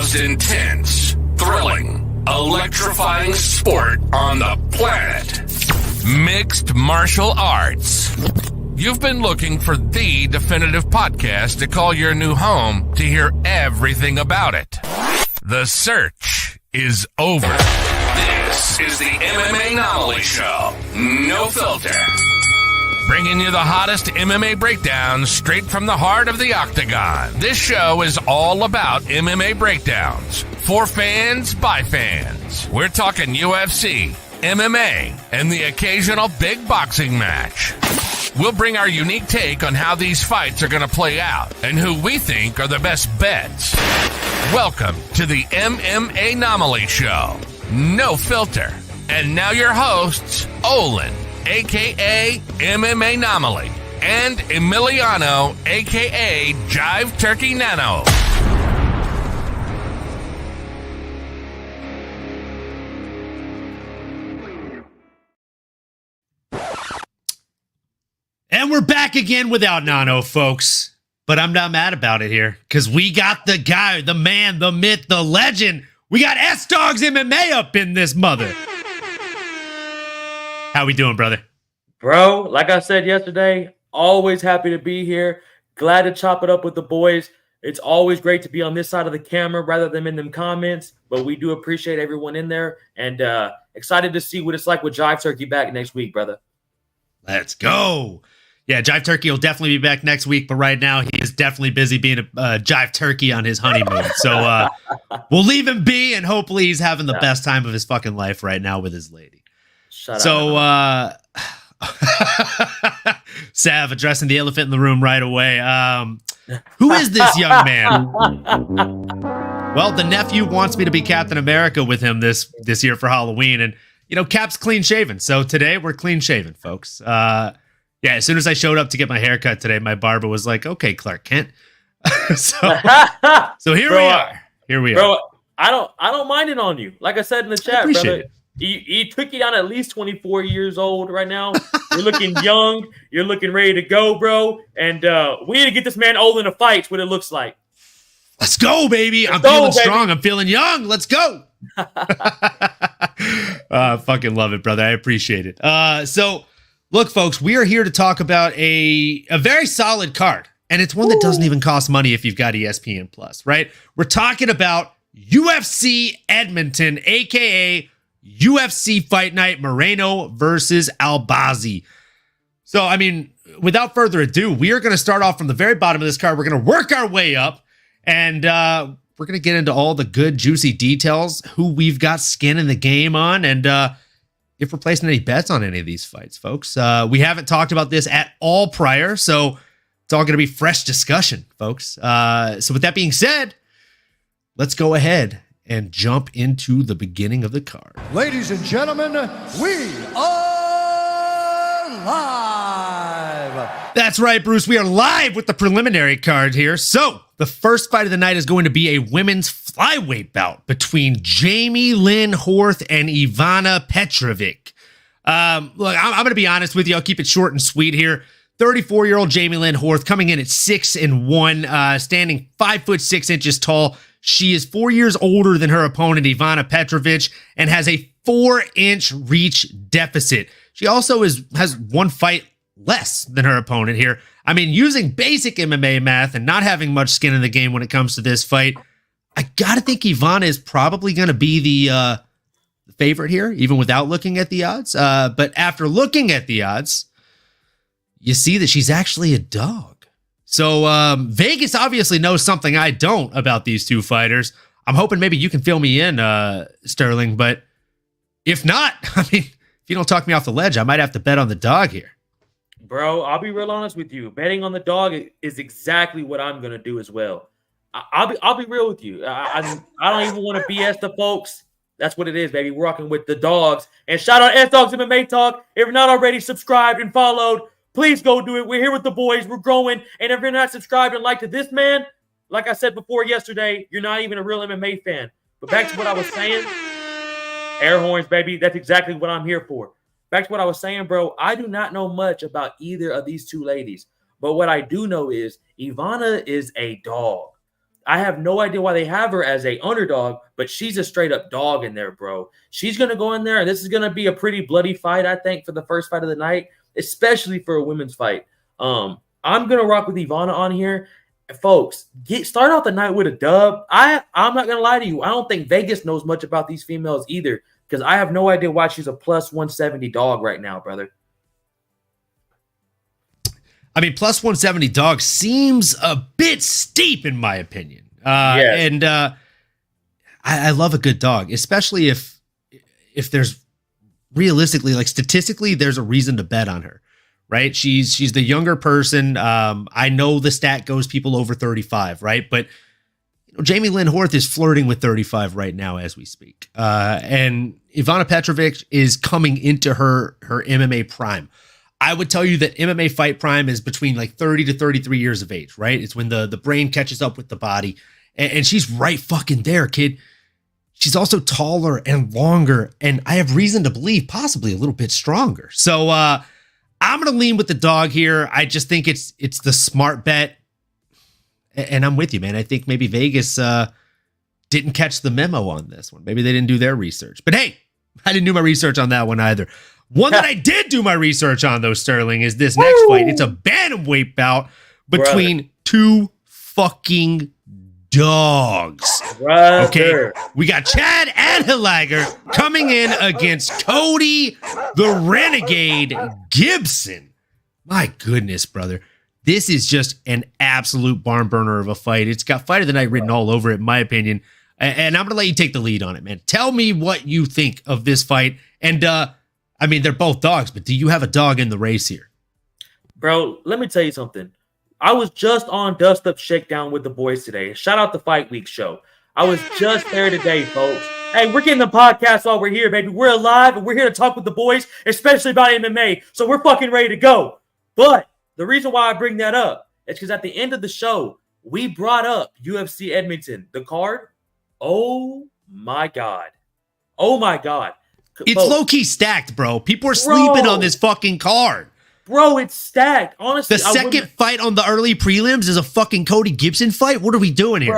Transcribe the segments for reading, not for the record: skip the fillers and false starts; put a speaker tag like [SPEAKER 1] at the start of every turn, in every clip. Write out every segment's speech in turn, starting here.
[SPEAKER 1] most intense, thrilling, electrifying sport on the planet. Mixed martial arts. You've been looking for the definitive podcast to call your new home to hear everything about it. The search is over. This is the MMAnomaly Show. No filter. Bringing you the hottest MMA breakdowns straight from the heart of the octagon. This show is all about MMA breakdowns. For fans, by fans. We're talking UFC, MMA, and the occasional big boxing match. We'll bring our unique take on how these fights are going to play out and who we think are the best bets. Welcome to the MMAnomaly Show. No filter. And now your hosts, Olin, a.k.a. MMAnomaly, and Emiliano, a.k.a. Jive Turkey Nano.
[SPEAKER 2] And we're back again without Nano, folks. But I'm not mad about it here, because we got the guy, the man, the myth, the legend. We got S-Dogs MMA up in this mother. How we doing, brother?
[SPEAKER 3] Bro, like I said yesterday, always happy to be here. Glad to chop it up with the boys. It's always great to be on this side of the camera rather than in them comments. But we do appreciate everyone in there. And excited to see what it's like with Jive Turkey back next week, brother.
[SPEAKER 2] Let's go. Yeah, Jive Turkey will definitely be back next week, but right now he is definitely busy being a Jive Turkey on his honeymoon. So we'll leave him be, and hopefully he's having the best time of his fucking life right now with his lady. Sav addressing the elephant in the room right away. Who is this young man? Well, the nephew wants me to be Captain America with him this year for Halloween, and you know, Cap's clean shaven. So today we're clean shaven, folks. Yeah, as soon as I showed up to get my haircut today, my barber was like, "Okay, Clark Kent." so here we are. Here we
[SPEAKER 3] are.
[SPEAKER 2] Bro,
[SPEAKER 3] I don't mind it on you. Like I said in the chat, brother. You took you down at least 24 years old right now. You're looking young. You're looking ready to go, bro. And we need to get this man old in a fight. What it looks like.
[SPEAKER 2] Let's go, baby. I'm feeling strong. I'm feeling young. Let's go. Fucking love it, brother. I appreciate it. So, look, folks, we are here to talk about a very solid card. And it's one that doesn't even cost money if you've got ESPN Plus, right? We're talking about UFC Edmonton, a.k.a. UFC Fight Night Moreno versus Albazi. So, I mean, without further ado, we are going to start off from the very bottom of this card. We're going to work our way up, and we're going to get into all the good, juicy details, who we've got skin in the game on, and if we're placing any bets on any of these fights, folks. We haven't talked about this at all prior, so it's all going to be fresh discussion, folks. So with that being said, let's go ahead and jump into the beginning of the card.
[SPEAKER 4] Ladies and gentlemen, we are live.
[SPEAKER 2] That's right, Bruce. We are live with the preliminary card here. So the first fight of the night is going to be a women's flyweight bout between Jamie Lynn Horth and Ivana Petrovic. Look, I'm going to be honest with you. I'll keep it short and sweet here. 34-year-old Jamie Lynn Horth coming in at 6-1, standing 5'6" tall. She is 4 years older than her opponent, Ivana Petrovic, and has a 4-inch reach deficit. She also has one fight less than her opponent here. I mean, using basic MMA math and not having much skin in the game when it comes to this fight, I gotta think Ivana is probably going to be the favorite here, even without looking at the odds. But after looking at the odds, you see that she's actually a dog. So Vegas obviously knows something I don't about these two fighters. I'm hoping maybe you can fill me in, Sterling. But if not, I mean, if you don't talk me off the ledge, I might have to bet on the dog here.
[SPEAKER 3] Bro, I'll be real honest with you. Betting on the dog is exactly what I'm going to do as well. I'll be real with you. I don't even want to BS the folks. That's what it is, baby. We're rocking with the dogs. And shout out S-Dogs MMA Talk. If you're not already subscribed and followed, please go do it. We're here with the boys. We're growing. And if you're not subscribed and like to this man, like I said before yesterday, you're not even a real MMA fan. But back to what I was saying, air horns, baby. That's exactly what I'm here for. Back to what I was saying, bro. I do not know much about either of these two ladies. But what I do know is Ivana is a dog. I have no idea why they have her as a underdog, but she's a straight up dog in there, bro. She's going to go in there, and this is going to be a pretty bloody fight, I think, for the first fight of the night, especially for a women's fight. I'm going to rock with Ivana on here. Folks, start out the night with a dub. I'm not going to lie to you. I don't think Vegas knows much about these females either, because I have no idea why she's a plus 170 dog right now, brother.
[SPEAKER 2] I mean, plus 170 dog seems a bit steep in my opinion. And I love a good dog, especially if there's realistically, like statistically, there's a reason to bet on her, right? She's the younger person. I know the stat goes people over 35, right? But Jamie Lynn Horth is flirting with 35 right now as we speak. And Ivana Petrovic is coming into her MMA prime. I would tell you that MMA fight prime is between like 30 to 33 years of age, right? It's when the brain catches up with the body. And she's right fucking there, kid. She's also taller and longer. And I have reason to believe possibly a little bit stronger. So I'm going to lean with the dog here. I just think it's the smart bet. And I'm with you, man. I think maybe Vegas didn't catch the memo on this one. Maybe they didn't do their research. But hey, I didn't do my research on that one either. One that I did do my research on, though, Sterling, is this next fight. It's a bantamweight bout between two fucking dogs.
[SPEAKER 3] Brother.
[SPEAKER 2] Okay, we got Chad Adelager coming in against Cody the Renegade Gibson. My goodness, brother. This is just an absolute barn burner of a fight. It's got fight of the night written all over it, in my opinion. And I'm going to let you take the lead on it, man. Tell me what you think of this fight. And, I mean, they're both dogs, but do you have a dog in the race here?
[SPEAKER 3] Bro, let me tell you something. I was just on Dust Up Shakedown with the boys today. Shout out the Fight Week show. I was just there today, folks. Hey, we're getting the podcast while we're here, baby. We're alive, and we're here to talk with the boys, especially about MMA. So we're fucking ready to go. But the reason why I bring that up is because at the end of the show, we brought up UFC Edmonton, the card. Oh, my God. Oh, my God.
[SPEAKER 2] It's low-key stacked, bro. People are sleeping on this fucking card.
[SPEAKER 3] Bro, it's stacked. Honestly,
[SPEAKER 2] the second fight on the early prelims is a fucking Cody Gibson fight. What are we doing here?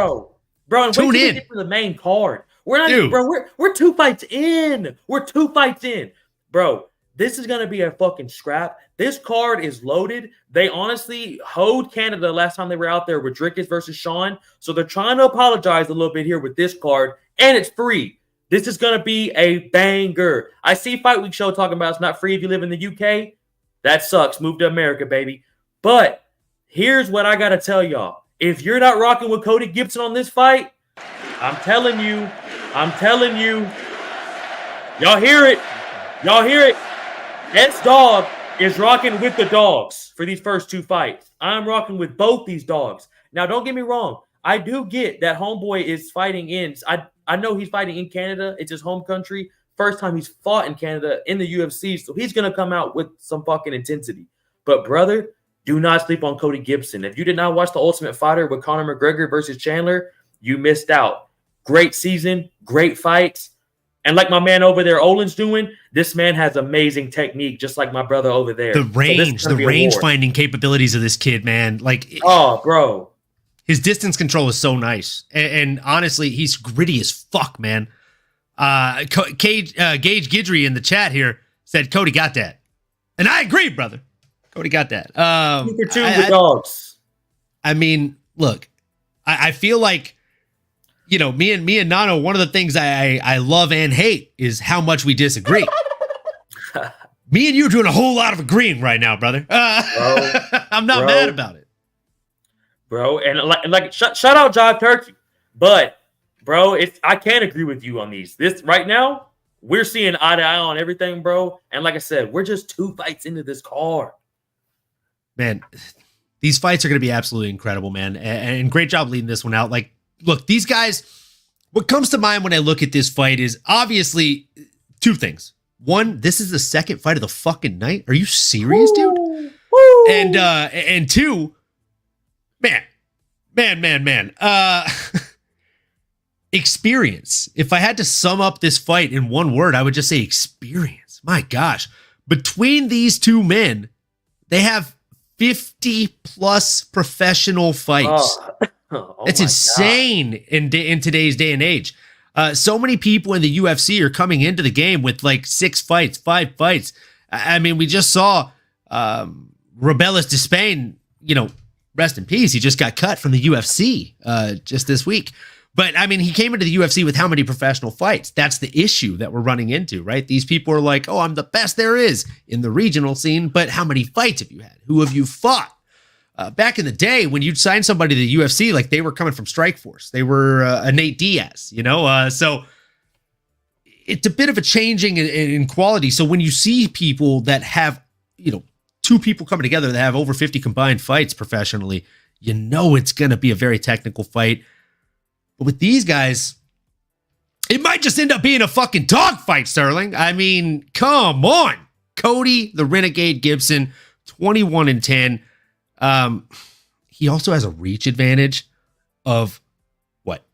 [SPEAKER 3] Bro, and
[SPEAKER 2] tune in.
[SPEAKER 3] Get to the main card. We're not, even, bro. We're 2 fights in. We're 2 fights in, bro. This is gonna be a fucking scrap. This card is loaded. They honestly hoed Canada last time they were out there with Drickus versus Sean, so they're trying to apologize a little bit here with this card, and it's free. This is gonna be a banger. I see Fight Week show talking about it's not free if you live in the UK. That sucks. Move to America, baby. But here's what I got to tell y'all. If you're not rocking with Cody Gibson on this fight, I'm telling you. Y'all hear it. S-Dog is rocking with the dogs for these first 2 fights. I'm rocking with both these dogs. Now, don't get me wrong. I do get that homeboy is fighting in. I know he's fighting in Canada. It's his home country. First time he's fought in Canada in the UFC, so he's going to come out with some fucking intensity. But, brother, do not sleep on Cody Gibson. If you did not watch The Ultimate Fighter with Conor McGregor versus Chandler, you missed out. Great season, great fights. And like my man over there, Olin's doing, this man has amazing technique, just like my brother over there.
[SPEAKER 2] The range-finding capabilities of this kid, man.
[SPEAKER 3] Oh, bro.
[SPEAKER 2] His distance control is so nice. And honestly, he's gritty as fuck, man. Gage Guidry in the chat here said Cody got that, and I agree, brother. Cody got that.
[SPEAKER 3] 2 for 2 with dogs.
[SPEAKER 2] I mean, look, I feel like, you know, me and Nano. One of the things I love and hate is how much we disagree. Me and you are doing a whole lot of agreeing right now, brother. I'm not mad about it,
[SPEAKER 3] bro. And like shout out Jive Turkey, but. Bro, I can't agree with you on these. This right now, we're seeing eye to eye on everything, bro. And like I said, we're just 2 fights into this card.
[SPEAKER 2] Man, these fights are going to be absolutely incredible, man. And great job leading this one out. Like, look, these guys, what comes to mind when I look at this fight is obviously 2 things. One, this is the second fight of the fucking night. Are you serious, dude?
[SPEAKER 3] Woo.
[SPEAKER 2] And 2, man. Experience. If I had to sum up this fight in one word, I would just say experience. My gosh. Between these 2 men, they have 50 plus professional fights.
[SPEAKER 3] Oh
[SPEAKER 2] It's
[SPEAKER 3] my
[SPEAKER 2] insane in today's day and age. So many people in the UFC are coming into the game with like 6 fights, 5 fights. I mean, we just saw Rebellis Despain, rest in peace. He just got cut from the UFC just this week. But I mean, he came into the UFC with how many professional fights? That's the issue that we're running into, right? These people are like, oh, I'm the best there is in the regional scene, but how many fights have you had? Who have you fought? Back in the day, when you'd sign somebody to the UFC, like they were coming from Strikeforce. They were a Nate Diaz, so it's a bit of a changing in quality. So when you see people that have, 2 people coming together that have over 50 combined fights professionally, it's going to be a very technical fight. But with these guys, it might just end up being a fucking dogfight, Sterling. I mean, come on. Cody, the Renegade Gibson, 21-10. He also has a reach advantage of what?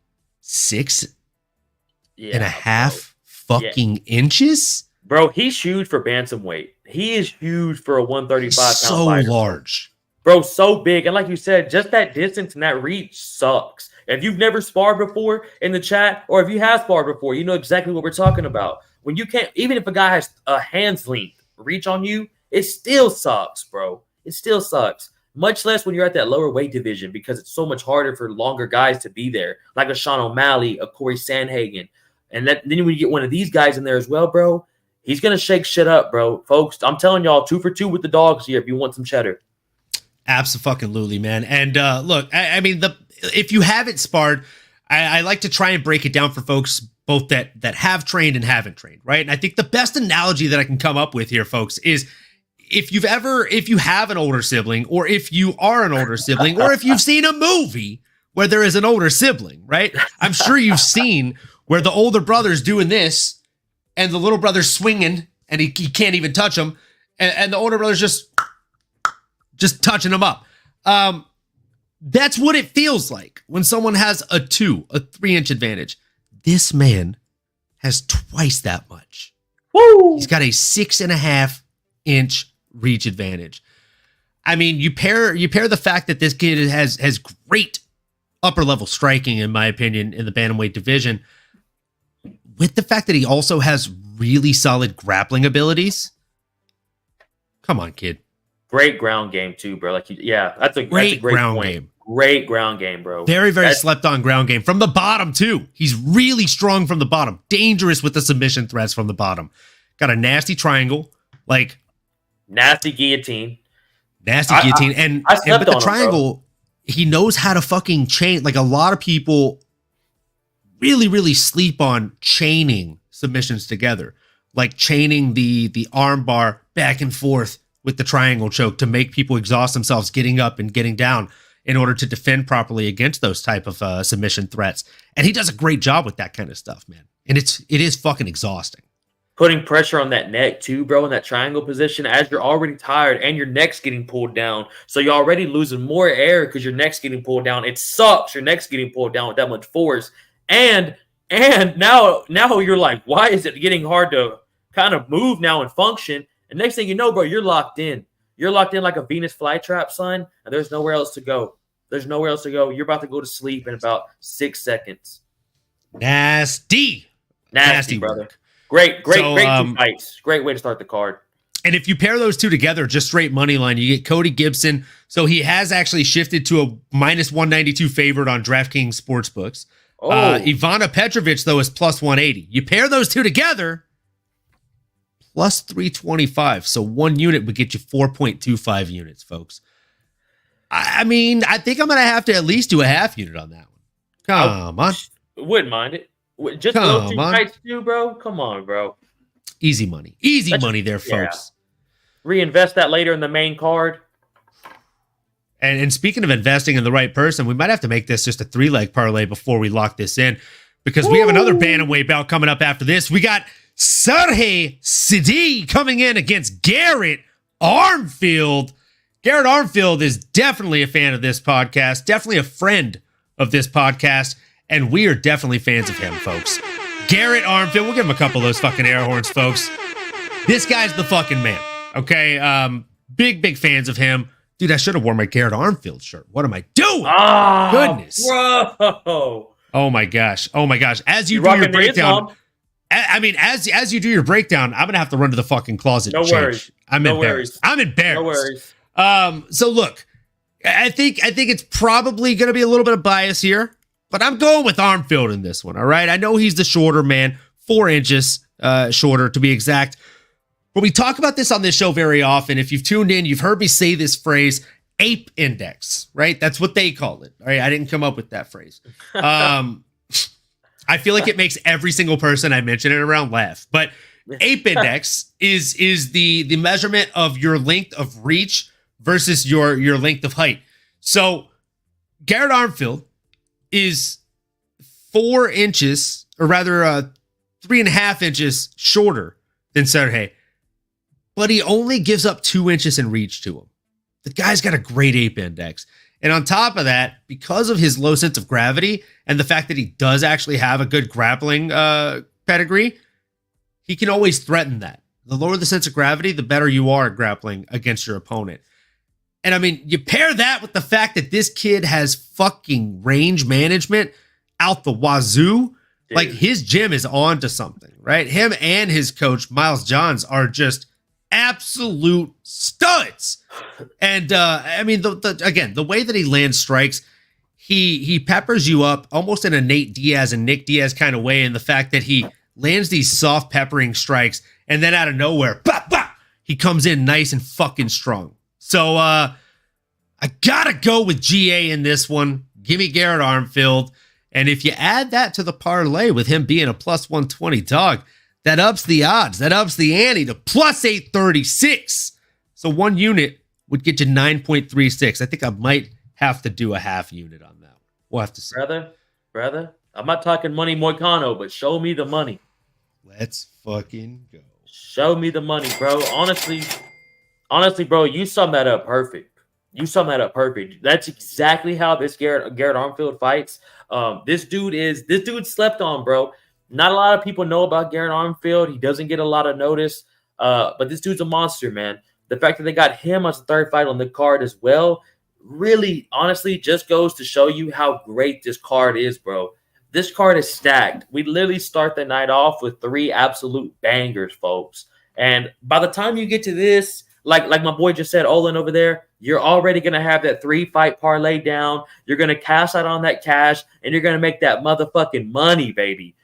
[SPEAKER 2] 6.5 fucking inches?
[SPEAKER 3] Bro, he's huge for bantamweight. He is huge for a 135 pound
[SPEAKER 2] so
[SPEAKER 3] fighter.
[SPEAKER 2] Large.
[SPEAKER 3] Bro, so big. And like you said, just that distance and that reach sucks. If you've never sparred before in the chat, or if you have sparred before, you know exactly what we're talking about. When you can't, even if a guy has a hand's length reach on you, it still sucks, bro. It still sucks. Much less when you're at that lower weight division, because it's so much harder for longer guys to be there, like a Sean O'Malley, a Corey Sandhagen. And then when you get one of these guys in there as well, bro, he's going to shake shit up, bro. Folks, I'm telling y'all, 2 for 2 with the dogs here if you want some cheddar.
[SPEAKER 2] Absolutely, man. And look, I mean, if you haven't sparred, I like to try and break it down for folks both that have trained and haven't trained, right? And I think the best analogy that I can come up with here, folks, is if you have an older sibling, or if you are an older sibling, or if you've seen a movie where there is an older sibling, right? I'm sure you've seen where the older brother's doing this and the little brother's swinging and he can't even touch him. And the older brother's just touching him up. That's what it feels like when someone has a 3-inch advantage. This man has twice that much.
[SPEAKER 3] Woo!
[SPEAKER 2] He's got a 6.5-inch reach advantage. I mean, you pair the fact that this kid has great upper level striking, in my opinion, in the bantamweight division, with the fact that he also has really solid grappling abilities. Come on, kid.
[SPEAKER 3] Great ground game too, bro. That's a great
[SPEAKER 2] ground
[SPEAKER 3] point.
[SPEAKER 2] game.
[SPEAKER 3] Great ground game, bro.
[SPEAKER 2] Very slept on ground game from the bottom too. He's really strong from the bottom. Dangerous with the submission threats from the bottom. Got a nasty triangle, like
[SPEAKER 3] nasty guillotine.
[SPEAKER 2] And with the triangle, he knows how to fucking chain. Like a lot of people really sleep on chaining submissions together, like chaining the arm bar back and forth with the triangle choke to make people exhaust themselves getting up and getting down in order to defend properly against those type of submission threats. And he does a great job with that kind of stuff, man. And it is fucking exhausting.
[SPEAKER 3] Putting pressure on that neck too, bro, in that triangle position as you're already tired and your neck's getting pulled down. So you're already losing more air because your neck's getting pulled down. It sucks. Your neck's getting pulled down with that much force. And now you're like, why is it getting hard to kind of move now and function? And next thing you know, bro, you're locked in. You're locked in like a Venus flytrap, son, and there's nowhere else to go. You're about to go to sleep in about 6 seconds.
[SPEAKER 2] Nasty,
[SPEAKER 3] brother.
[SPEAKER 2] Work.
[SPEAKER 3] Great 2 fights. Great way to start the card.
[SPEAKER 2] And if you pair those two together, just straight money line, you get Cody Gibson. So he has actually shifted to a -192 favorite on DraftKings Sportsbooks.
[SPEAKER 3] Oh.
[SPEAKER 2] Ivana Petrovic, though, is +180. You pair those two together, +325. So 1 unit would get you 4.25 units, folks. I mean, I think I'm going to have to at least do a half unit on that one. Come on.
[SPEAKER 3] Wouldn't mind it. Just those 2 fights too, bro. Come on, bro.
[SPEAKER 2] Easy money. Easy money there, folks.
[SPEAKER 3] Reinvest that later in the main card.
[SPEAKER 2] And speaking of investing in the right person, we might have to make this just a 3-leg parlay before we lock this in, because we have another bantamweight bout coming up after this. We got Sergey Sidi coming in against Garrett Armfield. Garrett Armfield is definitely a fan of this podcast, definitely a friend of this podcast, and we are definitely fans of him, folks. Garrett Armfield, we'll give him a couple of those fucking air horns, folks. This guy's the fucking man, okay? Big fans of him. Dude, I should have worn my Garrett Armfield shirt. What am I doing?
[SPEAKER 3] Ah,
[SPEAKER 2] Goodness.
[SPEAKER 3] bro.
[SPEAKER 2] Oh my gosh. As you
[SPEAKER 3] You're
[SPEAKER 2] do your
[SPEAKER 3] rocking the hits,
[SPEAKER 2] breakdown,
[SPEAKER 3] Mom?
[SPEAKER 2] I mean, as you do your breakdown, I'm gonna have to run to the fucking closet.
[SPEAKER 3] No
[SPEAKER 2] and change.
[SPEAKER 3] worries.
[SPEAKER 2] I'm
[SPEAKER 3] No
[SPEAKER 2] embarrassed.
[SPEAKER 3] worries.
[SPEAKER 2] I'm embarrassed.
[SPEAKER 3] No worries.
[SPEAKER 2] So look, I think it's probably gonna be a little bit of bias here, but I'm going with Armfield in this one. All right. I know he's the shorter man, 4 inches shorter to be exact. But we talk about this on this show very often. If you've tuned in, you've heard me say this phrase, ape index, right? That's what they call it. All right. I didn't come up with that phrase. I feel like it makes every single person I mention it around laugh. But ape index is the measurement of your length of reach versus your length of height. So Garrett Armfield is 4 inches, or rather 3.5 inches shorter than Sergey, but he only gives up 2 inches in reach to him. The guy's got a great ape index. And on top of that, because of his low sense of gravity and the fact that he does actually have a good grappling pedigree, he can always threaten that. The lower the sense of gravity, the better you are at grappling against your opponent. And I mean, you pair that with the fact that this kid has fucking range management out the wazoo. Dude. Like, his gym is on to something, right? Him and his coach, Miles Johns, are just absolute studs. And I mean, the way that he lands strikes, he peppers you up almost in a Nate Diaz and Nick Diaz kind of way, in the fact that he lands these soft peppering strikes, and then out of nowhere, bah, bah, he comes in nice and fucking strong. So I gotta go with GA in this one. Give me Garrett Armfield. And if you add that to the parlay with him being a plus 120 dog, that ups the odds. That ups the ante to plus 836. So 1 unit would get you 9.36. I think I might have to do a half unit on that one. We'll have to see.
[SPEAKER 3] Brother, I'm not talking money Moicano, but show me the money.
[SPEAKER 2] Let's fucking go.
[SPEAKER 3] Show me the money, bro. Honestly, bro, you summed that up perfect. That's exactly how this Garrett Armfield fights. This dude slept on, bro. Not a lot of people know about Garrett Armfield. He doesn't get a lot of notice, but this dude's a monster, man. The fact that they got him as the third fight on the card as well really, honestly, just goes to show you how great this card is, bro. This card is stacked. We literally start the night off with 3 absolute bangers, folks. And by the time you get to this, like my boy just said, Olin over there, you're already going to have that 3-fight parlay down. You're going to cash out on that cash, and you're going to make that motherfucking money, baby.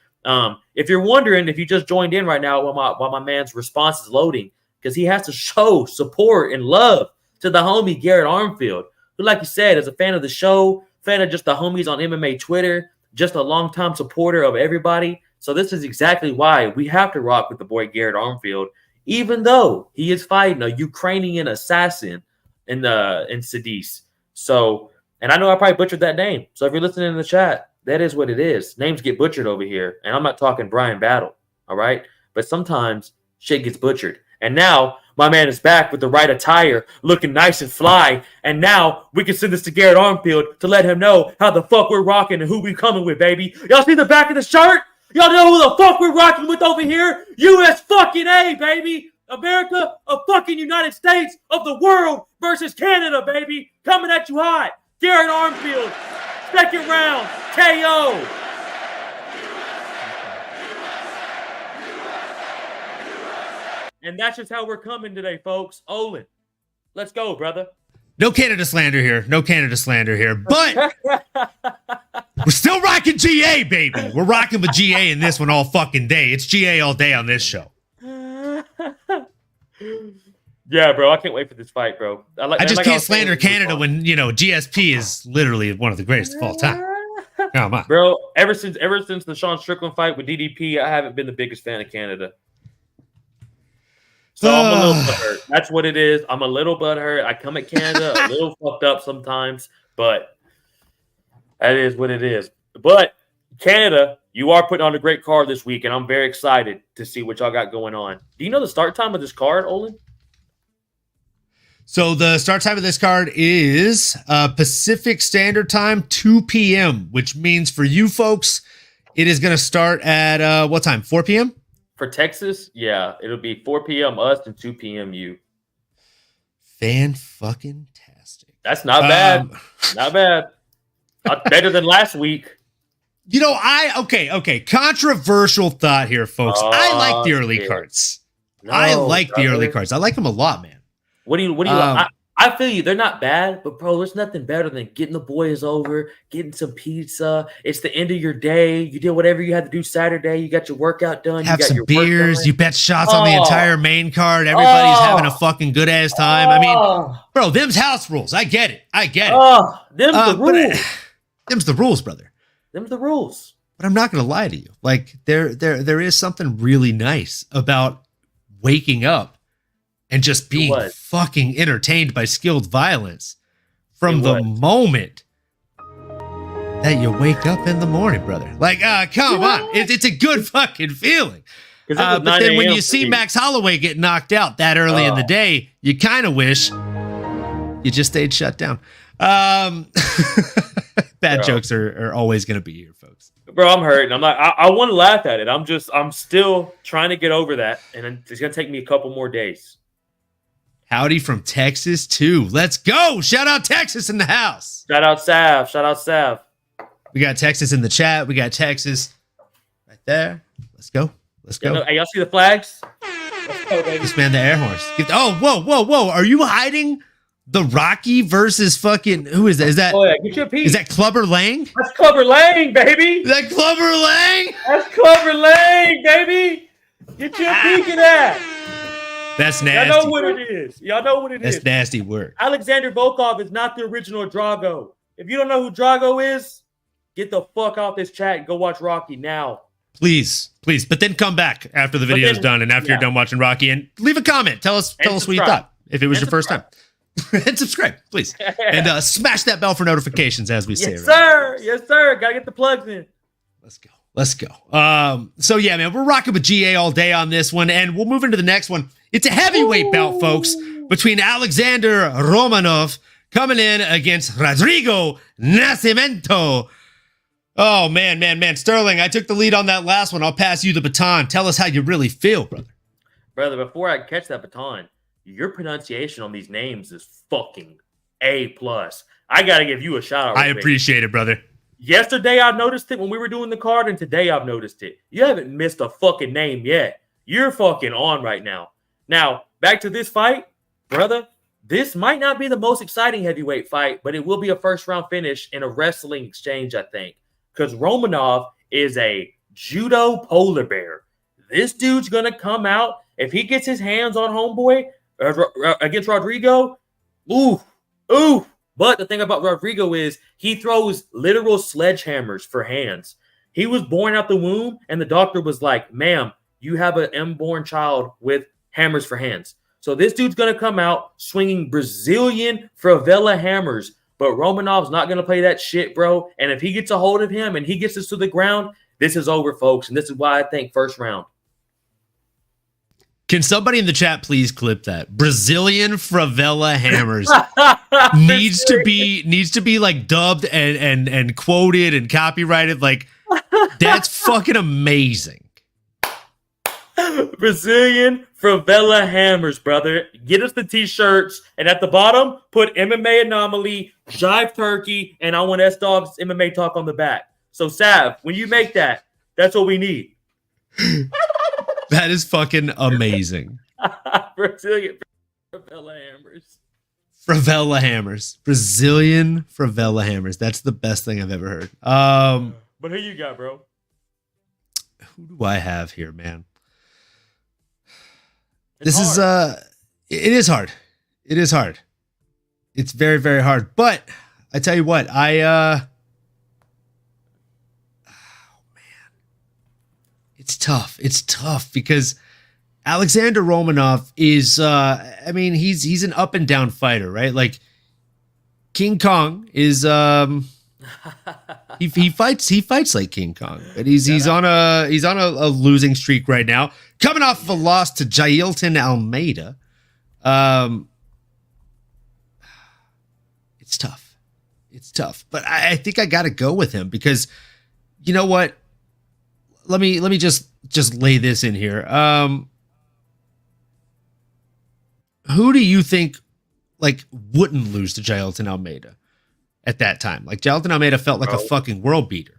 [SPEAKER 3] If you're wondering, if you just joined in right now while my man's response is loading, because he has to show support and love to the homie Garrett Armfield, who, like you said, is a fan of the show, fan of just the homies on MMA Twitter, just a longtime supporter of everybody. So this is exactly why we have to rock with the boy Garrett Armfield, even though he is fighting a Ukrainian assassin in Sadis. So, and I know I probably butchered that name. So if you're listening in the chat, that is what it is. Names get butchered over here. And I'm not talking Brian Battle, all right? But sometimes shit gets butchered. And now my man is back with the right attire, looking nice and fly. And now we can send this to Garrett Armfield to let him know how the fuck we're rocking and who we coming with, baby. Y'all see the back of the shirt? Y'all know who the fuck we're rocking with over here? US fucking A, baby. America, a fucking United States of the world versus Canada, baby. Coming at you hot. Garrett Armfield, second round, KO. And that's just how we're coming today, folks. Olin, let's go, brother.
[SPEAKER 2] No Canada slander here. But we're still rocking GA, baby. We're rocking with GA in this one all fucking day. It's GA all day on this show.
[SPEAKER 3] Yeah, bro. I can't wait for this fight, bro.
[SPEAKER 2] I just can't slander Canada when, GSP is literally one of the greatest of all time. Come on.
[SPEAKER 3] Bro, ever since the Sean Strickland fight with DDP, I haven't been the biggest fan of Canada. So I'm a little butthurt. That's what it is. I'm a little butthurt. I come at Canada a little fucked up sometimes, but that is what it is. But Canada, you are putting on a great card this week, and I'm very excited to see what y'all got going on. Do you know the start time of this card, Olin?
[SPEAKER 2] So the start time of this card is Pacific Standard Time, 2 p.m., which means for you folks, it is going to start at what time? 4 p.m.?
[SPEAKER 3] For Texas, yeah, it'll be 4 p.m. us and 2 p.m. you.
[SPEAKER 2] Fan-fucking-tastic.
[SPEAKER 3] That's not bad. Not bad. Better than last week.
[SPEAKER 2] You know, okay. Controversial thought here, folks. I like the early
[SPEAKER 3] shit.
[SPEAKER 2] cards.
[SPEAKER 3] No,
[SPEAKER 2] I like the
[SPEAKER 3] brother.
[SPEAKER 2] early cards. I like them a lot, man.
[SPEAKER 3] What do you I feel you. They're not bad, but bro, there's nothing better than getting the boys over, getting some pizza. It's the end of your day. You did whatever you had to do Saturday. You got your workout done.
[SPEAKER 2] Have
[SPEAKER 3] you got
[SPEAKER 2] some
[SPEAKER 3] your
[SPEAKER 2] beers. You bet shots on the entire main card. Everybody's having a fucking good ass time. I mean, bro, them's house rules. I get it.
[SPEAKER 3] Them's the rules.
[SPEAKER 2] Them's the rules, brother.
[SPEAKER 3] Them's the rules.
[SPEAKER 2] But I'm not gonna lie to you. Like there is something really nice about waking up and just being fucking entertained by skilled violence from the moment that you wake up in the morning, brother. Like, come on. It's a good fucking feeling. But then when you see Max Holloway get knocked out that early in the day, you kind of wish you just stayed shut down. Bad jokes are always going to be here, folks.
[SPEAKER 3] Bro, I'm hurting. I'm like, I want to laugh at it. I'm still trying to get over that. And it's going to take me a couple more days.
[SPEAKER 2] Howdy from Texas, too. Let's go. Shout out Texas in the house.
[SPEAKER 3] Shout out Sav.
[SPEAKER 2] We got Texas in the chat. We got Texas right there. Let's go.
[SPEAKER 3] Hey, y'all see the flags?
[SPEAKER 2] Let's go, baby. Just man the air horns. Whoa. Are you hiding the Rocky versus fucking, who is that? Is that,
[SPEAKER 3] get your peek.
[SPEAKER 2] Is that Clubber Lang?
[SPEAKER 3] That's Clubber Lang, baby.
[SPEAKER 2] Is that Clubber Lang?
[SPEAKER 3] That's Clubber Lang, baby. Get your peek at that.
[SPEAKER 2] That's nasty.
[SPEAKER 3] Y'all know what it is.
[SPEAKER 2] That's nasty work.
[SPEAKER 3] Alexander Volkov is not the original Drago. If you don't know who Drago is, get the fuck off this chat and go watch Rocky now.
[SPEAKER 2] Please. But then come back after the video's done and after you're done watching Rocky and leave a comment. Tell us what you thought if it was your first time. And subscribe, please. And smash that bell for notifications, as we say.
[SPEAKER 3] Yes, sir. Gotta get the plugs in.
[SPEAKER 2] Let's go. So yeah, man, we're rocking with GA all day on this one, and we'll move into the next one. It's a heavyweight bout, folks, between Alexander Romanov coming in against Rodrigo Nascimento. Oh, man. Sterling, I took the lead on that last one. I'll pass you the baton. Tell us how you really feel, brother.
[SPEAKER 3] Brother, before I catch that baton, your pronunciation on these names is fucking A+. I got to give you a shout out.
[SPEAKER 2] I appreciate it, brother.
[SPEAKER 3] Yesterday, I noticed it when we were doing the card, and today I've noticed it. You haven't missed a fucking name yet. You're fucking on right now. Now, back to this fight, brother. This might not be the most exciting heavyweight fight, but it will be a first-round finish in a wrestling exchange, I think. Because Romanov is a judo polar bear. This dude's going to come out. If he gets his hands on homeboy against Rodrigo, ooh. But the thing about Rodrigo is he throws literal sledgehammers for hands. He was born out the womb, and the doctor was like, ma'am, you have an unborn child with hammers for hands. So this dude's going to come out swinging Brazilian favela hammers. But Romanov's not going to play that shit, bro. And if he gets a hold of him and he gets us to the ground, this is over, folks. And this is why I think first round.
[SPEAKER 2] Can somebody in the chat please clip that? Brazilian favela hammers needs to be like dubbed and quoted and copyrighted. Like, that's fucking amazing.
[SPEAKER 3] Brazilian favela hammers, brother. Get us the t-shirts, and at the bottom, put MMAnomaly, Jive Turkey, and I want S-Dog's MMA Talk on the back. So, Sav, when you make that, that's what we need.
[SPEAKER 2] That is fucking amazing.
[SPEAKER 3] Brazilian favela hammers.
[SPEAKER 2] Favela hammers. Brazilian favela hammers. That's the best thing I've ever heard.
[SPEAKER 3] But who you got, bro?
[SPEAKER 2] Who do I have here, man? It is hard. It is hard. It's very, very hard. But I tell you what, oh man, it's tough. It's tough because Alexander Romanov is, he's an up and down fighter, right? Like King Kong is, he fights like King Kong, but he's on a losing streak right now. Coming off of a loss to Jailton Almeida. It's tough. But I think I got to go with him because you know what? Let me just lay this in here. Who do you think like wouldn't lose to Jailton Almeida at that time. Like Jailton Almeida felt like a fucking world beater.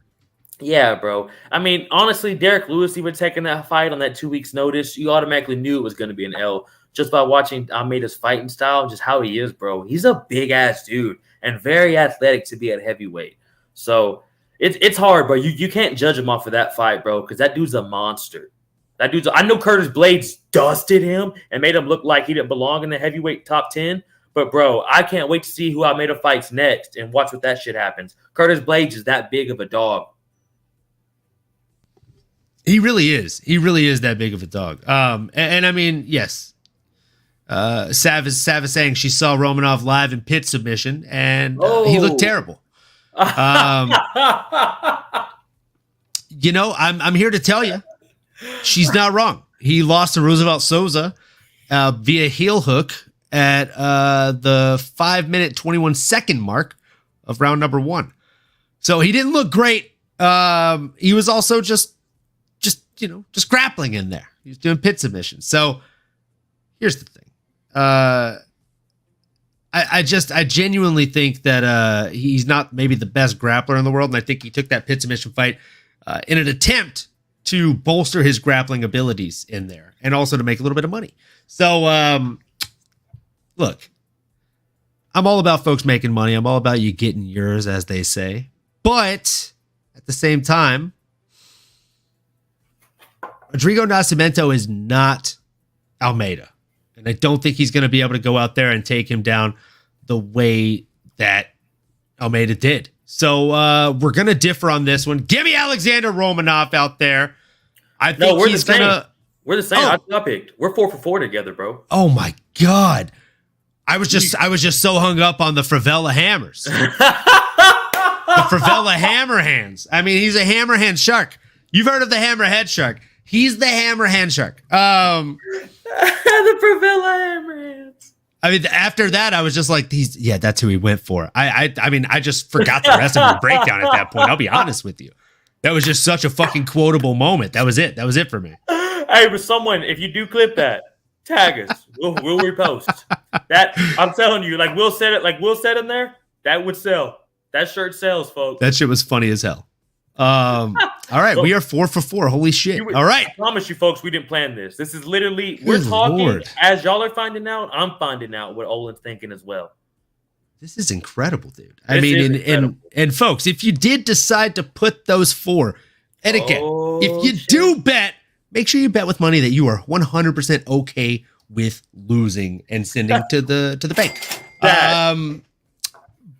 [SPEAKER 3] Yeah, bro. I mean, honestly, Derek Lewis even taking that fight on that 2 weeks notice, you automatically knew it was going to be an L just by watching Almeida's fighting style, just how he is, bro. He's a big ass dude and very athletic to be at heavyweight. So it's hard, bro. You can't judge him off of that fight, bro, because that dude's a monster. I know Curtis Blades dusted him and made him look like he didn't belong in the heavyweight top 10. But, bro, I can't wait to see who Almeida fights next and watch what that shit happens. Curtis Blades is that big of a dog.
[SPEAKER 2] He really is. He really is that big of a dog. And I mean, yes. Sav is saying she saw Romanov live in pit submission, and he looked terrible. You know, I'm here to tell you, she's not wrong. He lost to Roosevelt Souza via heel hook at the 5-minute 21-second mark of round number 1. So he didn't look great. He was also just grappling in there. He was doing pit submissions. So here's the thing. I genuinely think that he's not maybe the best grappler in the world, and I think he took that pit submission fight in an attempt to bolster his grappling abilities in there, and also to make a little bit of money. So, look, I'm all about folks making money. I'm all about you getting yours, as they say. But at the same time, Rodrigo Nascimento is not Almeida. And I don't think he's going to be able to go out there and take him down the way that Almeida did. So we're going to differ on this one. Give me Alexander Romanov out there. I think he's going to...
[SPEAKER 3] We're the same. I picked. We're 4 for 4 together, bro.
[SPEAKER 2] Oh, my God. I was just so hung up on the Favela Hammers. The Favela Hammer Hands. I mean, he's a hammerhand shark. You've heard of the hammerhead shark. He's the hammerhand shark.
[SPEAKER 3] The Favela Hammerhands.
[SPEAKER 2] I mean, after that, I was just like, that's who he went for. I mean, I just forgot the rest of the breakdown at that point. I'll be honest with you. That was just such a fucking quotable moment. That was it. That was it for me.
[SPEAKER 3] Hey, but someone, if you do clip that, tag us. We'll repost. That I'm telling you, like Will said in there, that would sell. That shirt sells, folks.
[SPEAKER 2] That shit was funny as hell. All right, we are 4 for 4. Holy shit. All right.
[SPEAKER 3] I promise you, folks, we didn't plan this. This is literally, we're talking Lord. As y'all are finding out, I'm finding out what Olin's thinking as well.
[SPEAKER 2] This is incredible, dude. I mean, and folks, if you did decide to put those 4, and again, if you do bet, make sure you bet with money that you are 100% okay with losing and sending to the bank.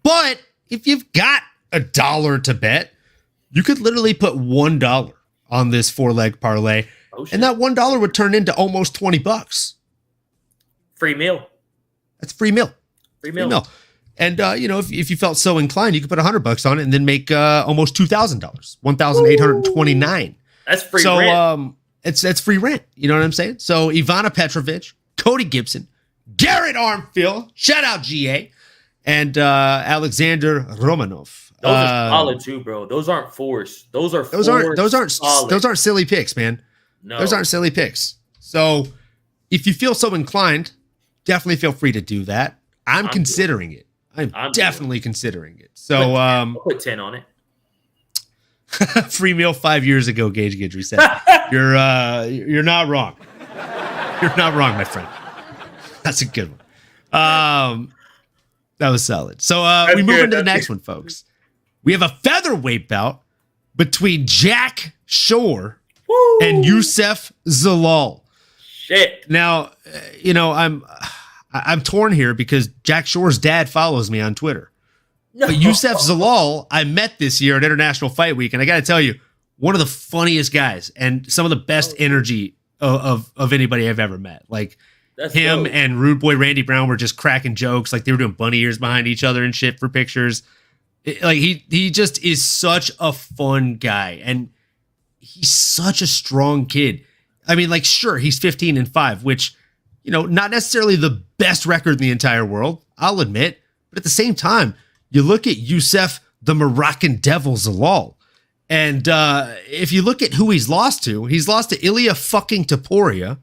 [SPEAKER 2] But if you've got $1 to bet, you could literally put $1 on this 4-leg parlay, and that $1 would turn into almost $20.
[SPEAKER 3] Free meal.
[SPEAKER 2] That's free meal. Free meal. And if you felt so inclined, you could put $100 on it and then make almost $2,000, $1,829.
[SPEAKER 3] That's free rent.
[SPEAKER 2] It's free rent. You know what I'm saying? So Ivana Petrovich, Cody Gibson, Garrett Armfield, shout out GA, and Alexander Romanov.
[SPEAKER 3] Those are solid too, bro. Those aren't forced. Those aren't silly picks, man. No. Those aren't silly picks. So if you feel so inclined, definitely feel free to do that. I'm considering it. I'm definitely considering it. So I'll put 10 on it.
[SPEAKER 2] Free meal 5 years ago, Gage Guidry said. You're not wrong. You're not wrong, my friend. That's a good one. That was solid. So we move into the next one, folks. We have a featherweight bout between Jack Shore and Youssef Zalal.
[SPEAKER 3] Shit.
[SPEAKER 2] Now, I'm torn here because Jack Shore's dad follows me on Twitter. No. But Youssef Zalal, I met this year at International Fight Week, and I got to tell you, one of the funniest guys and some of the best energy of anybody I've ever met. Like That's him dope. And Rude Boy Randy Brown were just cracking jokes, like they were doing bunny ears behind each other and shit for pictures. He just is such a fun guy, and he's such a strong kid. I mean, like, sure, he's 15-5, which, not necessarily the best record in the entire world, I'll admit. But at the same time, you look at Youssef, the Moroccan Devil Zalal, and if you look at who he's lost to Ilya fucking Taporia,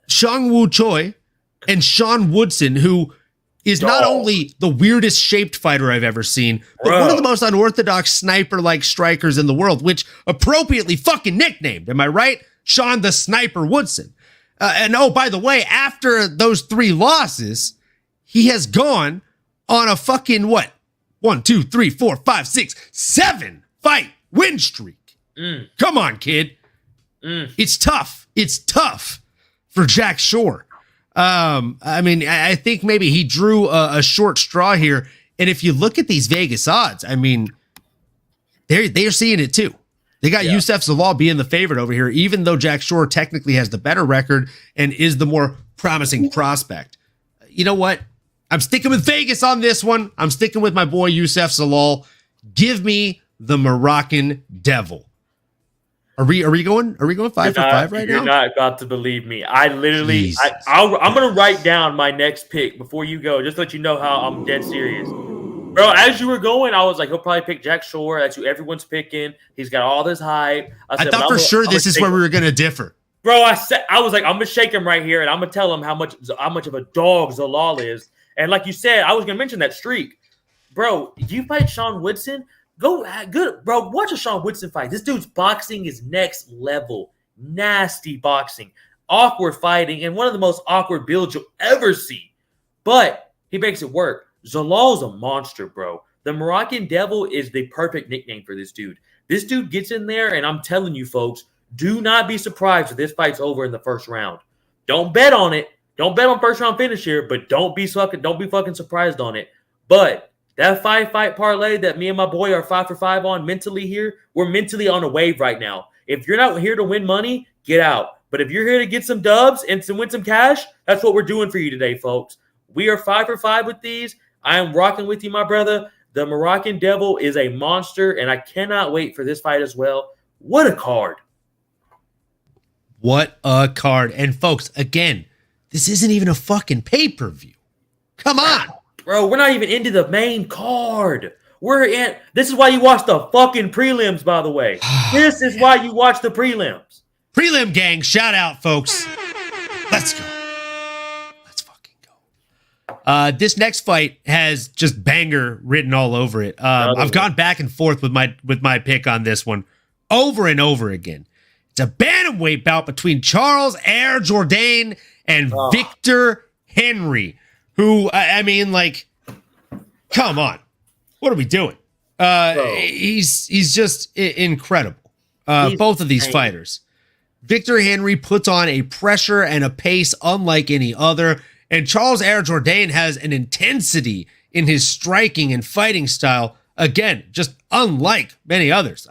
[SPEAKER 2] Shang Wu Choi, and Sean Woodson, who is not only the weirdest shaped fighter I've ever seen, but one of the most unorthodox sniper-like strikers in the world, which appropriately fucking nicknamed, am I right? Sean the Sniper Woodson. And oh, by the way, after those 3 losses, he has gone on a fucking, 1, 2, 3, 4, 5, 6, 7 fight win streak. Come on, kid. It's tough. It's tough for Jack Shore. I mean, I think maybe he drew a short straw here. And if you look at these Vegas odds, I mean, they're seeing it too. They got Youssef Zalal being the favorite over here, even though Jack Shore technically has the better record and is the more promising prospect. You know what? I'm sticking with Vegas on this one. I'm sticking with my boy Youssef Zalal. Give me the Moroccan Devil. Are we going 5 for 5 right now?
[SPEAKER 3] You're not about to believe me. I literally, I'm going to write down my next pick before you go, just to let you know how I'm dead serious. Bro, as you were going, I was like, he'll probably pick Jack Shore. That's who everyone's picking. He's got all this hype.
[SPEAKER 2] I thought for sure this is where we were going to differ.
[SPEAKER 3] Bro, I was like, I'm going to shake him right here, and I'm going to tell him how much of a dog Zalal is. And like you said, I was going to mention that streak. Bro, you fight Sean Woodson? Good, bro. Watch a Sean Woodson fight. This dude's boxing is next level. Nasty boxing. Awkward fighting, and one of the most awkward builds you'll ever see. But he makes it work. Zalal's a monster, bro. The Moroccan Devil is the perfect nickname for this dude. This dude gets in there, and I'm telling you, folks, do not be surprised if this fight's over in the first round. Don't bet on it. Don't bet on first round finish here, but don't be fucking surprised on it. But that 5-fight parlay that me and my boy are 5 for 5 on mentally here, we're mentally on a wave right now. If you're not here to win money, get out. But if you're here to get some dubs and to win some cash, that's what we're doing for you today, folks. We are 5 for 5 with these. I am rocking with you, my brother. The Moroccan Devil is a monster, and I cannot wait for this fight as well. What a card.
[SPEAKER 2] What a card. And folks, again, this isn't even a fucking pay-per-view. Come on.
[SPEAKER 3] Bro, we're not even into the main card. This is why you watch the fucking prelims, by the way. This is why you watch the prelims.
[SPEAKER 2] Prelim gang, shout out, folks. Let's go. Let's fucking go. This next fight has just banger written all over it. I've gone back and forth with my pick on this one over and over again. It's a bantamweight bout between Charles Air Jourdain and Victor Henry, who, I mean, like, come on. What are we doing? He's just incredible. Both of these fighters. Victor Henry puts on a pressure and a pace unlike any other, and Charles Air Jourdain has an intensity in his striking and fighting style, again, just unlike many others.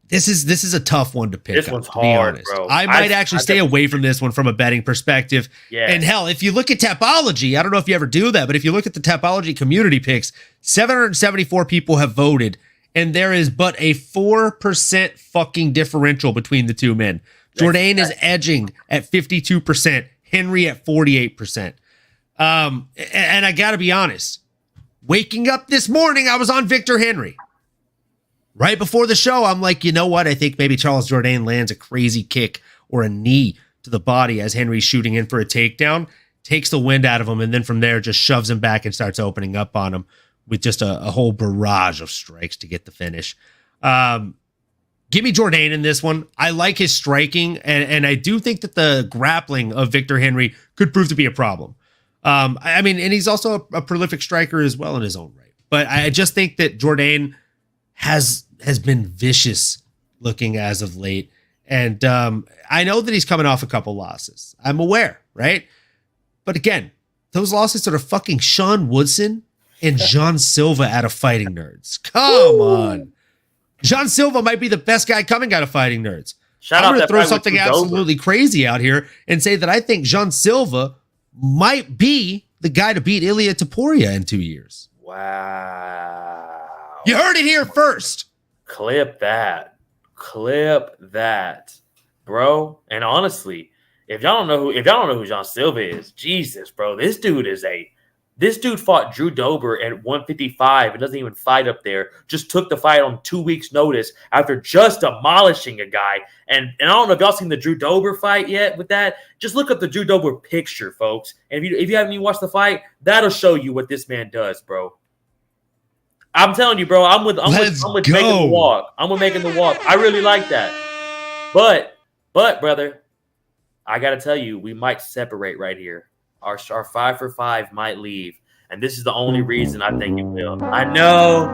[SPEAKER 2] This is a tough one to pick.
[SPEAKER 3] This one's hard, bro.
[SPEAKER 2] I might actually stay away from this one from a betting perspective. Yeah. And hell, if you look at Tapology, I don't know if you ever do that, but if you look at the Tapology community picks, 774 people have voted, and there is but a 4% fucking differential between the two men. Jourdain is edging at 52%, Henry at 48%. And I gotta be honest, waking up this morning, I was on Victor Henry. Right before the show, I'm like, you know what? I think maybe Charles Jourdain lands a crazy kick or a knee to the body as Henry's shooting in for a takedown, takes the wind out of him, and then from there just shoves him back and starts opening up on him with just a whole barrage of strikes to get the finish. Give me Jourdain in this one. I like his striking, and I do think that the grappling of Victor Henry could prove to be a problem. I mean, and he's also a prolific striker as well in his own right. But I just think that Jourdain has been vicious looking as of late. And I know that he's coming off a couple losses. I'm aware, right? But again, those losses are fucking Sean Woodson and John Silva out of Fighting Nerds. Come on. John Silva might be the best guy coming out of Fighting Nerds. I'm going to throw something absolutely crazy out here and say that I think John Silva might be the guy to beat Ilia Topuria in 2 years.
[SPEAKER 3] Wow.
[SPEAKER 2] You heard it here first.
[SPEAKER 3] Clip that, bro. And honestly, if y'all don't know who John Silva is, Jesus, bro, this dude is a This dude fought Drew Dober at 155 and doesn't even fight up there. Just took the fight on 2 weeks' notice after just demolishing a guy. And I don't know if y'all seen the Drew Dober fight yet with that. Just look up the Drew Dober picture, folks. And if you haven't even watched the fight, that'll show you what this man does, bro. I'm telling you, bro. I'm with making the walk. I'm with making the walk. I really like that. But brother, I gotta tell you, we might separate right here. Our 5 for 5 might leave, and this is the only reason I think it will. I know.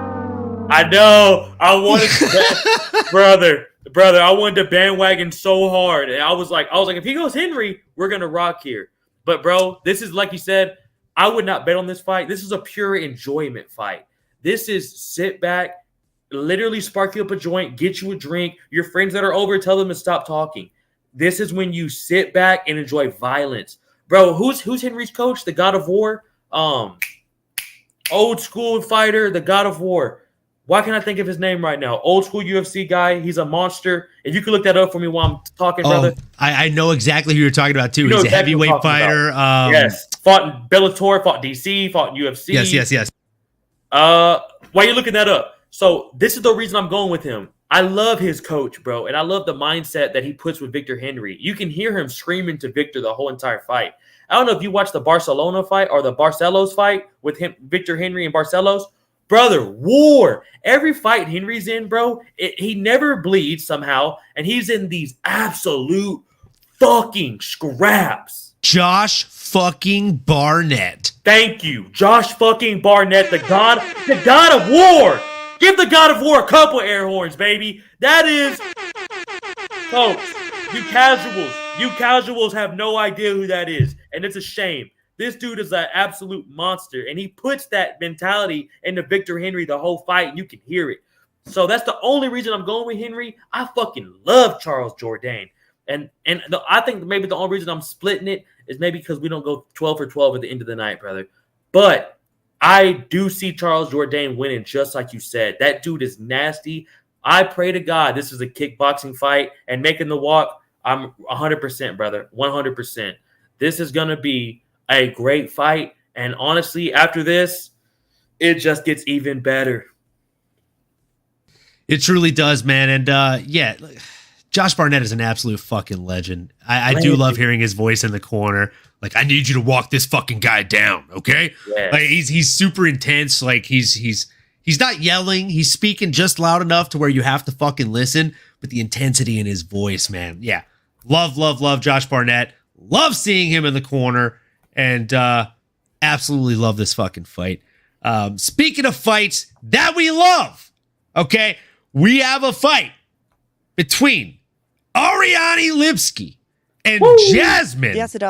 [SPEAKER 3] I wanted to, brother. I wanted to bandwagon so hard, and I was like, if he goes Henry, we're gonna rock here. But bro, this is like you said. I would not bet on this fight. This is a pure enjoyment fight. This is sit back, literally spark you up a joint, get you a drink. Your friends that are over, tell them to stop talking. This is when you sit back and enjoy violence. Bro, who's Henry's coach? The God of War? Old school fighter, the God of War. Why can't I think of his name right now? Old school UFC guy. He's a monster. If you could look that up for me while I'm talking, brother.
[SPEAKER 2] I know exactly who you're talking about, too. He's a heavyweight fighter.
[SPEAKER 3] Yes. Fought in Bellator, fought DC, fought in UFC.
[SPEAKER 2] Yes.
[SPEAKER 3] Why are you looking that up? So this is the reason I'm going with him. I love his coach, bro, and I love the mindset that he puts with Victor Henry. You can hear him screaming to Victor the whole entire fight. I don't know if you watched the Barcelona fight or the Barcelos fight with him, Victor Henry and Barcelos. Brother, war. Every fight Henry's in, bro, he never bleeds somehow, and he's in these absolute fucking scraps.
[SPEAKER 2] Josh fucking Barnett.
[SPEAKER 3] Thank you. Josh fucking Barnett, the god of war. Give the God of War a couple air horns, baby. That is, folks, you casuals have no idea who that is. And it's a shame. This dude is an absolute monster. And he puts that mentality into Victor Henry the whole fight. And you can hear it. So that's the only reason I'm going with Henry. I fucking love Charles Jourdain. And I think maybe the only reason I'm splitting it is maybe because we don't go 12 for 12 at the end of the night, brother. But I do see Charles Jourdain winning, just like you said. That dude is nasty. I pray to God this is a kickboxing fight, and making the walk, I'm 100%, brother, 100%. This is going to be a great fight, and honestly, after this, it just gets even better.
[SPEAKER 2] It truly does, man. And yeah, Josh Barnett is an absolute fucking legend. I do love hearing his voice in the corner. Like, I need you to walk this fucking guy down, okay?
[SPEAKER 3] Yes.
[SPEAKER 2] Like, he's super intense. Like, he's not yelling. He's speaking just loud enough to where you have to fucking listen. But the intensity in his voice, man, yeah. Love Josh Barnett. Love seeing him in the corner, and absolutely love this fucking fight. Speaking of fights that we love, okay, we have a fight between Ariane Lipski and Jasmine.
[SPEAKER 5] Yes, it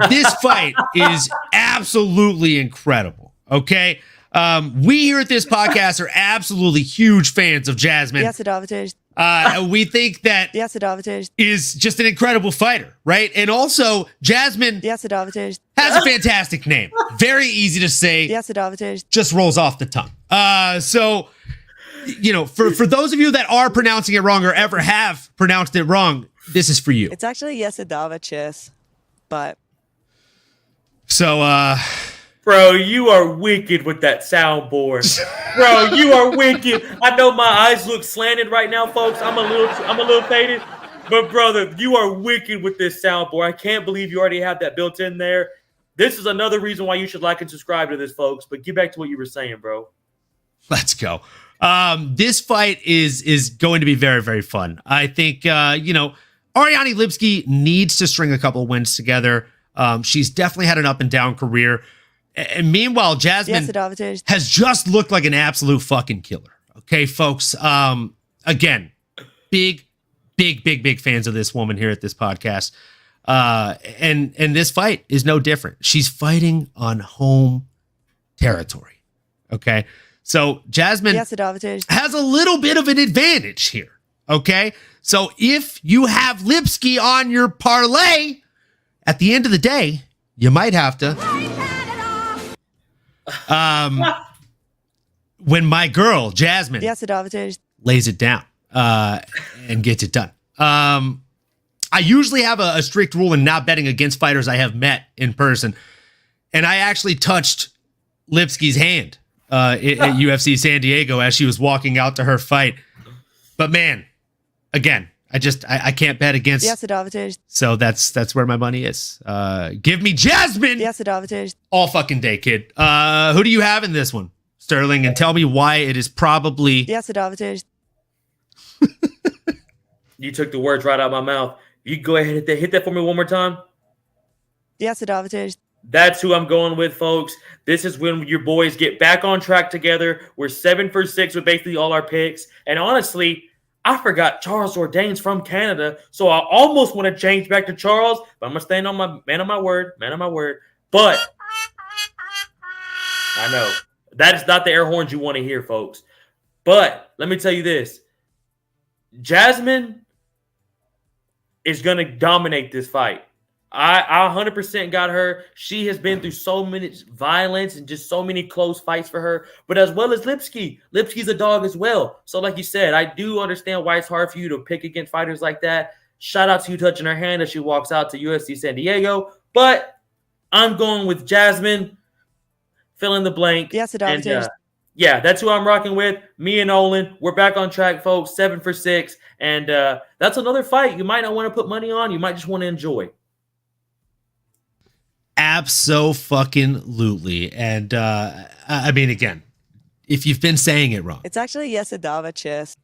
[SPEAKER 2] this fight is absolutely incredible. Okay. We here at this podcast are absolutely huge fans of Jasmine.
[SPEAKER 5] Yes, it
[SPEAKER 2] we think that is just an incredible fighter, right? And also, Jasmine has a fantastic name. Very easy to say.
[SPEAKER 5] Yes, it
[SPEAKER 2] just rolls off the tongue. So, you know, for those of you that are pronouncing it wrong or ever have pronounced it wrong, this is for you.
[SPEAKER 5] It's actually Yesidavicius, but
[SPEAKER 2] so
[SPEAKER 3] bro, you are wicked with that soundboard. Bro, you are wicked. I know my eyes look slanted right now, folks. I'm a little faded. But brother, you are wicked with this soundboard. I can't believe you already have that built in there. This is another reason why you should like and subscribe to this, folks. But get back to what you were saying, bro.
[SPEAKER 2] Let's go. This fight is going to be very, very fun. I think, you know, Ariane Lipski needs to string a couple of wins together. She's definitely had an up and down career. And meanwhile, Jasmine has just looked like an absolute fucking killer. Okay, folks. Again, big fans of this woman here at this podcast. And this fight is no different. She's fighting on home territory. Okay. So Jasmine has a little bit of an advantage here. Okay. So if you have Lipski on your parlay, at the end of the day, you might have to. When my girl, Jasmine, lays it down and gets it done. I usually have a strict rule in not betting against fighters I have met in person. And I actually touched Lipski's hand at UFC San Diego as she was walking out to her fight. But man, again, I can't bet against. So that's where my money is. Give me Jasmine all fucking day, kid. Who do you have in this one, Sterling? And tell me why it is probably.
[SPEAKER 3] You took the words right out of my mouth. You go ahead and hit that for me one more time. That's who I'm going with, folks. This is when your boys get back on track together. We're 7 for 6 with basically all our picks. And honestly, I forgot Charles Jourdain's from Canada, so I almost want to change back to Charles, but I'm going to stand on my man on my word. But I know that is not the air horns you want to hear, folks. But let me tell you this. Jasmine is going to dominate this fight. I 100% got her. She has been through so many violence and just so many close fights for her, but as well as Lipski. Lipski's a dog as well. So like you said, I do understand why it's hard for you to pick against fighters like that. Shout out to you touching her hand as she walks out to UFC San Diego. But I'm going with Jasmine. Fill in the blank. And, yeah, that's who I'm rocking with. Me and Olin. We're back on track, folks. 7 for 6. And that's another fight you might not want to put money on. You might just want to enjoy.
[SPEAKER 2] Abso-fucking-lutely. And I mean, again, if you've been saying it wrong.
[SPEAKER 5] It's actually Yesadava Chess.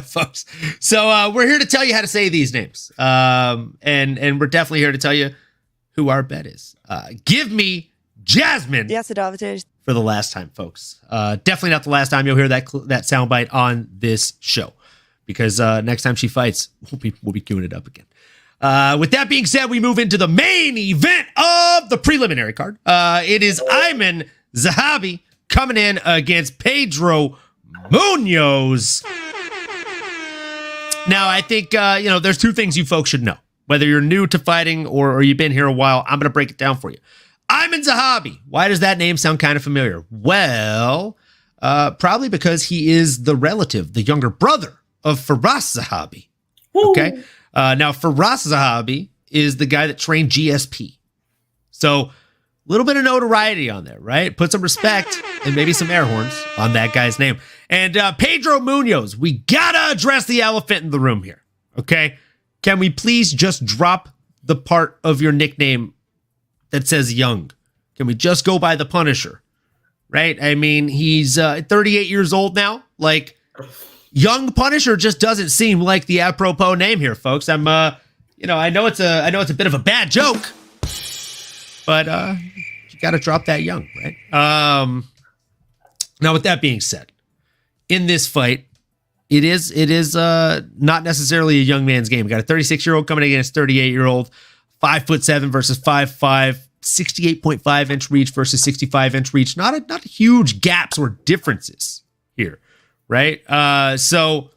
[SPEAKER 2] Folks. So we're here to tell you how to say these names. And we're definitely here to tell you who our bet is. Give me Jasmine for the last time, folks. Definitely not the last time you'll hear that soundbite on this show. Because next time she fights, we'll be queuing it up again. With that being said, we move into the main event of the preliminary card. It is Ayman Zahabi coming in against Pedro Munoz. Now, I think, there's two things you folks should know. Whether you're new to fighting or you've been here a while, I'm going to break it down for you. Ayman Zahabi. Why does that name sound kind of familiar? Well, probably because he is the relative, the younger brother of Firas Zahabi. Okay? Now, Firas Zahabi is the guy that trained GSP. So, a little bit of notoriety on there, right? Put some respect and maybe some air horns on that guy's name. And Pedro Munoz, we gotta address the elephant in the room here, okay? Can we please just drop the part of your nickname that says young? Can we just go by the Punisher, right? I mean, he's 38 years old now. Like, Young Punisher just doesn't seem like the apropos name here, folks. I know it's a bit of a bad joke, but you got to drop that young, right? Now, with that being said, in this fight, it is not necessarily a young man's game. We got a 36-year-old coming against a 38-year-old, 5'7" versus 5'5", 68.5 inch reach versus 65 inch reach. Not huge gaps or differences here. Right. So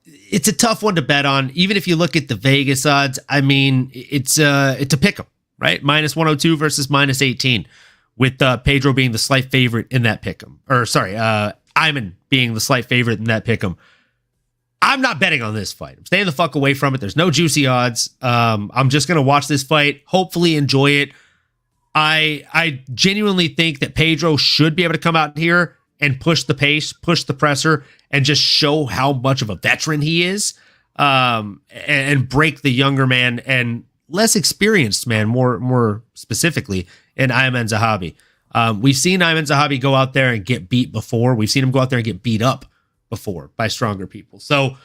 [SPEAKER 2] it's a tough one to bet on. Even if you look at the Vegas odds, I mean, it's a pick 'em, right? -102 versus -18 with Pedro being the slight favorite in that pick 'em. Ayman being the slight favorite in that pick 'em. I'm not betting on this fight. I'm staying the fuck away from it. There's no juicy odds. I'm just going to watch this fight, hopefully enjoy it. I genuinely think that Pedro should be able to come out here and push the pace, push the presser, and just show how much of a veteran he is, and break the younger man and less experienced man, more specifically, in Ayman Zahabi. We've seen Ayman Zahabi go out there and get beat before. We've seen him go out there and get beat up before by stronger people. So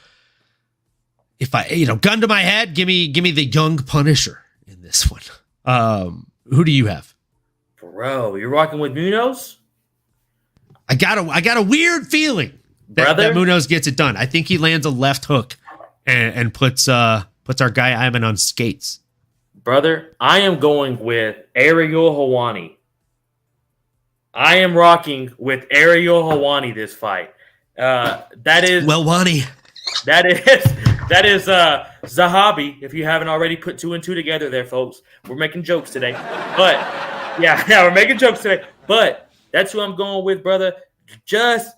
[SPEAKER 2] if gun to my head, give me the young Punisher in this one. Who do you have?
[SPEAKER 3] Bro, you're rocking with Munoz?
[SPEAKER 2] I got a weird feeling that Munoz gets it done. I think he lands a left hook and puts our guy Ayman on skates.
[SPEAKER 3] Brother, I am going with Ariel Helwani. I am rocking with Ariel Helwani this fight. That is
[SPEAKER 2] Wani.
[SPEAKER 3] That is Zahabi. If you haven't already put 2 and 2 together, there, folks. We're making jokes today, but yeah, we're making jokes today. But that's who I'm going with, brother. Just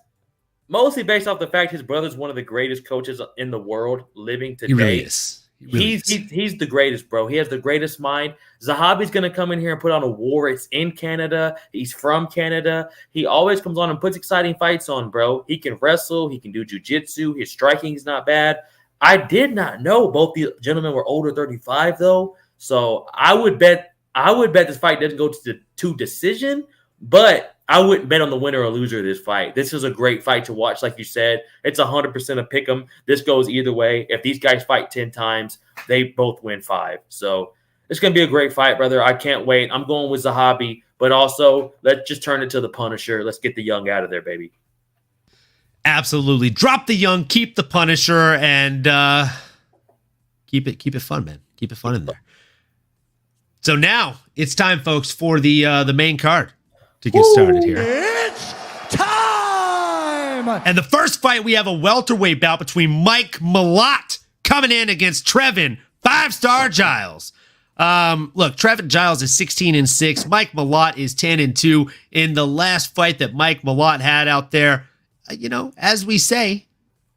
[SPEAKER 3] mostly based off the fact his brother's one of the greatest coaches in the world living today.
[SPEAKER 2] He really is. Really
[SPEAKER 3] he's the greatest, bro. He has the greatest mind. Zahabi's gonna come in here and put on a war. It's in Canada. He's from Canada. He always comes on and puts exciting fights on, bro. He can wrestle. He can do jiu-jitsu. His striking is not bad. I did not know both the gentlemen were older 35 though. So I would bet this fight doesn't go to decision, but I wouldn't bet on the winner or loser of this fight. This is a great fight to watch. Like you said, it's 100% a pick 'em. This goes either way. If these guys fight 10 times, they both win 5. So it's going to be a great fight, brother. I can't wait. I'm going with Zahabi, but also let's just turn it to the Punisher. Let's get the young out of there, baby.
[SPEAKER 2] Absolutely. Drop the young, keep the Punisher, and keep it fun, man. Keep it fun in there. So now it's time, folks, for the main card to get started here.
[SPEAKER 4] It's time!
[SPEAKER 2] And the first fight, we have a welterweight bout between Mike Malott coming in against Trevin 5-Star Giles. Look, Trevin Giles is 16-6. Mike Malott is 10-2. In the last fight that Mike Malott had out there, as we say,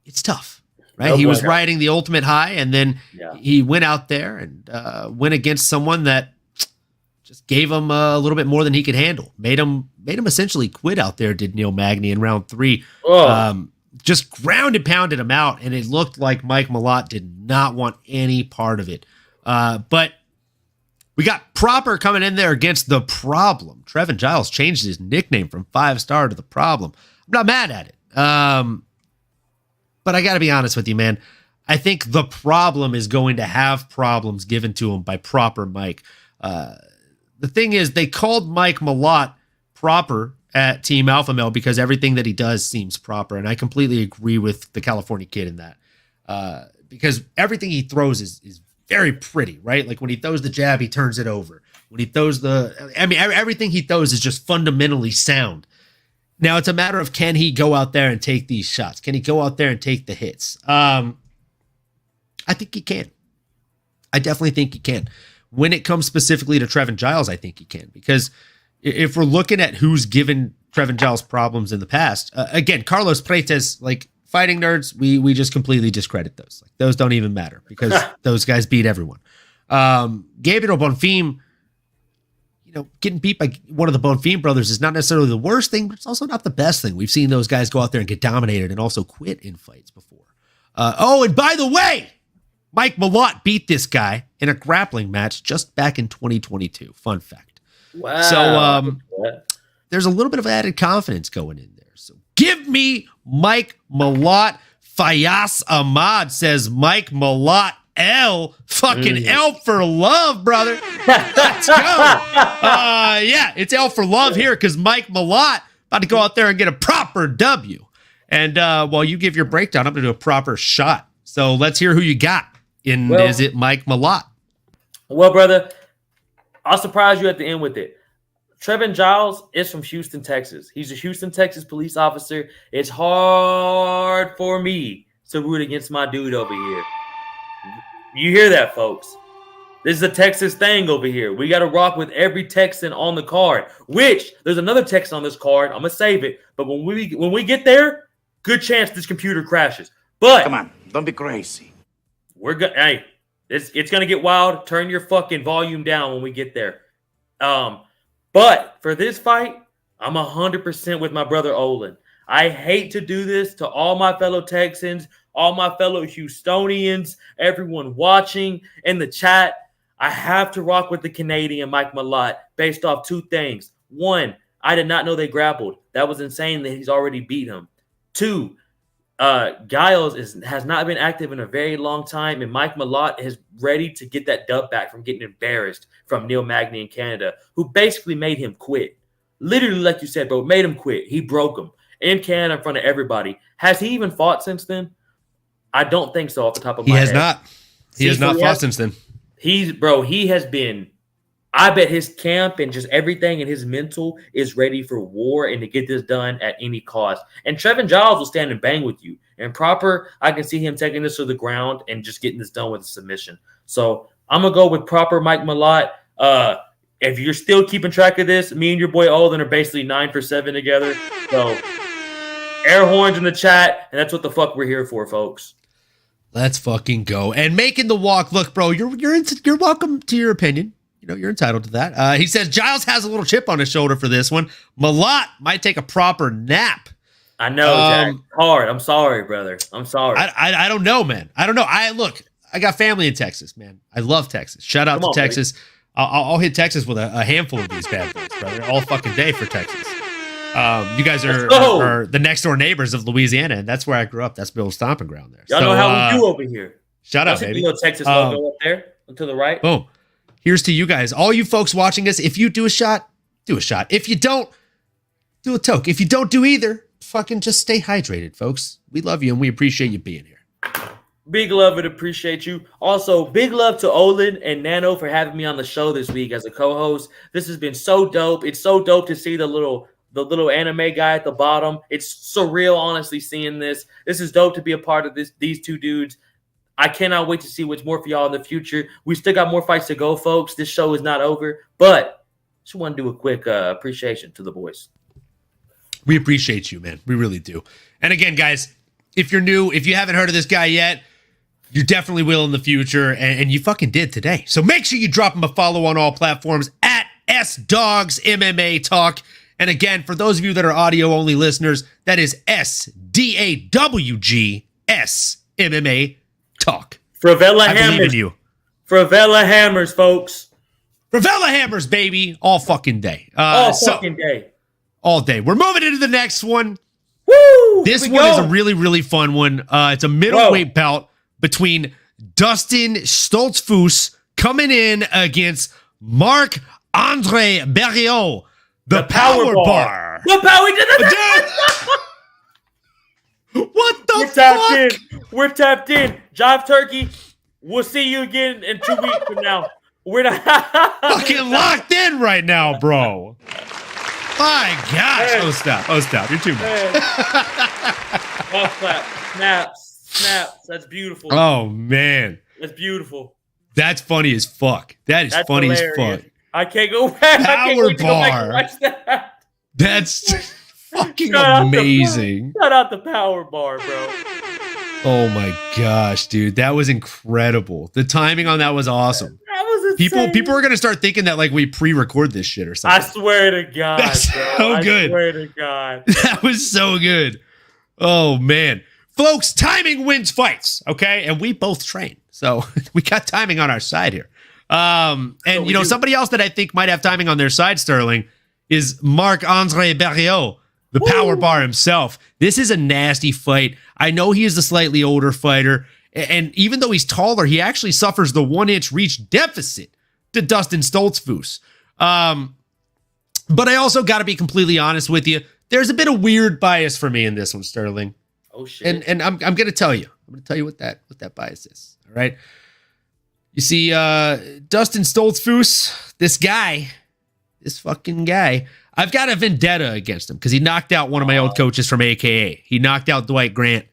[SPEAKER 2] it's tough, right? He was riding the ultimate high, and then he went out there and went against someone that just gave him a little bit more than he could handle. Made him essentially quit out there, did Neil Magny in round 3. Just ground and pounded him out, and it looked like Mike Malott did not want any part of it. But we got Proper coming in there against The Problem. Trevin Giles changed his nickname from 5-Star to The Problem. I'm not mad at it. But I got to be honest with you, man. I think The Problem is going to have problems given to him by Proper Mike. The thing is, they called Mike Malott Proper at Team Alpha Male because everything that he does seems proper. And I completely agree with the California kid in that. Because everything he throws is very pretty, right? Like when he throws the jab, he turns it over. When he throws everything he throws is just fundamentally sound. Now it's a matter of, can he go out there and take these shots? Can he go out there and take the hits? I think he can. I definitely think he can. When it comes specifically to Trevin Giles, I think he can. Because if we're looking at who's given Trevin Giles problems in the past, again, Carlos Freitas, like fighting nerds, we just completely discredit those. Like those don't even matter because those guys beat everyone. Gabriel Bonfim, getting beat by one of the Bonfim brothers is not necessarily the worst thing, but it's also not the best thing. We've seen those guys go out there and get dominated and also quit in fights before. And by the way, Mike Malott beat this guy in a grappling match just back in 2022. Fun fact.
[SPEAKER 3] Wow.
[SPEAKER 2] So there's a little bit of added confidence going in there. So give me Mike Malott. Fayaz Ahmad says Mike Malott. L for love, brother. Let's go. It's L for love here because Mike Malott about to go out there and get a proper W. And while you give your breakdown, I'm going to do a proper shot. So let's hear who you got. Is it Mike Malott?
[SPEAKER 3] Well, brother, I'll surprise you at the end with it. Trevin Giles is from Houston, Texas. He's a Houston, Texas police officer. It's hard for me to root against my dude over here. You hear that, folks? This is a Texas thing over here. We got to rock with every Texan on the card, which there's another Texan on this card. I'm going to save it. But when we get there, good chance this computer crashes. But
[SPEAKER 6] come on, don't be crazy.
[SPEAKER 3] We're good. Hey, it's going to get wild. Turn your fucking volume down when we get there. But for this fight, I'm 100% with my brother Olin. I hate to do this to all my fellow Texans, all my fellow Houstonians, everyone watching in the chat. I have to rock with the Canadian Mike Malott based off 2 things. 1, I did not know they grappled. That was insane that he's already beat him. 2, Giles has not been active in a very long time, and Mike Malott is ready to get that dub back from getting embarrassed from Neil Magny in Canada, who basically made him quit. Literally, like you said, bro, made him quit. He broke him in Canada in front of everybody. Has he even fought since then? I don't think so off the top of my head.
[SPEAKER 2] He has not. He has not fought since then.
[SPEAKER 3] He has been, I bet his camp and just everything in his mental is ready for war and to get this done at any cost. And Trevin Giles will stand and bang with you. And Proper, I can see him taking this to the ground and just getting this done with a submission. So I'm going to go with Proper Mike Malott. If you're still keeping track of this, me and your boy Olin are basically 9 for 7 together. So air horns in the chat, and that's what the fuck we're here for, folks.
[SPEAKER 2] Let's fucking go. And making the walk. Look, bro, you're welcome to your opinion. You know, you're entitled to that. He says Giles has a little chip on his shoulder for this one. Malott might take a proper nap.
[SPEAKER 3] I know, Jack. Hard. I'm sorry, brother. I'm sorry.
[SPEAKER 2] I don't know, man. I don't know. I got family in Texas, man. I love Texas. Shout out to Texas. I'll hit Texas with a handful of these bad boys, brother. All fucking day for Texas. You guys are the next door neighbors of Louisiana, and that's where I grew up. That's Bill's stomping ground there.
[SPEAKER 3] Y'all know how we do over here.
[SPEAKER 2] Shout out, baby.
[SPEAKER 3] You know Texas logo up there to the right.
[SPEAKER 2] Boom. Here's to you guys. All you folks watching us, if you do a shot, do a shot. If you don't, do a toke. If you don't do either, fucking just stay hydrated, folks. We love you, and we appreciate you being here.
[SPEAKER 3] Big love and appreciate you. Also, big love to Olin and Nano for having me on the show this week as a co-host. This has been so dope. It's so dope to see the little anime guy at the bottom. It's surreal, honestly, seeing this. This is dope to be a part of these two dudes. I cannot wait to see what's more for y'all in the future. We still got more fights to go, folks. This show is not over, but just want to do a quick appreciation to the boys.
[SPEAKER 2] We appreciate you, man. We really do. And again, guys, if you're new, if you haven't heard of this guy yet, you definitely will in the future, and you fucking did today. So make sure you drop him a follow on all platforms at SDogs MMA Talk. And again, for those of you that are audio-only listeners, that is SDAWGS MMA Talk.
[SPEAKER 3] Favela
[SPEAKER 2] I
[SPEAKER 3] Hammers.
[SPEAKER 2] believe in you.
[SPEAKER 3] Favela Hammers, folks.
[SPEAKER 2] Favela Hammers, baby. All fucking day.
[SPEAKER 3] Fucking day.
[SPEAKER 2] All day. We're moving into the next one.
[SPEAKER 3] Woo!
[SPEAKER 2] This one is a really, really fun one. It's a middleweight bout between Dustin Stoltzfus coming in against Marc-Andre Berriot, the Power Bar.
[SPEAKER 3] The power
[SPEAKER 2] What the
[SPEAKER 3] We're
[SPEAKER 2] fuck?
[SPEAKER 3] tapped in. We're tapped in. Jive Turkey. We'll see you again in 2 weeks from now. We're not
[SPEAKER 2] Fucking locked in right now, bro. My gosh.
[SPEAKER 3] Hey.
[SPEAKER 2] Oh, stop. You're too much.
[SPEAKER 3] Off clap. Snaps. That's beautiful.
[SPEAKER 2] Oh, man.
[SPEAKER 3] That's beautiful.
[SPEAKER 2] That's funny as fuck. That's funny
[SPEAKER 3] hilarious.
[SPEAKER 2] as fuck.
[SPEAKER 3] I can't go back. I can't wait to go back and
[SPEAKER 2] Bar.
[SPEAKER 3] watch that.
[SPEAKER 2] That's fucking
[SPEAKER 3] Shout out to
[SPEAKER 2] amazing.
[SPEAKER 3] Shout out the Power Bar, bro.
[SPEAKER 2] Oh my gosh, dude. That was incredible. The timing on that was awesome.
[SPEAKER 3] That was insane.
[SPEAKER 2] People are gonna start thinking that like we pre-record this shit or
[SPEAKER 3] I
[SPEAKER 2] something.
[SPEAKER 3] swear to God,
[SPEAKER 2] That's
[SPEAKER 3] bro.
[SPEAKER 2] so good.
[SPEAKER 3] I swear to God.
[SPEAKER 2] That was so good. Oh man. Folks, timing wins fights, okay? And we both train. So we got timing on our side here. And you know, somebody else that I think might have timing on their side, Sterling, is Marc-Andre Berriot, the Power Bar himself. This is a nasty fight. I know he is a slightly older fighter, and even though he's taller, he actually suffers the 1-inch reach deficit to Dustin Stoltzfus. But I also got to be completely honest with you. There's a bit of weird bias for me in this one, Sterling.
[SPEAKER 3] Oh shit.
[SPEAKER 2] And I'm going to tell you. I'm going to tell you what that bias is. All right. You see, Dustin Stoltzfus, this fucking guy, I've got a vendetta against him because he knocked out one of my old coaches from AKA. He knocked out Dwight Grant.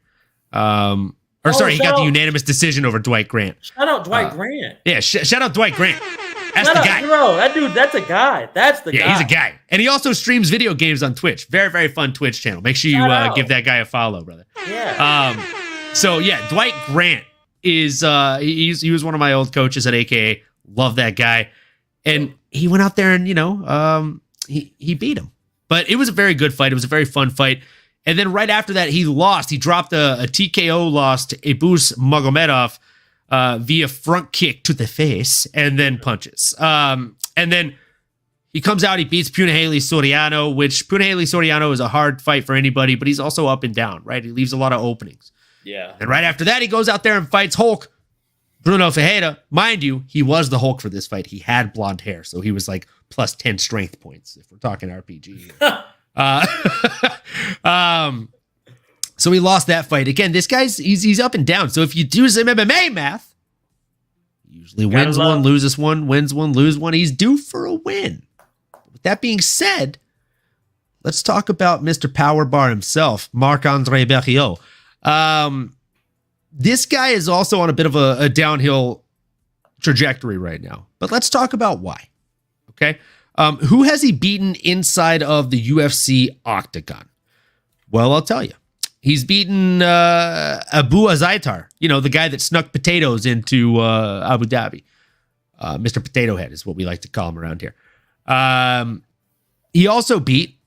[SPEAKER 2] He got the unanimous decision over Dwight Grant.
[SPEAKER 3] Shout out Dwight Grant.
[SPEAKER 2] Yeah, shout out Dwight Grant. That's
[SPEAKER 3] Shout
[SPEAKER 2] the
[SPEAKER 3] out,
[SPEAKER 2] guy.
[SPEAKER 3] bro. That dude, that's a guy. That's the guy.
[SPEAKER 2] Yeah, he's a guy. And he also streams video games on Twitch. Very, very fun Twitch channel. Make sure you give that guy a follow, brother.
[SPEAKER 3] Yeah.
[SPEAKER 2] So yeah, Dwight Grant is he was one of my old coaches at AKA. Love that guy. And he went out there and, he beat him. But it was a very good fight. It was a very fun fight. And then right after that, he lost. He dropped a TKO loss to Abus Magomedov via front kick to the face and then punches. And then he comes out, he beats Punahele Soriano, which Punahele Soriano is a hard fight for anybody, but he's also up and down, right? He leaves a lot of openings.
[SPEAKER 3] Yeah.
[SPEAKER 2] And right after that, he goes out there and fights Hulk, Bruno Ferreira. Mind you, he was the Hulk for this fight. He had blonde hair, so he was like plus 10 strength points, if we're talking RPG. So he lost that fight. Again, this guy's he's up and down. So if you do some MMA math, he usually wins one, loses one, wins one, loses one. He's due for a win. With that being said, let's talk about Mr. Power Bar himself, Marc-Andre Berriot. This guy is also on a bit of a downhill trajectory right now. But let's talk about why. Okay? Who has he beaten inside of the UFC octagon? Well, I'll tell you. He's beaten Abu Azaitar, the guy that snuck potatoes into Abu Dhabi. Mr. Potato Head is what we like to call him around here. He also beat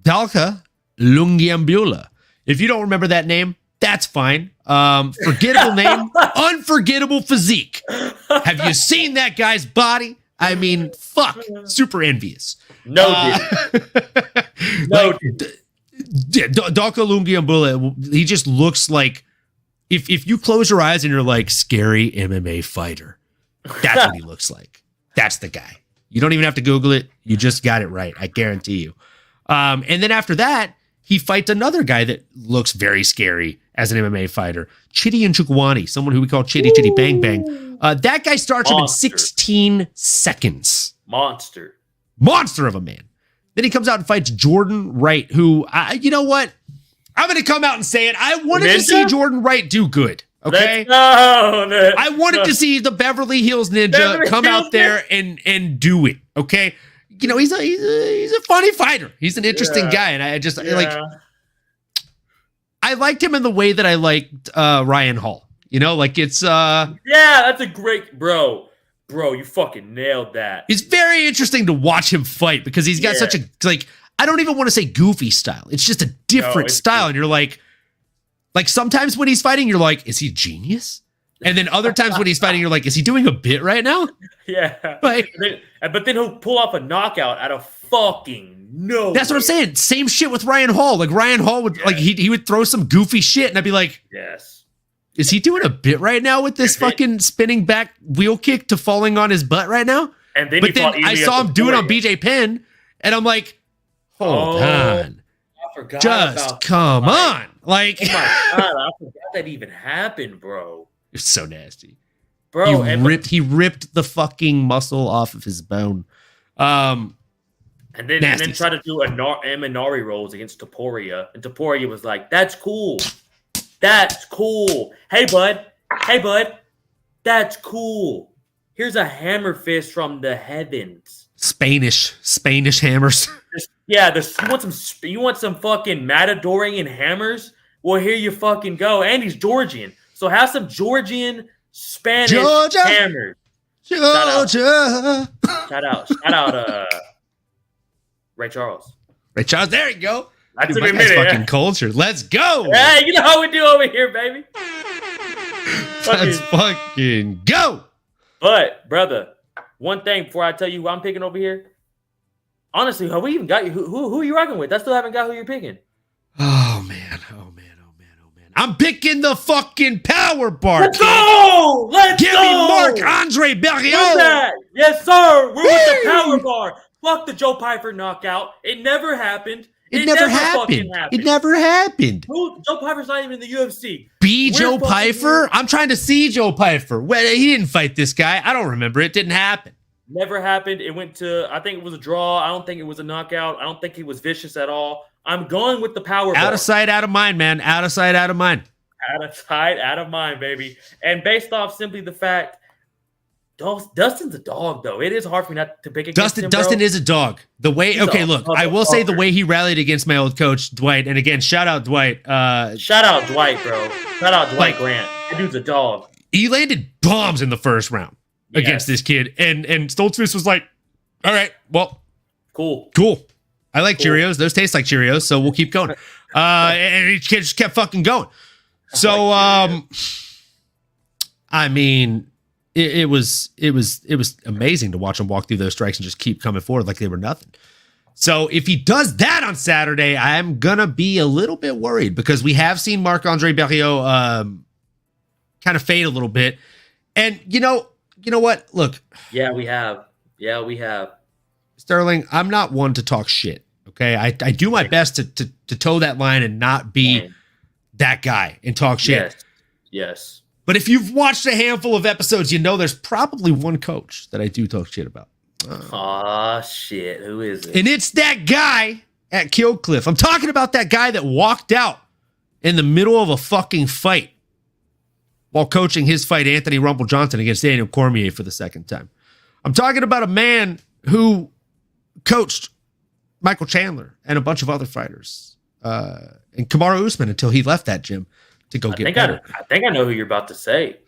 [SPEAKER 2] Dalka Lungiambula. If you don't remember that name, that's fine. Forgettable name, unforgettable physique. Have you seen that guy's body? I mean, fuck, super envious.
[SPEAKER 3] No,
[SPEAKER 2] Dalka Lungiambula, he just looks like, if you close your eyes and you're like, scary MMA fighter, that's what he looks like. That's the guy. You don't even have to Google it. You just got it right. I guarantee you. And then after that, he fights another guy that looks very scary as an MMA fighter, Chitty Njokuani, someone who we call Chitty Chitty Bang Bang. That guy starts him in 16 seconds. Monster of a man. Then he comes out and fights Jordan Wright, who, you know what? I'm going to come out and say it. I wanted to see Jordan Wright do good. Okay. I wanted to see the Beverly Hills Ninja come out there and do it. Okay. He's a funny fighter. He's an interesting guy. And I liked him in the way that I liked Ryan Hall. It's
[SPEAKER 3] that's a great bro. Bro, you fucking nailed that.
[SPEAKER 2] It's very interesting to watch him fight because he's got such a, I don't even want to say goofy style. It's just a different style. And you're like sometimes when he's fighting, you're like, is he genius? And then other times when he's fighting, you're like, is he doing a bit right now?
[SPEAKER 3] Yeah. But then he'll pull off a knockout out of fucking nowhere.
[SPEAKER 2] That's what I'm saying. Same shit with Ryan Hall. Like Ryan Hall would he would throw some goofy shit and I'd be like,
[SPEAKER 3] yes.
[SPEAKER 2] Is he doing a bit right now with this fucking spinning back wheel kick to falling on his butt right now?
[SPEAKER 3] And then
[SPEAKER 2] I saw him do it on BJ Penn, and I'm like, hold on.
[SPEAKER 3] I forgot
[SPEAKER 2] just come on. Like,
[SPEAKER 3] oh my God, I forgot that even happened, bro.
[SPEAKER 2] It's so nasty.
[SPEAKER 3] Bro,
[SPEAKER 2] he ripped the fucking muscle off of his bone.
[SPEAKER 3] And then tried to do MMAnomaly rolls against Topuria. And Topuria was like, that's cool. That's cool. Hey, bud. That's cool. Here's a hammer fist from the heavens.
[SPEAKER 2] Spanish hammers.
[SPEAKER 3] You want some fucking Matadorian hammers? Well, here you fucking go. And he's Georgian. So have some Georgian Spanish hammers.
[SPEAKER 2] Georgia.
[SPEAKER 3] Shout out, Ray Charles.
[SPEAKER 2] There you go.
[SPEAKER 3] That's
[SPEAKER 2] a minute. Fucking culture. Let's go.
[SPEAKER 3] Hey, you know how we do over here, baby.
[SPEAKER 2] Let's fucking go.
[SPEAKER 3] But, brother, one thing before I tell you who I'm picking over here. Honestly, have we even got you? Who are you rocking with? I still haven't got who you're picking.
[SPEAKER 2] Oh man. I'm picking the fucking power bar.
[SPEAKER 3] Let's go.
[SPEAKER 2] Give me Marc-Andre Berriot.
[SPEAKER 3] Yes, sir. We're with the power bar. Fuck the Joe Pyfer knockout. It never happened.
[SPEAKER 2] It never happened. It never happened.
[SPEAKER 3] Joe Pyfer's not even in the UFC.
[SPEAKER 2] Joe Pyfer? I'm trying to see Joe Pyfer. Well, he didn't fight this guy. I don't remember. It didn't happen.
[SPEAKER 3] Never happened. It went to, I think it was a draw. I don't think it was a knockout. I don't think he was vicious at all. I'm going with the power bar.
[SPEAKER 2] Out of sight, out of mind, man. Out of sight, out of mind.
[SPEAKER 3] Out of sight, out of mind, baby. And based off simply the fact, Dustin's a dog, though. It is hard for me not to pick against him,
[SPEAKER 2] Dustin is a dog. I will say the way he rallied against my old coach, Dwight. And again, shout out Dwight.
[SPEAKER 3] Shout out Dwight, bro. Shout out Dwight Grant. That dude's a dog.
[SPEAKER 2] He landed bombs in the first round against this kid. And Stoltzfus was like, all right, well.
[SPEAKER 3] Cool.
[SPEAKER 2] I like Cheerios. Those taste like Cheerios, so we'll keep going. And he just kept fucking going. So, I mean, it was amazing to watch him walk through those strikes and just keep coming forward like they were nothing. So if he does that on Saturday, I'm gonna be a little bit worried because we have seen Marc-Andre Berriot kind of fade a little bit. And you know what? Look.
[SPEAKER 3] Yeah, we have.
[SPEAKER 2] Sterling, I'm not one to talk shit. Okay. I do my best to toe that line and not be that guy and talk shit.
[SPEAKER 3] Yes.
[SPEAKER 2] But if you've watched a handful of episodes, you know there's probably one coach that I do talk shit about.
[SPEAKER 3] Shit. Who is it?
[SPEAKER 2] And it's that guy at Killcliff. I'm talking about that guy that walked out in the middle of a fucking fight while coaching his fight, Anthony Rumble Johnson, against Daniel Cormier for the second time. I'm talking about a man who coached Michael Chandler and a bunch of other fighters and Kamaru Usman until he left that gym to go get better.
[SPEAKER 3] I think I know who you're about to say.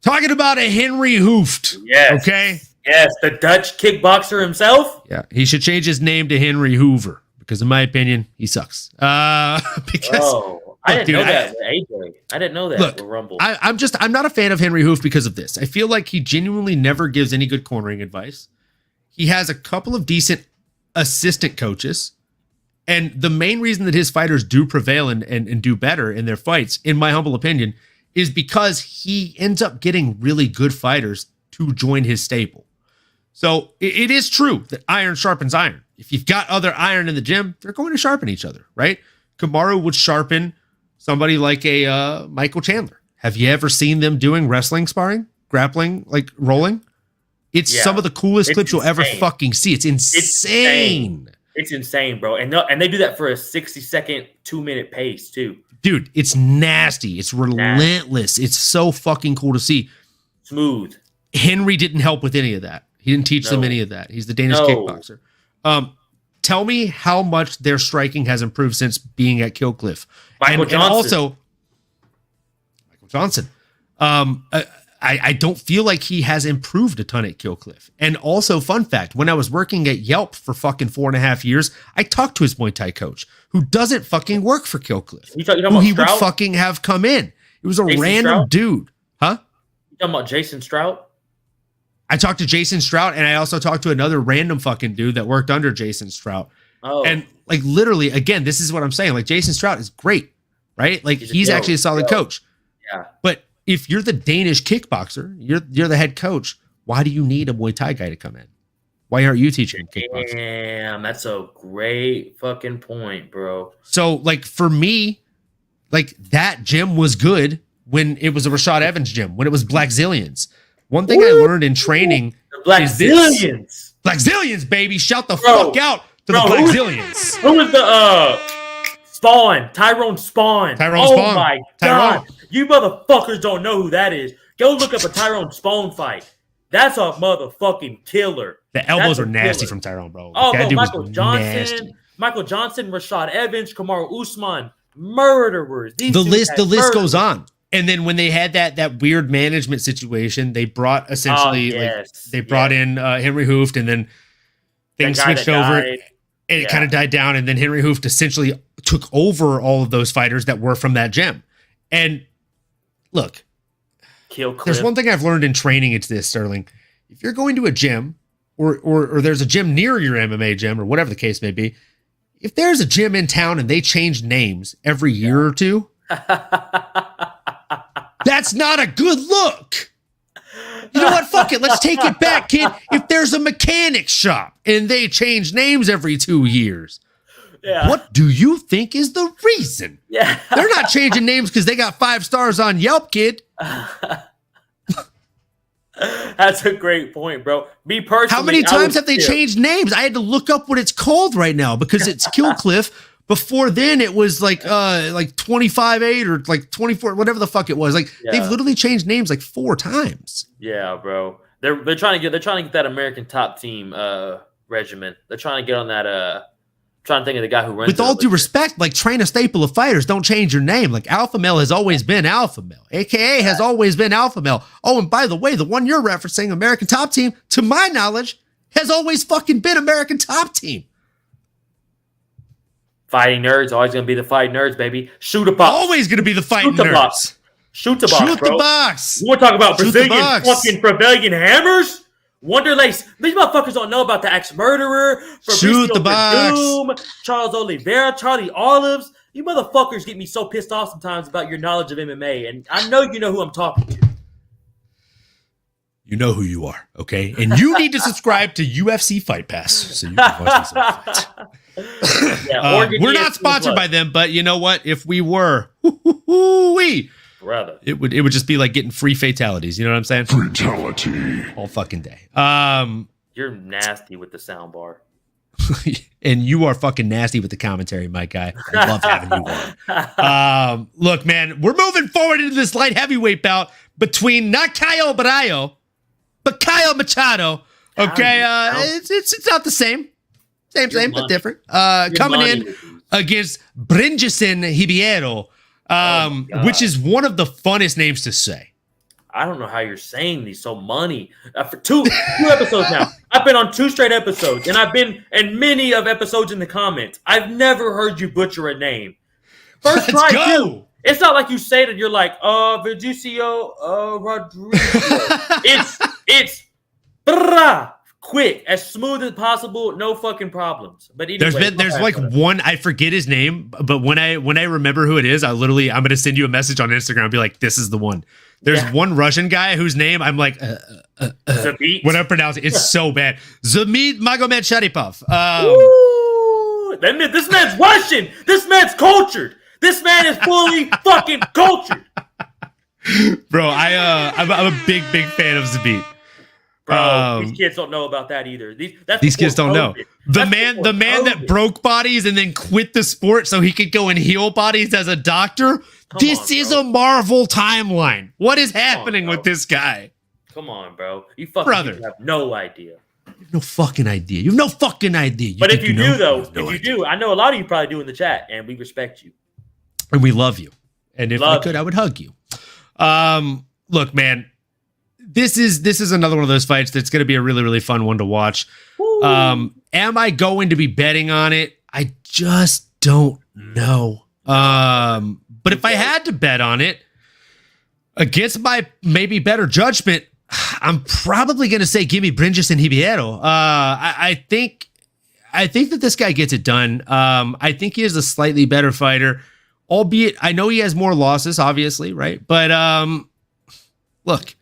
[SPEAKER 2] Talking about a Henry Hooft.
[SPEAKER 3] Yes.
[SPEAKER 2] Okay.
[SPEAKER 3] Yes, the Dutch kickboxer himself.
[SPEAKER 2] Yeah, he should change his name to Henry Hoover because, in my opinion, he sucks. I
[SPEAKER 3] didn't know that. AJ, I didn't know that.
[SPEAKER 2] Look,
[SPEAKER 3] with Rumble.
[SPEAKER 2] I'm not a fan of Henry Hooft because of this. I feel like he genuinely never gives any good cornering advice. He has a couple of decent assistant coaches, and the main reason that his fighters do prevail and do better in their fights, in my humble opinion, is because he ends up getting really good fighters to join his stable. So it is true that iron sharpens iron. If you've got other iron in the gym, they're going to sharpen each other, right? Kamaru would sharpen somebody like a Michael Chandler. Have you ever seen them doing wrestling sparring, grappling, like rolling? It's some of the coolest clips you'll ever fucking see. It's insane.
[SPEAKER 3] It's insane, bro. And they do that for a 60-second, 2-minute pace, too.
[SPEAKER 2] Dude, it's nasty. It's relentless. It's so fucking cool to see.
[SPEAKER 3] Smooth.
[SPEAKER 2] Henry didn't help with any of that. He didn't teach them any of that. He's the Danish kickboxer. Tell me how much their striking has improved since being at Kill Cliff.
[SPEAKER 3] Michael Johnson.
[SPEAKER 2] And also, Michael Johnson. I don't feel like he has improved a ton at Kill Cliff. And also, fun fact, when I was working at Yelp for fucking 4.5 years, I talked to his Muay Thai coach, who doesn't fucking work for Kill Cliff. Who he would fucking have come in. It was a random dude. Huh?
[SPEAKER 3] You talking about Jason Strout?
[SPEAKER 2] I talked to Jason Strout, and I also talked to another random fucking dude that worked under Jason Strout. Oh. And like literally, again, this is what I'm saying. Like Jason Strout is great, right? Like he's actually a solid coach.
[SPEAKER 3] Yeah.
[SPEAKER 2] But if you're the Danish kickboxer, you're the head coach, why do you need a Muay Thai guy to come in? Why aren't you teaching kickboxing?
[SPEAKER 3] Damn, that's a great fucking point, bro.
[SPEAKER 2] So like for me, like that gym was good when it was a Rashad Evans gym, when it was Black Zillions. One thing I learned in training is this. Black Zillions, baby. Shout the fuck out to the Black Zillions.
[SPEAKER 3] Who was the Spawn? Tyrone Spawn. Oh my God. You motherfuckers don't know who that is. Go look up a Tyrone Spawn fight. That's a motherfucking killer.
[SPEAKER 2] The elbows are nasty from Tyrone, bro.
[SPEAKER 3] Oh, bro, Michael Johnson, Rashad Evans, Kamaru Usman, murderers.
[SPEAKER 2] The list goes on. And then when they had that weird management situation, they brought essentially they brought in Henry Hooft, and then things switched over and it kind of died down. And then Henry Hooft essentially took over all of those fighters that were from that gym. And look, there's one thing I've learned in training. It's this, Sterling. If you're going to a gym or there's a gym near your MMA gym or whatever the case may be, if there's a gym in town and they change names every year or two, that's not a good look. You know what? Fuck it. Let's take it back, kid. If there's a mechanic shop and they change names every 2 years, what do you think is the reason?
[SPEAKER 3] Yeah.
[SPEAKER 2] They're not changing names because they got 5 stars on Yelp, kid.
[SPEAKER 3] That's a great point, bro. Me personally,
[SPEAKER 2] how many times have they changed names? I had to look up what it's called right now because it's Kill Cliff. Before then, it was like 25-8 or like 24, whatever the fuck it was. Like they've literally changed names like 4 times.
[SPEAKER 3] Yeah, bro. They're trying to get that American Top Team regimen. They're trying to get on that. Trying to think of the guy who runs.
[SPEAKER 2] With all due respect, like train a staple of fighters, don't change your name. Like Alpha Male has always been Alpha Male, aka has always been Alpha Male. Oh, and by the way, the one you're referencing, American Top Team, to my knowledge, has always fucking been American Top Team.
[SPEAKER 3] Fighting nerds, always going to be the fighting nerds, baby. Shoot a box.
[SPEAKER 2] Always going to be the fighting nerds.
[SPEAKER 3] Box. Shoot the box,
[SPEAKER 2] Shoot
[SPEAKER 3] bro.
[SPEAKER 2] the box.
[SPEAKER 3] You want to talk about Brazilian hammers? Wonderlace. These motherfuckers don't know about the ex-murderer.
[SPEAKER 2] Shoot the box.
[SPEAKER 3] Doom, Charles Oliveira, Charlie Olives. You motherfuckers get me so pissed off sometimes about your knowledge of MMA, and I know you know who I'm talking to.
[SPEAKER 2] You know who you are, okay? And you need to subscribe to UFC Fight Pass so you can watch these fights. We're not sponsored by them, but you know what? If we were,
[SPEAKER 3] brother,
[SPEAKER 2] it would just be like getting free fatalities. You know what I'm saying?
[SPEAKER 1] Fatality
[SPEAKER 2] all fucking day.
[SPEAKER 3] You're nasty with the sound bar,
[SPEAKER 2] and you are fucking nasty with the commentary, my guy. I love having you on. Look, man, we're moving forward into this light heavyweight bout between not Caio Barallo, but Kyle Machado. Okay, it's not the same. Same, but different. Coming in against Brinjison Hibiero, which is one of the funnest names to say.
[SPEAKER 3] I don't know how you're saying these. So money for two episodes now. I've been on 2 straight episodes, and I've been in many of episodes in the comments. I've never heard you butcher a name. First try, too. It's not like you say that you're like, Verducio Rodriguez. it's quick, as smooth as possible, no fucking problems. But anyway,
[SPEAKER 2] there's like one, I forget his name, but when I remember who it is, I'm gonna send you a message on Instagram and be like, this is the one. There's one Russian guy whose name I'm like, when I pronounce it, it's so bad. Zamid Magomed Sharipov.
[SPEAKER 3] This man's Russian. This man's cultured. This man is fully fucking cultured.
[SPEAKER 2] Bro, I'm a big fan of Zabit.
[SPEAKER 3] Bro, these kids don't know about that either. These
[SPEAKER 2] kids don't know. The man that broke bodies and then quit the sport so he could go and heal bodies as a doctor. This is a Marvel timeline. What is happening with this guy?
[SPEAKER 3] Come on, bro. You fucking have no idea.
[SPEAKER 2] You have no fucking idea. You have no fucking idea.
[SPEAKER 3] But if you do, though, if you do, I know a lot of you probably do in the chat, and we respect you.
[SPEAKER 2] And we love you. And if I could, I would hug you. Look, man. This is another one of those fights that's going to be a really, really fun one to watch. Am I going to be betting on it? I just don't know. But if I had to bet on it, against my maybe better judgment, I'm probably going to say give me Brinjison Hibiero. I think that this guy gets it done. I think he is a slightly better fighter, albeit I know he has more losses, obviously, right? But look.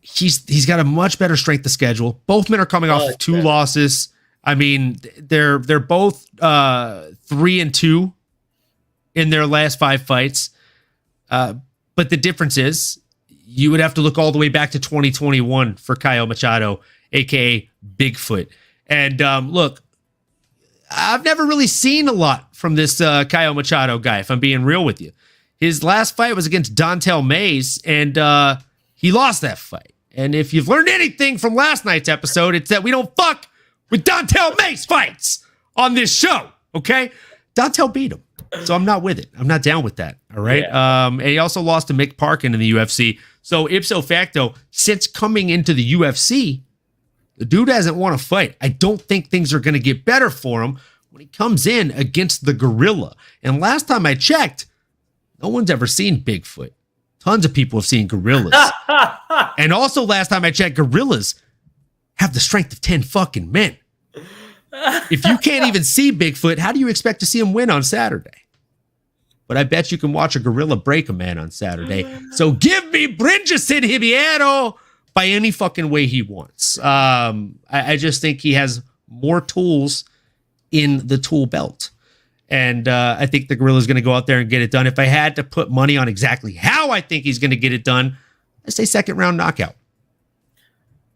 [SPEAKER 2] He's got a much better strength of schedule. Both men are coming off of 2 losses. I mean, they're both 3-2 in their last 5 fights. But the difference is you would have to look all the way back to 2021 for Caio Machado, aka Bigfoot. And look, I've never really seen a lot from this Caio Machado guy, if I'm being real with you. His last fight was against Dontel Mays, and he lost that fight. And if you've learned anything from last night's episode, it's that we don't fuck with Dontel Mays fights on this show, okay? Dontel beat him, so I'm not with it. I'm not down with that, all right? Yeah. And he also lost to Mick Parkin in the UFC. So ipso facto, since coming into the UFC, the dude hasn't won a fight. I don't think things are going to get better for him when he comes in against the Gorilla. And last time I checked, no one's ever seen Bigfoot. Tons of people have seen gorillas. And also last time I checked, gorillas have the strength of 10 fucking men. If you can't even see Bigfoot, how do you expect to see him win on Saturday? But I bet you can watch a gorilla break a man on Saturday. So give me Brinjison Hibiero by any fucking way he wants. I just think he has more tools in the tool belt. And I think the Gorilla is going to go out there and get it done. If I had to put money on exactly how I think he's going to get it done, I say 2nd round knockout.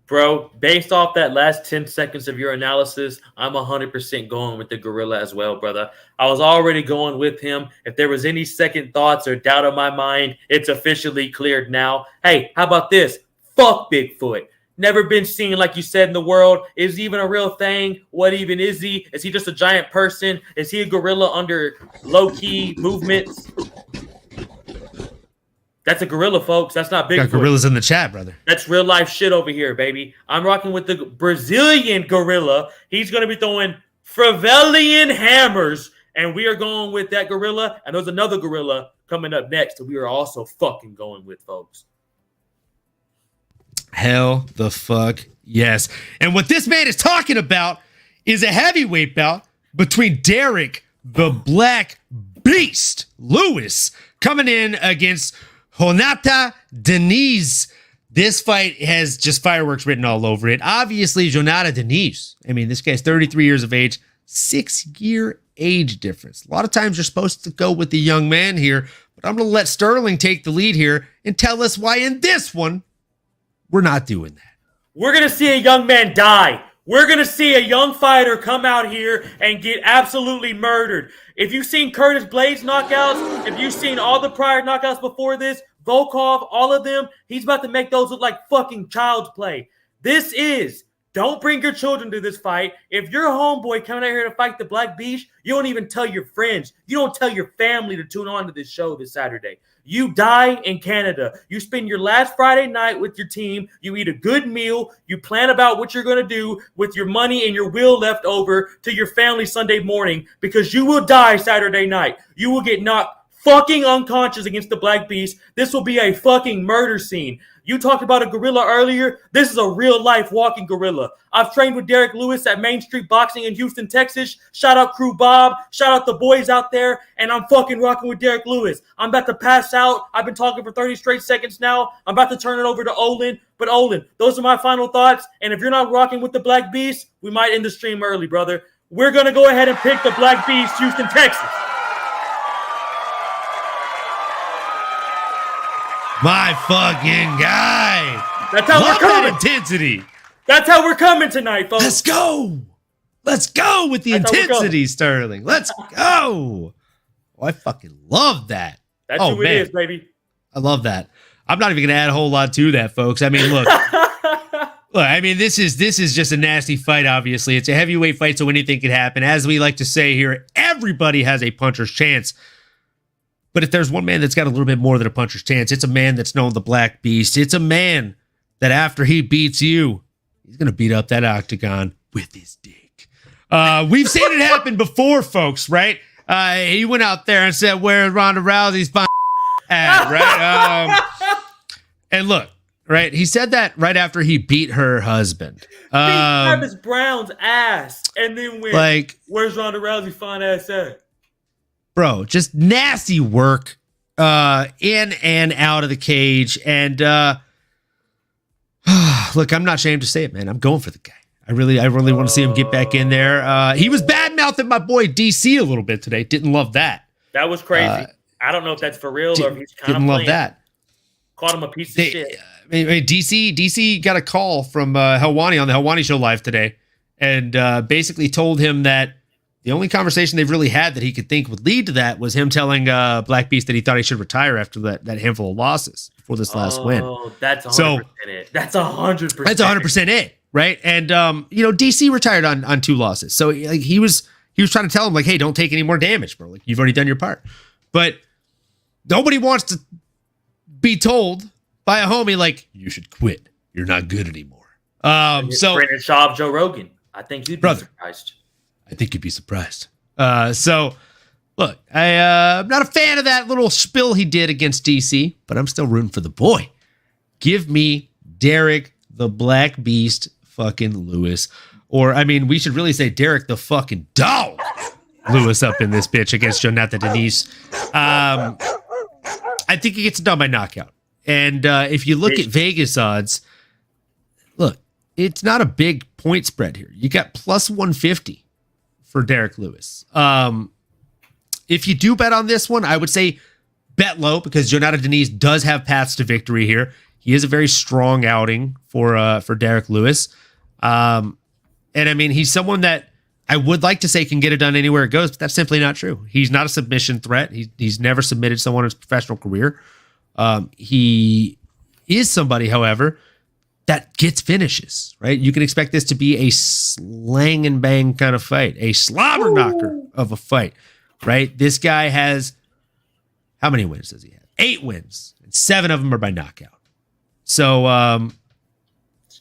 [SPEAKER 3] Bro, based off that last 10 seconds of your analysis, I'm 100% going with the Gorilla as well, brother. I was already going with him. If there was any second thoughts or doubt on my mind, it's officially cleared now. Hey, how about this? Fuck Bigfoot. Never been seen, like you said, in the world. Is he even a real thing? What even is he? Is he just a giant person? Is he a gorilla under low-key movements? That's a gorilla, folks. That's not Bigfoot.
[SPEAKER 2] Got gorillas in the chat, brother.
[SPEAKER 3] That's real life shit over here, baby. I'm rocking with the Brazilian gorilla. He's going to be throwing Favelian hammers, and we are going with that gorilla. And there's another gorilla coming up next that we are also fucking going with, folks.
[SPEAKER 2] Hell the fuck yes. And what this man is talking about is a heavyweight bout between Derek the Black Beast Lewis coming in against Jonata Denise. This fight has just fireworks written all over it. Obviously, Jonata Denise. I mean, this guy's 33 years of age, 6-year age difference. A lot of times you're supposed to go with the young man here, but I'm going to let Sterling take the lead here and tell us why in this one, we're not doing that.
[SPEAKER 3] We're going to see a young man die. We're going to see a young fighter come out here and get absolutely murdered. If you've seen Curtis Blades knockouts, if you've seen all the prior knockouts before this, Volkov, all of them, he's about to make those look like fucking child's play. This is Don't bring your children to this fight. If you're a homeboy coming out here to fight the Black Beast, you don't even tell your friends. You don't tell your family to tune on to this show this Saturday. You die in Canada. You spend your last Friday night with your team. You eat a good meal. You plan about what you're going to do with your money and your will left over to your family Sunday morning, because you will die Saturday night. You will get knocked fucking unconscious against the Black Beast. This will be a fucking murder scene. You talked about a gorilla earlier. This is a real-life walking gorilla. I've trained with Derek Lewis at Main Street Boxing in Houston, Texas. Shout out Crew Bob. Shout out the boys out there. And I'm fucking rocking with Derek Lewis. I'm about to pass out. I've been talking for 30 straight seconds now. I'm about to turn it over to Olin. But Olin, those are my final thoughts. And if you're not rocking with the Black Beast, we might end the stream early, brother. We're going to go ahead and pick the Black Beast, Houston, Texas.
[SPEAKER 2] My fucking guy.
[SPEAKER 3] That's how
[SPEAKER 2] Love
[SPEAKER 3] we're coming.
[SPEAKER 2] that intensity.
[SPEAKER 3] That's how we're coming tonight, folks.
[SPEAKER 2] Let's go. Let's go with the
[SPEAKER 3] That's how we're
[SPEAKER 2] intensity, Sterling. Let's go. Oh, I fucking love that.
[SPEAKER 3] That's who it is, baby.
[SPEAKER 2] I love that. I'm not even going to add a whole lot to that, folks. I mean, look. I mean, this is just a nasty fight, obviously. It's a heavyweight fight, so anything can happen. As we like to say here, everybody has a puncher's chance. But if there's one man that's got a little bit more than a puncher's chance, it's a man that's known the Black Beast. It's a man that after he beats you, he's going to beat up that octagon with his dick. We've seen it happen before, folks, right? He went out there and said, where's Ronda Rousey's fine at, right? And look, right? He said that right after he beat her husband.
[SPEAKER 3] Travis Brown's ass. And then went,
[SPEAKER 2] like,
[SPEAKER 3] where's Ronda Rousey's fine ass at?
[SPEAKER 2] Bro, just nasty work in and out of the cage. And look, I'm not ashamed to say it, man. I'm going for the guy. I really want to see him get back in there. He was bad-mouthing my boy DC a little bit today. Didn't love that.
[SPEAKER 3] That was crazy. I don't know if that's for real or if he's kind of
[SPEAKER 2] didn't love
[SPEAKER 3] playing.
[SPEAKER 2] that.
[SPEAKER 3] Called him a piece of shit.
[SPEAKER 2] I mean, DC got a call from Helwani on the Helwani Show live today, and basically told him that the only conversation they've really had that he could think would lead to that was him telling Black Beast that he thought he should retire after that handful of losses for this last win.
[SPEAKER 3] Oh, that's 100% it. That's 100%.
[SPEAKER 2] That's 100% it, right? And DC retired on 2 losses, so like he was trying to tell him like, hey, don't take any more damage, bro. Like you've already done your part. But nobody wants to be told by a homie like you should quit. You're not good anymore. So
[SPEAKER 3] Brandon Shaw of Joe Rogan. I think you'd be surprised.
[SPEAKER 2] I think you'd be surprised. So, look, I'm not a fan of that little spill he did against DC, but I'm still rooting for the boy. Give me Derek the Black Beast fucking Lewis. Or, I mean, we should really say Derek the fucking dog Lewis up in this bitch against Jonathan Denise. I think he gets it done by knockout. And if you look at Vegas odds, look, it's not a big point spread here. You got plus 150. For Derek Lewis. If you do bet on this one, I would say bet low because Jonathan Denise does have paths to victory here. He is a very strong outing for Derek Lewis. And I mean, he's someone that I would like to say can get it done anywhere it goes, but that's simply not true. He's not a submission threat. He's never submitted someone in his professional career. He is somebody, however, that gets finishes, right? You can expect this to be a slang and bang kind of fight, a slobber knocker of a fight, right? This guy has, how many wins does he have? 8 wins, and 7 of them are by knockout. So,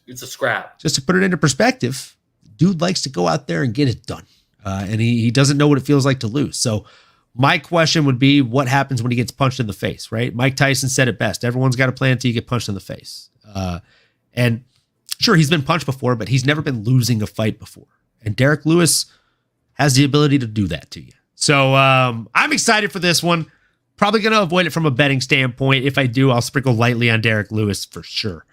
[SPEAKER 3] it's a scrap.
[SPEAKER 2] Just to put it into perspective, dude likes to go out there and get it done. And he doesn't know what it feels like to lose. So my question would be, what happens when he gets punched in the face, right? Mike Tyson said it best. Everyone's got a plan until you get punched in the face. And sure, he's been punched before, but he's never been losing a fight before. And Derek Lewis has the ability to do that to you. So I'm excited for this one. Probably going to avoid it from a betting standpoint. If I do, I'll sprinkle lightly on Derek Lewis for sure.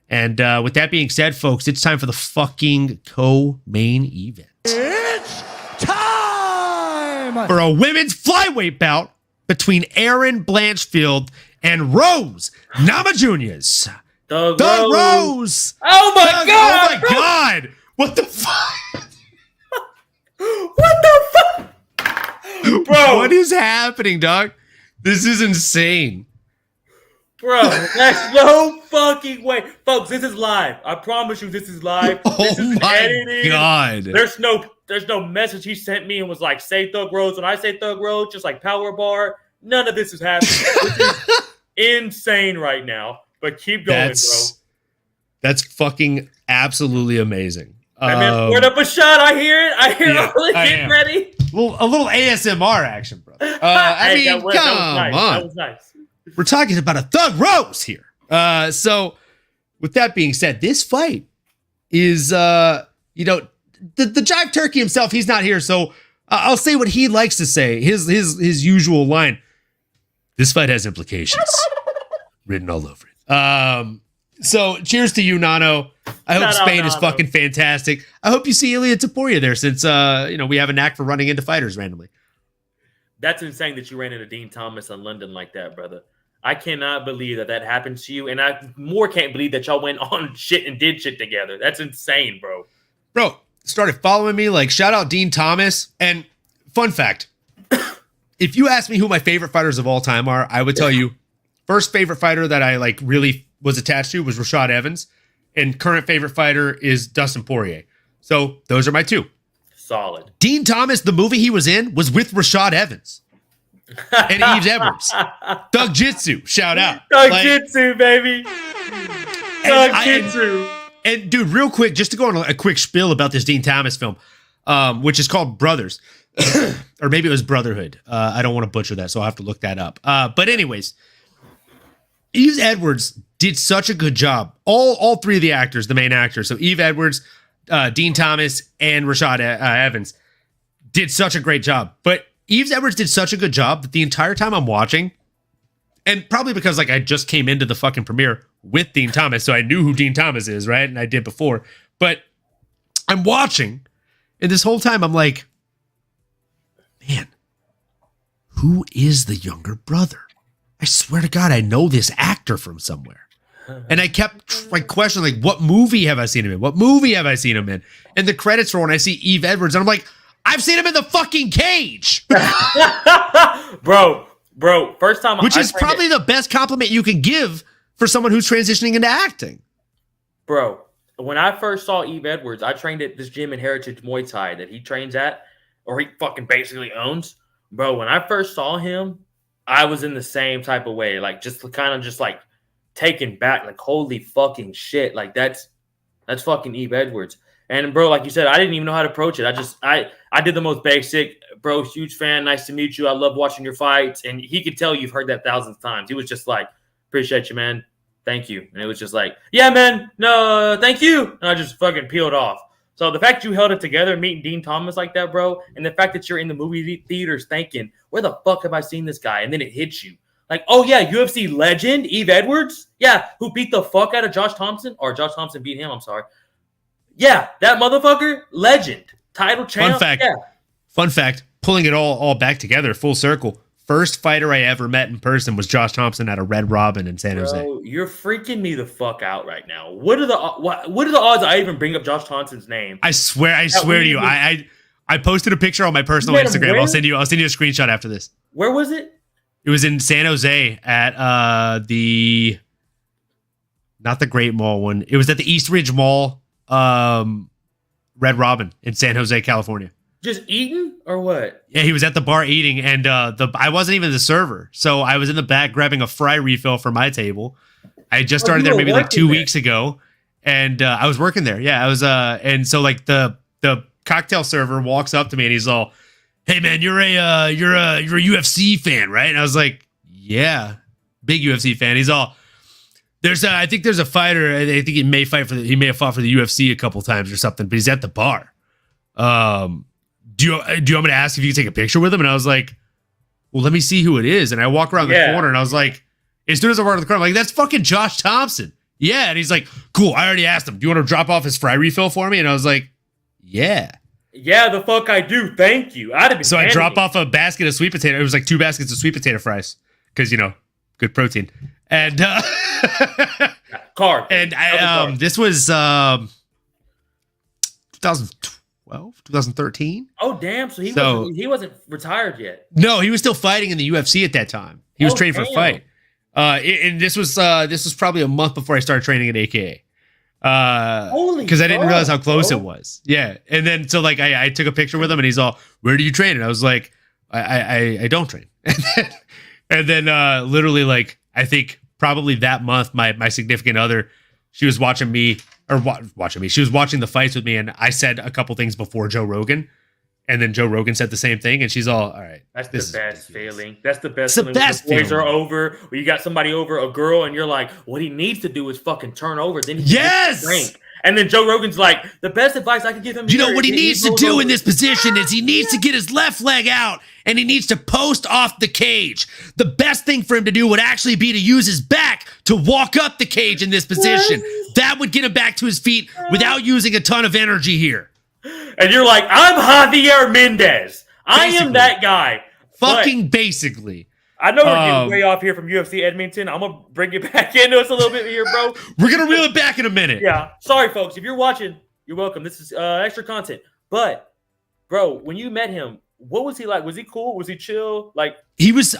[SPEAKER 2] And with that being said, folks, it's time for the fucking co-main event.
[SPEAKER 4] It's time
[SPEAKER 2] for a women's flyweight bout between Erin Blanchfield and Rose Namajunas.
[SPEAKER 3] Doug
[SPEAKER 2] Rose.
[SPEAKER 3] Oh my God.
[SPEAKER 2] Oh my God. What the fuck?
[SPEAKER 3] What the fuck? Bro.
[SPEAKER 2] What is happening, dog? This is insane.
[SPEAKER 3] Bro, that's no fucking way. Folks, this is live. I promise you this is live. This is edited.
[SPEAKER 2] God.
[SPEAKER 3] There's no message he sent me and was like, say Thug Rose. When I say Thug Rose, just like power bar. None of this is happening. This is insane right now. But keep going, bro.
[SPEAKER 2] That's fucking absolutely amazing.
[SPEAKER 3] That man scored up a shot. I hear it. I hear it. Getting ready.
[SPEAKER 2] A little ASMR action, bro. Come on.
[SPEAKER 3] That was nice.
[SPEAKER 2] We're talking about a Thug Rose here. So with that being said, this fight is, the Jive Turkey himself, he's not here. So I'll say what he likes to say. His usual line. This fight has implications written all over it. So cheers to you, Nano. I hope Spain is fucking fantastic. I hope you see Ilya Taporia there since, we have a knack for running into fighters randomly.
[SPEAKER 3] That's insane that you ran into Dean Thomas in London like that, brother. I cannot believe that happened to you. And I more can't believe that y'all went on shit and did shit together. That's insane, bro.
[SPEAKER 2] Bro, started following me. Like, shout out Dean Thomas. And fun fact, if you ask me who my favorite fighters of all time are, I would tell you first favorite fighter that I like really was attached to was Rashad Evans. And current favorite fighter is Dustin Poirier. So those are my two.
[SPEAKER 3] Solid.
[SPEAKER 2] Dean Thomas, the movie he was in, was with Rashad Evans and Yves Edwards. Thug Jitsu, shout out.
[SPEAKER 3] Thug Jitsu, baby. Thug Jitsu.
[SPEAKER 2] And dude, real quick, just to go on a quick spiel about this Dean Thomas film, which is called Brothers, or maybe it was Brotherhood. I don't want to butcher that, so I'll have to look that up. But anyways, Yves Edwards did such a good job. All three of the actors, the main actors, so Yves Edwards, Dean Thomas, and Rashad Evans did such a great job. But Yves Edwards did such a good job that the entire time I'm watching, and probably because like I just came into the fucking premiere with Dean Thomas, so I knew who Dean Thomas is, right? And I did before. But I'm watching, and this whole time I'm like, man, who is the younger brother? I swear to God, I know this actor from somewhere. And I kept like questioning, like, what movie have I seen him in? What movie have I seen him in? And the credits roll, and I see Yves Edwards, and I'm like, I've seen him in the fucking Cage.
[SPEAKER 3] bro, first time.
[SPEAKER 2] Which is probably the best compliment you can give for someone who's transitioning into acting.
[SPEAKER 3] Bro, when I first saw Yves Edwards, I trained at this gym in Heritage Muay Thai that he trains at, or he fucking basically owns. Bro, when I first saw him, I was in the same type of way, like just kind of just like taken back, like holy fucking shit, like that's fucking Yves Edwards. And bro, like you said, I didn't even know how to approach it. I did the most basic, bro, huge fan, nice to meet you, I love watching your fights. And he could tell you've heard that thousands of times. He was just like, appreciate you, man, thank you. And it was just like, yeah, man, no, thank you. And I just fucking peeled off. So the fact you held it together, meeting Dean Thomas like that, bro, and the fact that you're in the movie theaters thinking, where the fuck have I seen this guy? And then it hits you. Like, oh yeah, UFC legend, Yves Edwards? Yeah, who beat the fuck out of Josh Thompson? Or Josh Thompson beat him, I'm sorry. Yeah, that motherfucker, legend. Title champ.
[SPEAKER 2] Fun fact, pulling it all back together, full circle. First fighter I ever met in person was Josh Thompson at a Red Robin in San Jose.
[SPEAKER 3] Bro, you're freaking me the fuck out right now. What are the odds I even bring up Josh Thompson's name?
[SPEAKER 2] I swear to you, I posted a picture on my personal Instagram. I'll send you a screenshot after this.
[SPEAKER 3] Where was it?
[SPEAKER 2] It was in San Jose at not the Great Mall one. It was at the East Ridge Mall, Red Robin in San Jose, California.
[SPEAKER 3] Just eating or what?
[SPEAKER 2] Yeah, he was at the bar eating, and I wasn't even the server, so I was in the back grabbing a fry refill for my table. I had just started there maybe like 2 weeks ago, and I was working there. Yeah, I was, and so like the cocktail server walks up to me and he's all, "Hey man, you're a UFC fan, right?" And I was like, "Yeah, big UFC fan." He's all, I think there's a fighter. I think he may have fought for the UFC a couple times or something, but he's at the bar. Do you want me to ask if you can take a picture with him? And I was like, well, let me see who it is. And I walk around the corner and I was like, as soon as I walk around the corner, I'm like, that's fucking Josh Thompson. Yeah. And he's like, cool. I already asked him. Do you want to drop off his fry refill for me? And I was like, yeah.
[SPEAKER 3] Yeah, the fuck I do. Thank you. So
[SPEAKER 2] I drop off a basket of sweet potato. It was like 2 baskets of sweet potato fries because, good protein. And
[SPEAKER 3] card.
[SPEAKER 2] And this was 2013.
[SPEAKER 3] Oh damn! So he wasn't retired yet.
[SPEAKER 2] No, he was still fighting in the UFC at that time. He was training for a fight. And this was probably a month before I started training at AKA. Because I didn't realize how close it was. Yeah. And then so like I took a picture with him and he's all, "Where do you train?" And I was like, I don't train. And then literally like I think probably that month my significant other, she was watching me she was watching the fights with me, and I said a couple things before Joe Rogan, and then Joe Rogan said the same thing, and she's all right.
[SPEAKER 3] That's the best feeling. That's the best feeling. When the boys are over, or you got somebody over, a girl, and you're like, what he needs to do is fucking turn over. Then he can drink. And then Joe Rogan's like, the best advice I could give him.
[SPEAKER 2] You know what he needs to do in this position is he needs to get his left leg out and he needs to post off the cage. The best thing for him to do would actually be to use his back to walk up the cage in this position. That would get him back to his feet without using a ton of energy here.
[SPEAKER 3] And you're like, I'm Javier Mendez. I am that guy.
[SPEAKER 2] Fucking basically.
[SPEAKER 3] I know we're getting way off here from UFC Edmonton. I'm going to bring it back into us a little bit here, bro.
[SPEAKER 2] We're going to reel it back in a minute.
[SPEAKER 3] Yeah. Sorry, folks. If you're watching, you're welcome. This is extra content. But, bro, when you met him, what was he like? Was he cool? Was he chill? Like,
[SPEAKER 2] he was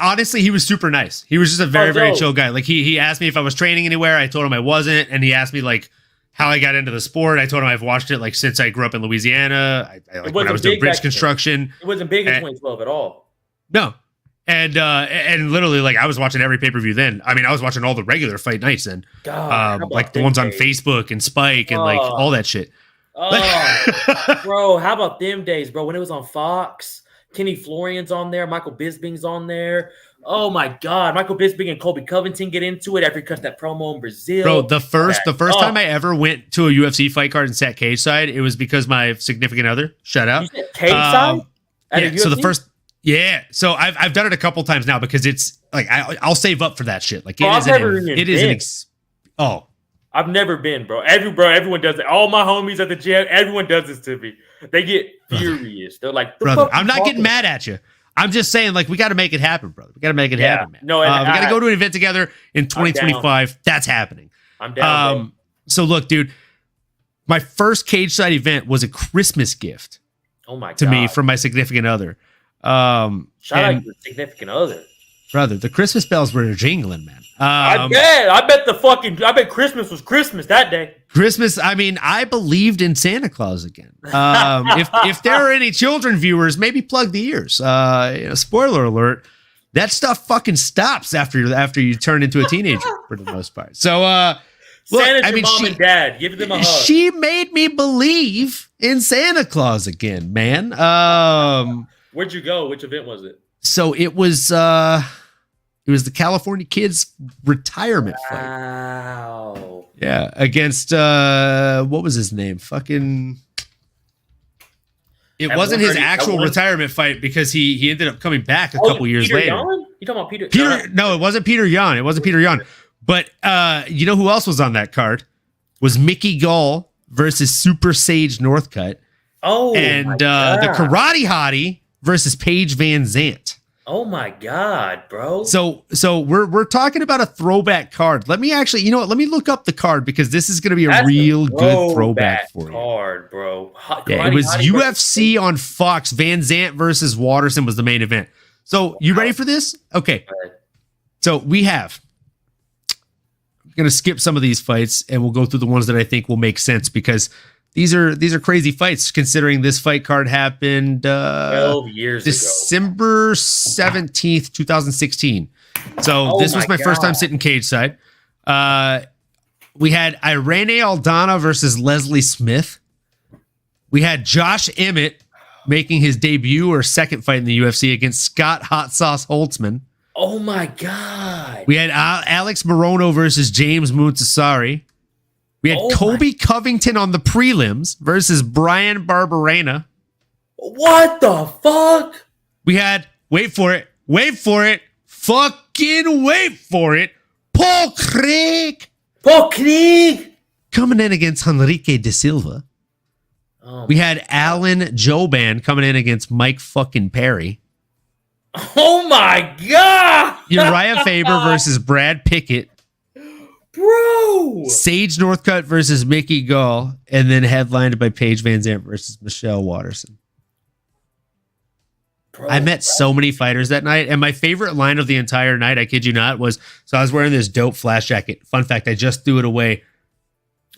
[SPEAKER 2] super nice. He was just a very, very chill guy. Like he asked me if I was training anywhere. I told him I wasn't. And he asked me like how I got into the sport. I told him I've watched it like since I grew up in Louisiana. Like when I was doing bridge construction.
[SPEAKER 3] It wasn't big in 2012 at all.
[SPEAKER 2] No. And literally, like, I was watching every pay-per-view then. I mean, I was watching all the regular fight nights then. Like the ones on Facebook and Spike and like all that shit.
[SPEAKER 3] Bro, how about them days, bro? When it was on Fox, Kenny Florian's on there, Michael Bisping's on there. Oh my God, Michael Bisping and Colby Covington get into it after he cuts that promo in Brazil.
[SPEAKER 2] Bro, the first time I ever went to a UFC fight card and sat cage side, it was because my significant other, shout out.
[SPEAKER 3] You said cage side?
[SPEAKER 2] Yeah, so the first. Yeah, so I've done it a couple times now because it's like I'll save up for that shit. Like I've
[SPEAKER 3] never been, bro. Everyone does it. All my homies at the gym, everyone does this to me. They get furious. They're like,
[SPEAKER 2] brother, I'm not getting mad at you. I'm just saying, like, we got to make it happen, brother. We got to make it happen, man.
[SPEAKER 3] No,
[SPEAKER 2] we got to go to an event together in 2025. That's happening.
[SPEAKER 3] I'm down.
[SPEAKER 2] So look, dude, my first cage side event was a Christmas gift.
[SPEAKER 3] Oh my God.
[SPEAKER 2] To me from my significant other.
[SPEAKER 3] Shout out to the significant other,
[SPEAKER 2] brother. The Christmas bells were jingling, man.
[SPEAKER 3] I bet Christmas was Christmas that day.
[SPEAKER 2] Christmas. I mean, I believed in Santa Claus again. If there are any children viewers, maybe plug the ears. Spoiler alert: that stuff fucking stops after you turn into a teenager for the most part. So, look,
[SPEAKER 3] Santa's your mom and dad. Give them a hug.
[SPEAKER 2] She made me believe in Santa Claus again, man.
[SPEAKER 3] Where'd you go? Which event was it?
[SPEAKER 2] So it was the California Kids retirement fight.
[SPEAKER 3] Wow.
[SPEAKER 2] Yeah, against what was his name? Fucking. It wasn't his actual retirement fight because he ended up coming back a couple years later.
[SPEAKER 3] Yan? You talking about Peter?
[SPEAKER 2] No, it wasn't Peter Yan. It wasn't Peter Yan. But you know who else was on that card? Was Mickey Gall versus Super Sage Northcutt.
[SPEAKER 3] Oh,
[SPEAKER 2] and the Karate Hottie versus Paige Van Zandt.
[SPEAKER 3] Oh my God, bro.
[SPEAKER 2] So we're talking about a throwback card. Let me actually, let me look up the card because this is going to be a real good throwback for you.
[SPEAKER 3] Card, bro.
[SPEAKER 2] Yeah, it was UFC on Fox. Van Zandt versus Watterson was the main event. So you ready for this? Okay. So we have. I'm going to skip some of these fights and we'll go through the ones that I think will make sense because these are crazy fights considering this fight card happened
[SPEAKER 3] 12 years
[SPEAKER 2] December 17th, 2016. So this was my first time sitting cage side. We had Irene Aldana versus Leslie Smith. We had Josh Emmett making his debut or second fight in the UFC against Scott Hot Sauce Holtzman.
[SPEAKER 3] Oh my God.
[SPEAKER 2] We had Alex Morono versus James Muntasari. We had Colby Covington on the prelims versus Brian Barberena.
[SPEAKER 3] What the fuck?
[SPEAKER 2] We had, wait for it, fucking wait for it, Paul Craig. Coming in against Henrique de Silva. We had Alan Joban coming in against Mike fucking Perry.
[SPEAKER 3] Oh my God.
[SPEAKER 2] Uriah Faber versus Brad Pickett.
[SPEAKER 3] Bro!
[SPEAKER 2] Sage Northcutt versus Mickey Gall, and then headlined by Paige Van Zandt versus Michelle Watterson.
[SPEAKER 3] Bro,
[SPEAKER 2] I met so many fighters that night, and my favorite line of the entire night, I kid you not, was, so I was wearing this dope flash jacket. Fun fact, I just threw it away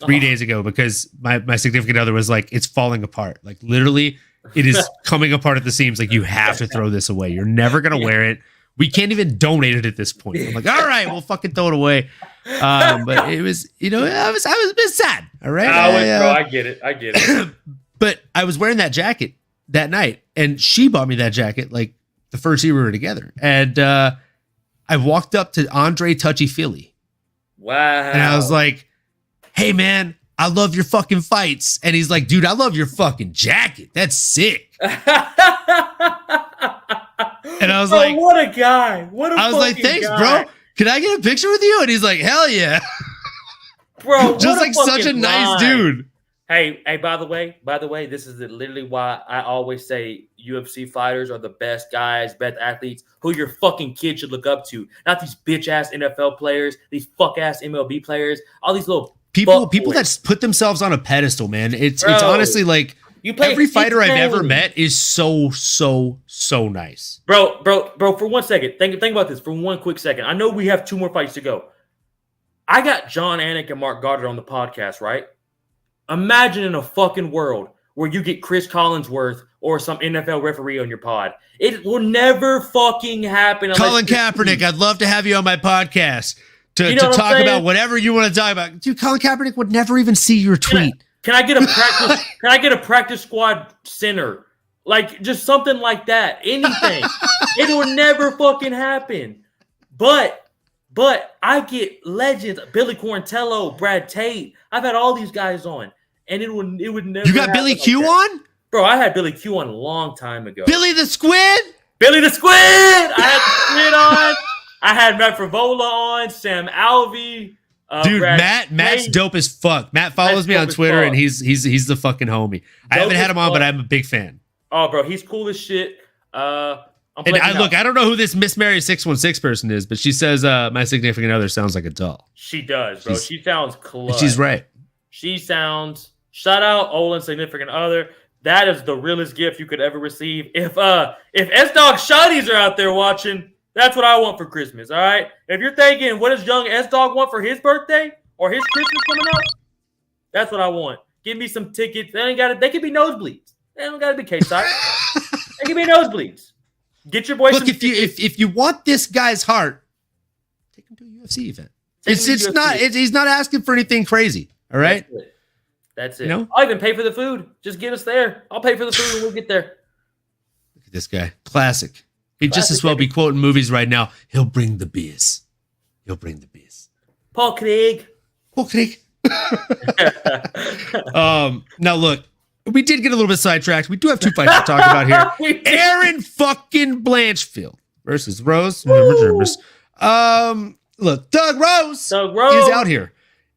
[SPEAKER 2] 3 days ago because my significant other was like, it's falling apart. Like literally, it is coming apart at the seams. Like, you have to throw this away. You're never going to wear it. We can't even donate it at this point. I'm like, all right, we'll fucking throw it away. But it was, I was a bit sad. All right.
[SPEAKER 3] Bro, I get it.
[SPEAKER 2] But I was wearing that jacket that night, and she bought me that jacket like the first year we were together. And I walked up to Andre Touchy Philly.
[SPEAKER 3] Wow.
[SPEAKER 2] And I was like, hey man, I love your fucking fights. And he's like, dude, I love your fucking jacket. That's sick. And I was like,
[SPEAKER 3] what a guy.
[SPEAKER 2] I was like, thanks, bro. Can I get a picture with you? And he's like, hell yeah.
[SPEAKER 3] Bro,
[SPEAKER 2] just like such a nice dude.
[SPEAKER 3] Hey, by the way, this is literally why I always say UFC fighters are the best guys, best athletes, who your fucking kid should look up to. Not these bitch ass NFL players, these fuck ass MLB players, all these little
[SPEAKER 2] people that put themselves on a pedestal, man. It's honestly like, every fighter I've ever met is so nice. Bro,
[SPEAKER 3] for 1 second. Think about this for 1 quick second. I know we have 2 more fights to go. I got John Anik and Mark Goddard on the podcast, right? Imagine in a fucking world where you get Chris Collinsworth or some NFL referee on your pod. It will never fucking happen.
[SPEAKER 2] Colin Kaepernick, I'd love to have you on my podcast to talk about whatever you want to talk about. Dude, Colin Kaepernick would never even see your tweet.
[SPEAKER 3] Can I get a practice? Can I get a practice squad center? Like just something like that. Anything. It will never fucking happen. But I get legends, Billy Quarantello, Brad Tate. I've had all these guys on, and it would never.
[SPEAKER 2] You got Billy Q on?
[SPEAKER 3] Bro, I had Billy Q on a long time ago.
[SPEAKER 2] Billy the Squid?
[SPEAKER 3] Billy the Squid! I had the Squid on. I had Matt Frivola on, Sam Alvey.
[SPEAKER 2] Dude, Matt's dope as fuck. Matt follows me on Twitter, and he's the fucking homie. I haven't had him on, but I'm a big fan.
[SPEAKER 3] Oh, bro, he's cool as shit.
[SPEAKER 2] I don't know who this Miss Mary 616 person is, but she says my significant other sounds like a doll.
[SPEAKER 3] She does, bro. She sounds close.
[SPEAKER 2] She's right.
[SPEAKER 3] She sounds. Shout out Olin's significant other. That is the realest gift you could ever receive. If S-Dog Shotties are out there watching, that's what I want for Christmas. All right. If you're thinking, what does young S-Dog want for his birthday or his Christmas coming up? That's what I want. Give me some tickets. They could be nosebleeds. They don't gotta be K-side. They can be nosebleeds. Get your boy.
[SPEAKER 2] Look, if you want this guy's heart, take him to a UFC event. He's not asking for anything crazy. All right.
[SPEAKER 3] That's it. I'll even pay for the food. Just get us there. I'll pay for the food and we'll get there.
[SPEAKER 2] Look at this guy. Classic. He'd just as well be quoting movies right now. He'll bring the beers.
[SPEAKER 3] Paul Craig.
[SPEAKER 2] Now look, we did get a little bit sidetracked. We do have 2 fights to talk about here. Aaron fucking Blanchfield versus Rose. Look, Doug Rose is out here.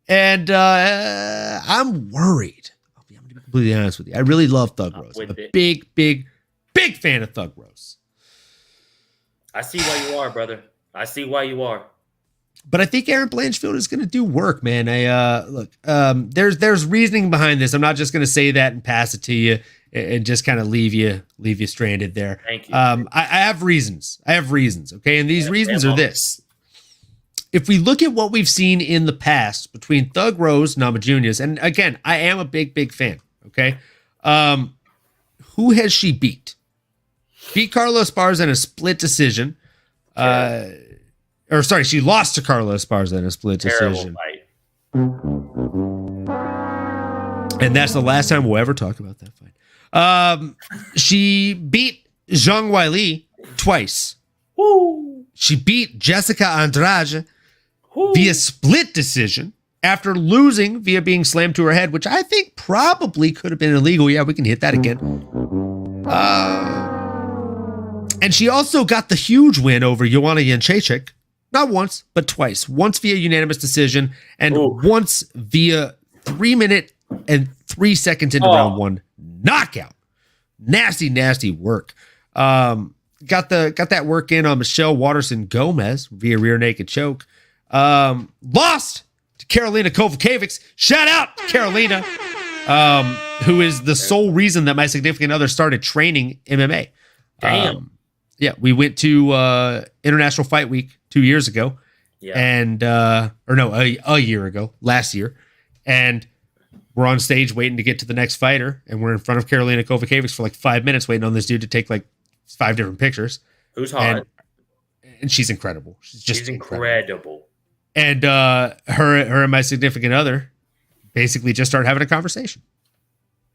[SPEAKER 2] And I'm worried. I'm going to be completely honest with you. I really love Thug Rose. I'm a big fan of Thug Rose.
[SPEAKER 3] I see why you are, brother. I see why you are.
[SPEAKER 2] But I think Aaron Blanchfield is going to do work, man. There's reasoning behind this. I'm not just going to say that and pass it to you and just kind of leave you stranded there.
[SPEAKER 3] Thank you.
[SPEAKER 2] I have reasons. Okay, and these reasons are this. If we look at what we've seen in the past between Thug Rose, Namajunas, and again, I am a big fan. Okay, who has she beat? Beat Carlos Esparza in a split decision. She lost to Carlos Esparza in a split decision.
[SPEAKER 3] Fight.
[SPEAKER 2] And that's the last time we'll ever talk about that fight. She beat Zhang Weili twice.
[SPEAKER 3] Woo.
[SPEAKER 2] She beat Jessica Andrade via split decision after losing via being slammed to her head, which I think probably could have been illegal. Yeah, we can hit that again. And she also got the huge win over Joanna Jędrzejczyk, not once, but twice. Once via unanimous decision and once via 3 minute and 3 seconds into round 1 knockout. Nasty work. Got that work in on Michelle Waterson Gomez via rear naked choke. Lost to Karolina Kowalkiewicz. Shout out Karolina, who is the sole reason that my significant other started training MMA.
[SPEAKER 3] Damn.
[SPEAKER 2] Yeah, we went to International Fight Week 2 years ago.
[SPEAKER 3] Yeah.
[SPEAKER 2] And a year ago, last year. And we're on stage waiting to get to the next fighter, and we're in front of Karolina Kowalkiewicz for like 5 minutes waiting on this dude to take like 5 different pictures.
[SPEAKER 3] Who's hot?
[SPEAKER 2] And she's incredible. She's
[SPEAKER 3] incredible.
[SPEAKER 2] And her and my significant other basically just started having a conversation.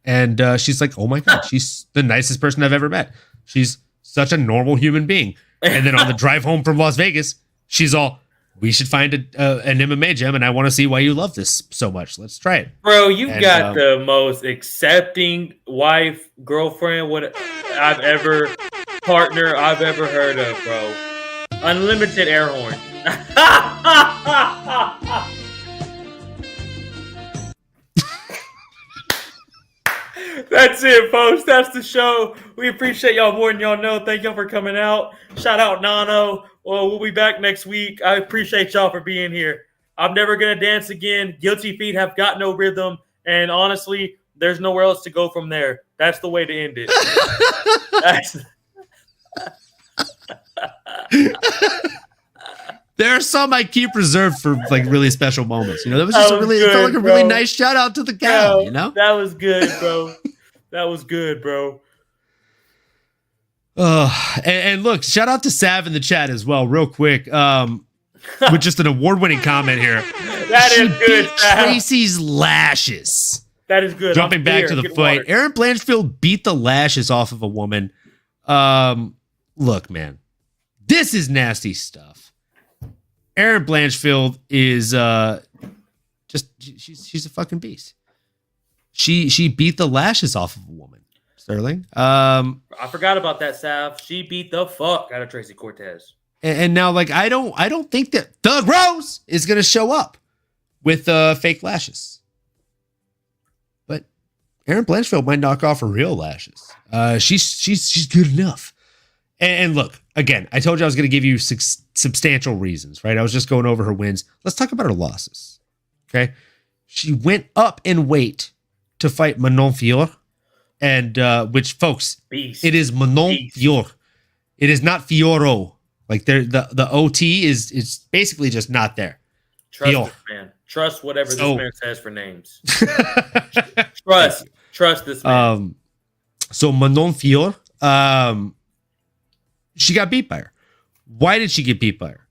[SPEAKER 2] And she's like, oh my God, she's the nicest person I've ever met. She's such a normal human being. And then on the drive home from Las Vegas, she's all, we should find an MMA gym, and I want to see why you love this so much. Let's try it.
[SPEAKER 3] Bro, you got the most accepting wife, girlfriend, partner I've ever heard of, bro. Unlimited air horn. That's it, folks. That's the show. We appreciate y'all more than y'all know. Thank y'all for coming out. Shout out Nano. Well, we'll be back next week. I appreciate y'all for being here. I'm never going to dance again. Guilty feet have got no rhythm. And honestly, there's nowhere else to go from there. That's the way to end it.
[SPEAKER 2] There are some I keep reserved for like really special moments. You know, that was just it felt like a really nice shout out to the cow, you know?
[SPEAKER 3] That was good, bro. That was good, bro.
[SPEAKER 2] And look, shout out to Sav in the chat as well, real quick. With just an award-winning comment here.
[SPEAKER 3] That is good, Sav.
[SPEAKER 2] Tracy's lashes.
[SPEAKER 3] That is good.
[SPEAKER 2] Jumping back to the fight. Water. Aaron Blanchfield beat the lashes off of a woman. Look, man. This is nasty stuff. Aaron Blanchfield is she's a fucking beast. She beat the lashes off of a woman. Sterling.
[SPEAKER 3] I forgot about that, Sav. She beat the fuck out of Tracy Cortez.
[SPEAKER 2] And now, like, I don't think that Thug Rose is gonna show up with fake lashes. But Aaron Blanchfield might knock off her real lashes. She's good enough. And look, again, I told you I was going to give you substantial reasons, right? I was just going over her wins. Let's talk about her losses. Okay. She went up in weight to fight Manon Fior. And which, folks,
[SPEAKER 3] Beast.
[SPEAKER 2] It is Manon Fior. It is not Fioro. Like the OT is basically just not there.
[SPEAKER 3] Trust this man. Trust whatever this man says for names. Trust this man.
[SPEAKER 2] So Manon Fior, she got beat by her. Why did she get beat by her?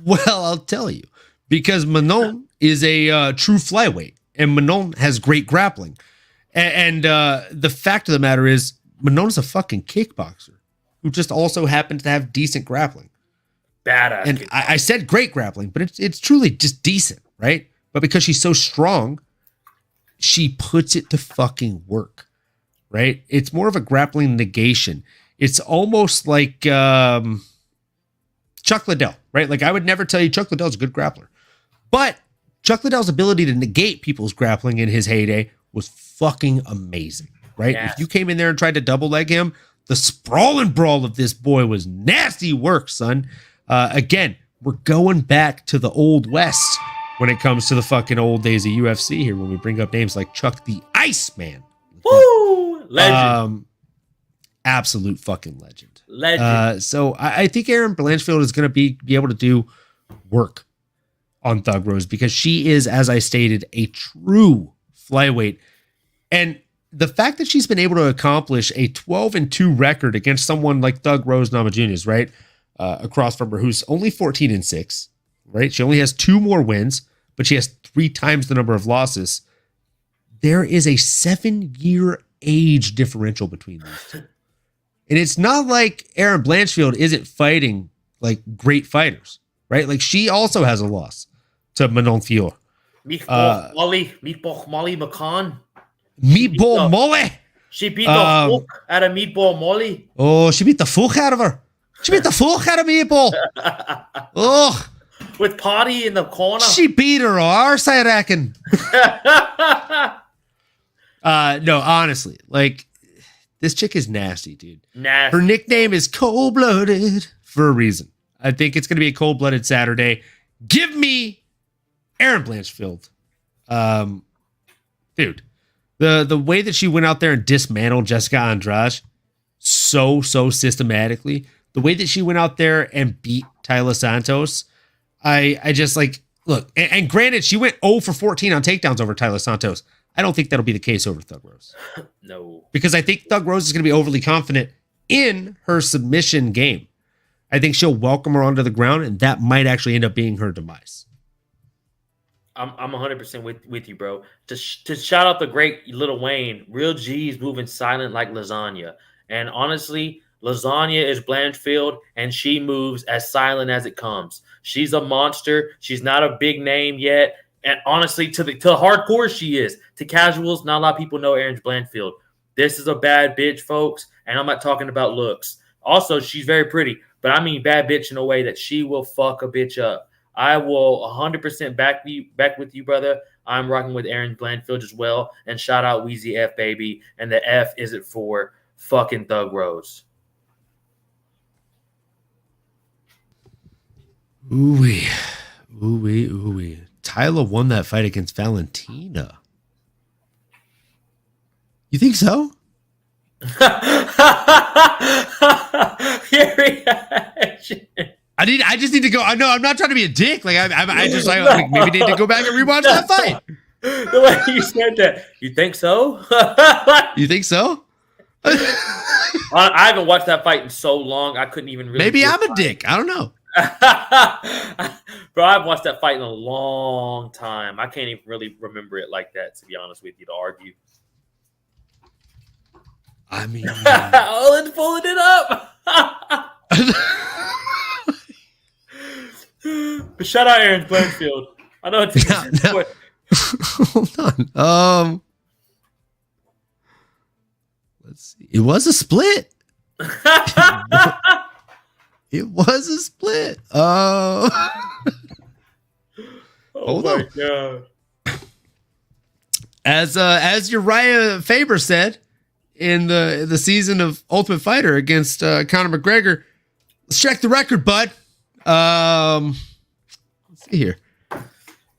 [SPEAKER 2] Well, I'll tell you. Because Manon is a true flyweight, and Manon has great grappling. And the fact of the matter is, Manon is a fucking kickboxer who just also happens to have decent grappling.
[SPEAKER 3] Badass.
[SPEAKER 2] And I said great grappling, but it's truly just decent, right? But because she's so strong, she puts it to fucking work, right? It's more of a grappling negation. It's almost like Chuck Liddell, right? Like, I would never tell you Chuck Liddell's a good grappler. But Chuck Liddell's ability to negate people's grappling in his heyday was fucking amazing, right?
[SPEAKER 3] Yes.
[SPEAKER 2] If you came in there and tried to double leg him, the sprawl and brawl of this boy was nasty work, son. Again, we're going back to the old West when it comes to the fucking old days of UFC here when we bring up names like Chuck the Iceman.
[SPEAKER 3] Woo! Legend.
[SPEAKER 2] Absolute fucking legend.
[SPEAKER 3] So
[SPEAKER 2] I think Aaron Blanchfield is going to be able to do work on Thug Rose because she is, as I stated, a true flyweight. And the fact that she's been able to accomplish a 12-2 record against someone like Thug Rose Namajunas, right? Across from her, who's only 14-6, right? She only has 2 more wins, but she has 3 times the number of losses. There is a 7-year age differential between these two. And it's not like Aaron Blanchfield isn't fighting like great fighters, right? Like, she also has a loss to Manon Fior.
[SPEAKER 3] Meatball Molly McCann.
[SPEAKER 2] Meatball Molly.
[SPEAKER 3] She beat the fuck out of Meatball Molly.
[SPEAKER 2] Oh, she beat the fuck out of her. She beat the fuck out of Meatball. Oh.
[SPEAKER 3] With Potty in the corner.
[SPEAKER 2] She beat her arse, I reckon. No, honestly, like, this chick is nasty, dude.
[SPEAKER 3] Nasty.
[SPEAKER 2] Her nickname is Cold-Blooded for a reason. I think it's going to be a cold-blooded Saturday. Give me Aaron Blanchfield. Dude, the way that she went out there and dismantled Jessica Andrade, so systematically. The way that she went out there and beat Taila Santos, I just like, look, and granted, she went 0 for 14 on takedowns over Taila Santos. I don't think that'll be the case over Thug Rose.
[SPEAKER 3] No.
[SPEAKER 2] Because I think Thug Rose is going to be overly confident in her submission game. I think she'll welcome her onto the ground, and that might actually end up being her demise.
[SPEAKER 3] I'm 100% with you, bro. To shout out the great Lil Wayne, real G's moving silent like lasagna. And honestly, lasagna is Blanchfield, and she moves as silent as it comes. She's a monster. She's not a big name yet. And honestly, to hardcore, she is. To casuals, not a lot of people know Erin Blanchfield. This is a bad bitch, folks. And I'm not talking about looks. Also, she's very pretty. But I mean bad bitch in a way that she will fuck a bitch up. I will 100% back with you, brother. I'm rocking with Erin Blanchfield as well. And shout out Weezy F, baby. And the F is it for fucking Thug Rose.
[SPEAKER 2] Ooh-wee. Ooh-wee, ooh-wee. Tyler won that fight against Valentina. You think so?
[SPEAKER 3] Your reaction.
[SPEAKER 2] I just need to go. No, I'm not trying to be a dick. Like I just like maybe need to go back and rewatch that fight.
[SPEAKER 3] The way you said that, you think so?
[SPEAKER 2] You think so?
[SPEAKER 3] I haven't watched that fight in so long. I couldn't even really.
[SPEAKER 2] Maybe I'm a dick. I don't know.
[SPEAKER 3] Bro, I've watched that fight in a long time. I can't even really remember it like that, to be honest with you, to argue.
[SPEAKER 2] I mean,
[SPEAKER 3] oh, it's pulling it up. But shout out Erin Blanchfield. I know it's
[SPEAKER 2] now, hold on. Let's see. It was a split. It was a split.
[SPEAKER 3] Oh
[SPEAKER 2] hold
[SPEAKER 3] my
[SPEAKER 2] on.
[SPEAKER 3] God.
[SPEAKER 2] As Uriah Faber said in the season of Ultimate Fighter against Conor McGregor, let's check the record, bud. Let's see here.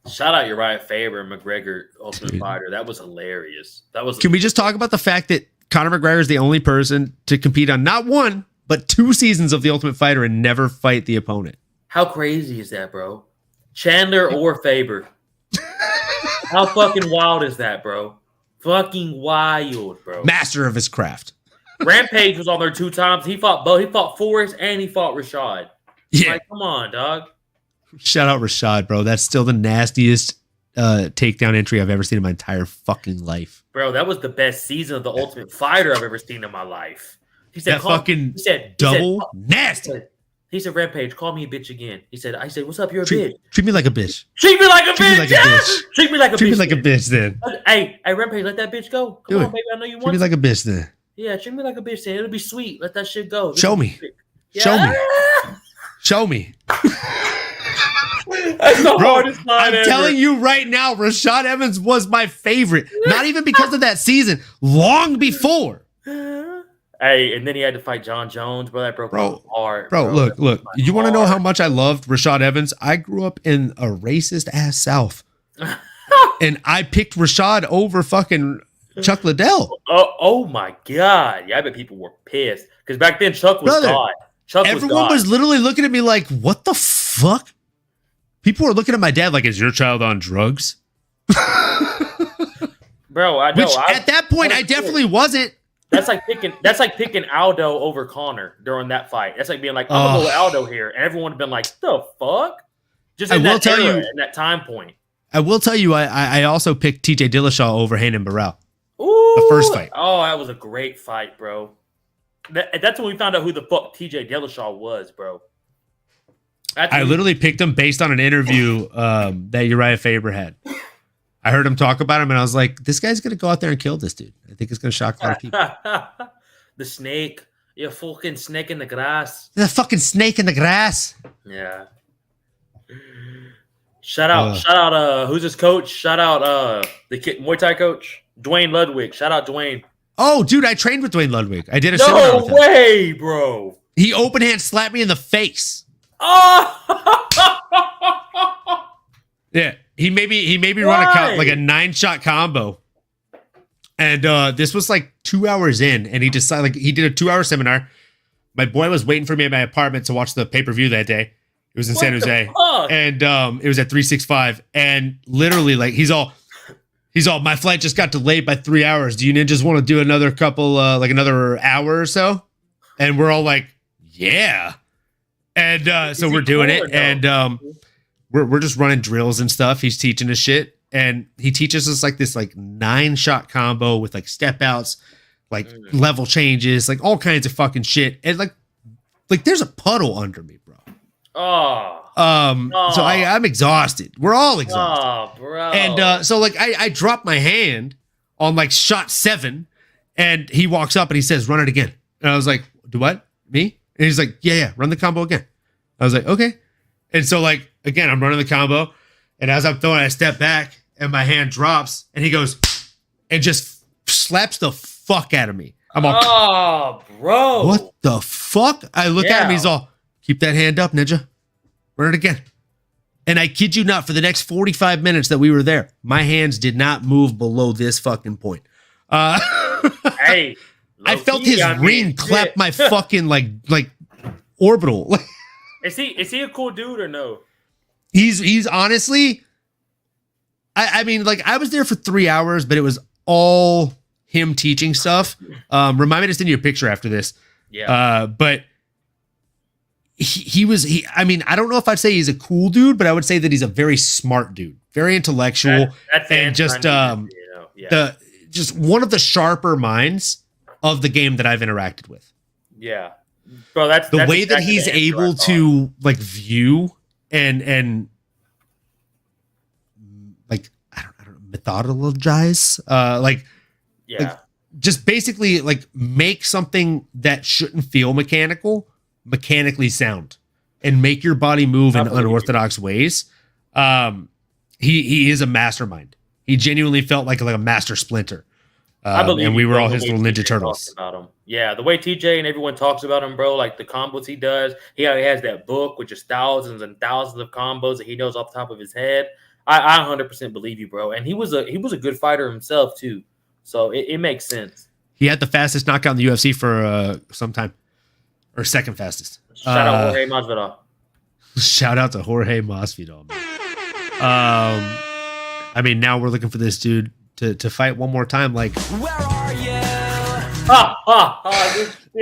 [SPEAKER 3] Shout out Uriah Faber, McGregor, Ultimate Fighter. That was hilarious.
[SPEAKER 2] Can we just talk about the fact that Conor McGregor is the only person to compete on not one, but 2 seasons of the Ultimate Fighter and never fight the opponent?
[SPEAKER 3] How crazy is that, bro? Chandler or Faber? How fucking wild is that, bro? Fucking wild, bro.
[SPEAKER 2] Master of his craft.
[SPEAKER 3] Rampage was on there 2 times. He fought both. He fought Forrest and he fought Rashad.
[SPEAKER 2] Yeah.
[SPEAKER 3] Like, come on, dog.
[SPEAKER 2] Shout out Rashad, bro. That's still the nastiest takedown entry I've ever seen in my entire fucking life.
[SPEAKER 3] Bro, that was the best season of the Ultimate Fighter I've ever seen in my life. He said,
[SPEAKER 2] double nasty.
[SPEAKER 3] He said, Rampage, call me a bitch again. He said, what's up? You're a bitch.
[SPEAKER 2] Treat me like a bitch.
[SPEAKER 3] Treat me like a bitch. Treat me like a bitch.
[SPEAKER 2] Treat me like a bitch then.
[SPEAKER 3] Hey, Rampage, let that bitch go. Come on, baby. I know you want
[SPEAKER 2] to. Treat me like a bitch then.
[SPEAKER 3] Yeah, treat me like a bitch then. It'll be sweet. Let that shit go.
[SPEAKER 2] Show me.
[SPEAKER 3] Yeah.
[SPEAKER 2] Show me. Show me.
[SPEAKER 3] That's the hardest line
[SPEAKER 2] I'm
[SPEAKER 3] ever.
[SPEAKER 2] telling you right now, Rashad Evans was my favorite. Not even because of that season. Long before.
[SPEAKER 3] Hey, and then he had to fight John Jones, bro. That broke my heart.
[SPEAKER 2] Bro, look. You want to know how much I loved Rashad Evans? I grew up in a racist-ass South. And I picked Rashad over fucking Chuck Liddell.
[SPEAKER 3] Oh my God. Yeah, I bet people were pissed. Because back then, Chuck was God.
[SPEAKER 2] Everyone was literally looking at me like, what the fuck? People were looking at my dad like, is your child on drugs?
[SPEAKER 3] Bro, I know.
[SPEAKER 2] Which at that point, I definitely wasn't.
[SPEAKER 3] That's like picking Aldo over Connor during that fight. That's like being like, I'm gonna go with Aldo here, and everyone would have been like, the fuck? Just in that time point.
[SPEAKER 2] I will tell you, I also picked TJ Dillashaw over Hayden Burrell.
[SPEAKER 3] Ooh,
[SPEAKER 2] the first fight.
[SPEAKER 3] Oh, that was a great fight, bro. That's when we found out who the fuck TJ Dillashaw was, bro.
[SPEAKER 2] I literally picked him based on an interview that Uriah Faber had. I heard him talk about him, and I was like, this guy's going to go out there and kill this dude. I think it's going to shock a lot of people.
[SPEAKER 3] The snake. You fucking snake in the grass.
[SPEAKER 2] The fucking snake in the grass.
[SPEAKER 3] Yeah. Shout out, who's his coach? Shout out the Muay Thai coach, Dwayne Ludwig. Shout out Dwayne.
[SPEAKER 2] Oh, dude, I trained with Dwayne Ludwig. I did a seminar with him.
[SPEAKER 3] No way, bro.
[SPEAKER 2] He open hand slapped me in the face.
[SPEAKER 3] Oh!
[SPEAKER 2] Yeah, he made me run a 9-shot combo, And this was like 2 hours in, and he decided, like, he did a 2-hour seminar. My boy was waiting for me at my apartment to watch the pay-per-view that day. It was in San Jose, and it was at 365. And literally, like, he's all, my flight just got delayed by 3 hours. Do you ninjas want to do another couple, like another hour or so? And we're all like, yeah. And so we're doing it, and we're just running drills and stuff. He's teaching us shit, and he teaches us like this like 9-shot combo with like step outs, like level changes, like all kinds of fucking shit. And like there's a puddle under me, bro. So I'm exhausted. We're all exhausted.
[SPEAKER 3] Bro.
[SPEAKER 2] And so like I dropped my hand on like shot 7, and he walks up and he says, "Run it again." And I was like, "Do what? Me?" And he's like, yeah, run the combo again. I was like, okay. And so like again, I'm running the combo, and as I'm throwing, I step back and my hand drops, and he goes and just slaps the fuck out of me. I'm all,
[SPEAKER 3] oh, bro.
[SPEAKER 2] What the fuck? I look at him, he's all, keep that hand up, ninja. Run it again. And I kid you not, for the next 45 minutes that we were there, my hands did not move below this fucking point.
[SPEAKER 3] Hey,
[SPEAKER 2] I felt his ring clap my fucking like orbital.
[SPEAKER 3] Is he a cool dude or no?
[SPEAKER 2] He's honestly, I mean, like, I was there for 3 hours, but it was all him teaching stuff. Remind me to send you a picture after this.
[SPEAKER 3] Yeah.
[SPEAKER 2] But he I mean, I don't know if I'd say he's a cool dude, but I would say that he's a very smart dude, very intellectual, and just just one of the sharper minds of the game that I've interacted with.
[SPEAKER 3] Yeah. Bro, that's
[SPEAKER 2] the way
[SPEAKER 3] exactly
[SPEAKER 2] that he's able to like view and like I don't mythologize like just basically like make something that shouldn't feel mechanically sound and make your body move in unorthodox ways. He is a mastermind. He genuinely felt like a master splinter.
[SPEAKER 3] I believe,
[SPEAKER 2] and we were all his little Ninja Turtles.
[SPEAKER 3] About him. Yeah, the way TJ and everyone talks about him, bro, like the combos he does. He has that book with just thousands and thousands of combos that he knows off the top of his head. I 100% believe you, bro. And he was a good fighter himself too, so it makes sense.
[SPEAKER 2] He had the fastest knockout in the UFC for some time, or second fastest.
[SPEAKER 3] Shout out Jorge Masvidal.
[SPEAKER 2] Shout out to Jorge Masvidal. I mean, now we're looking for this dude to fight one more time. Like,
[SPEAKER 4] Where are you?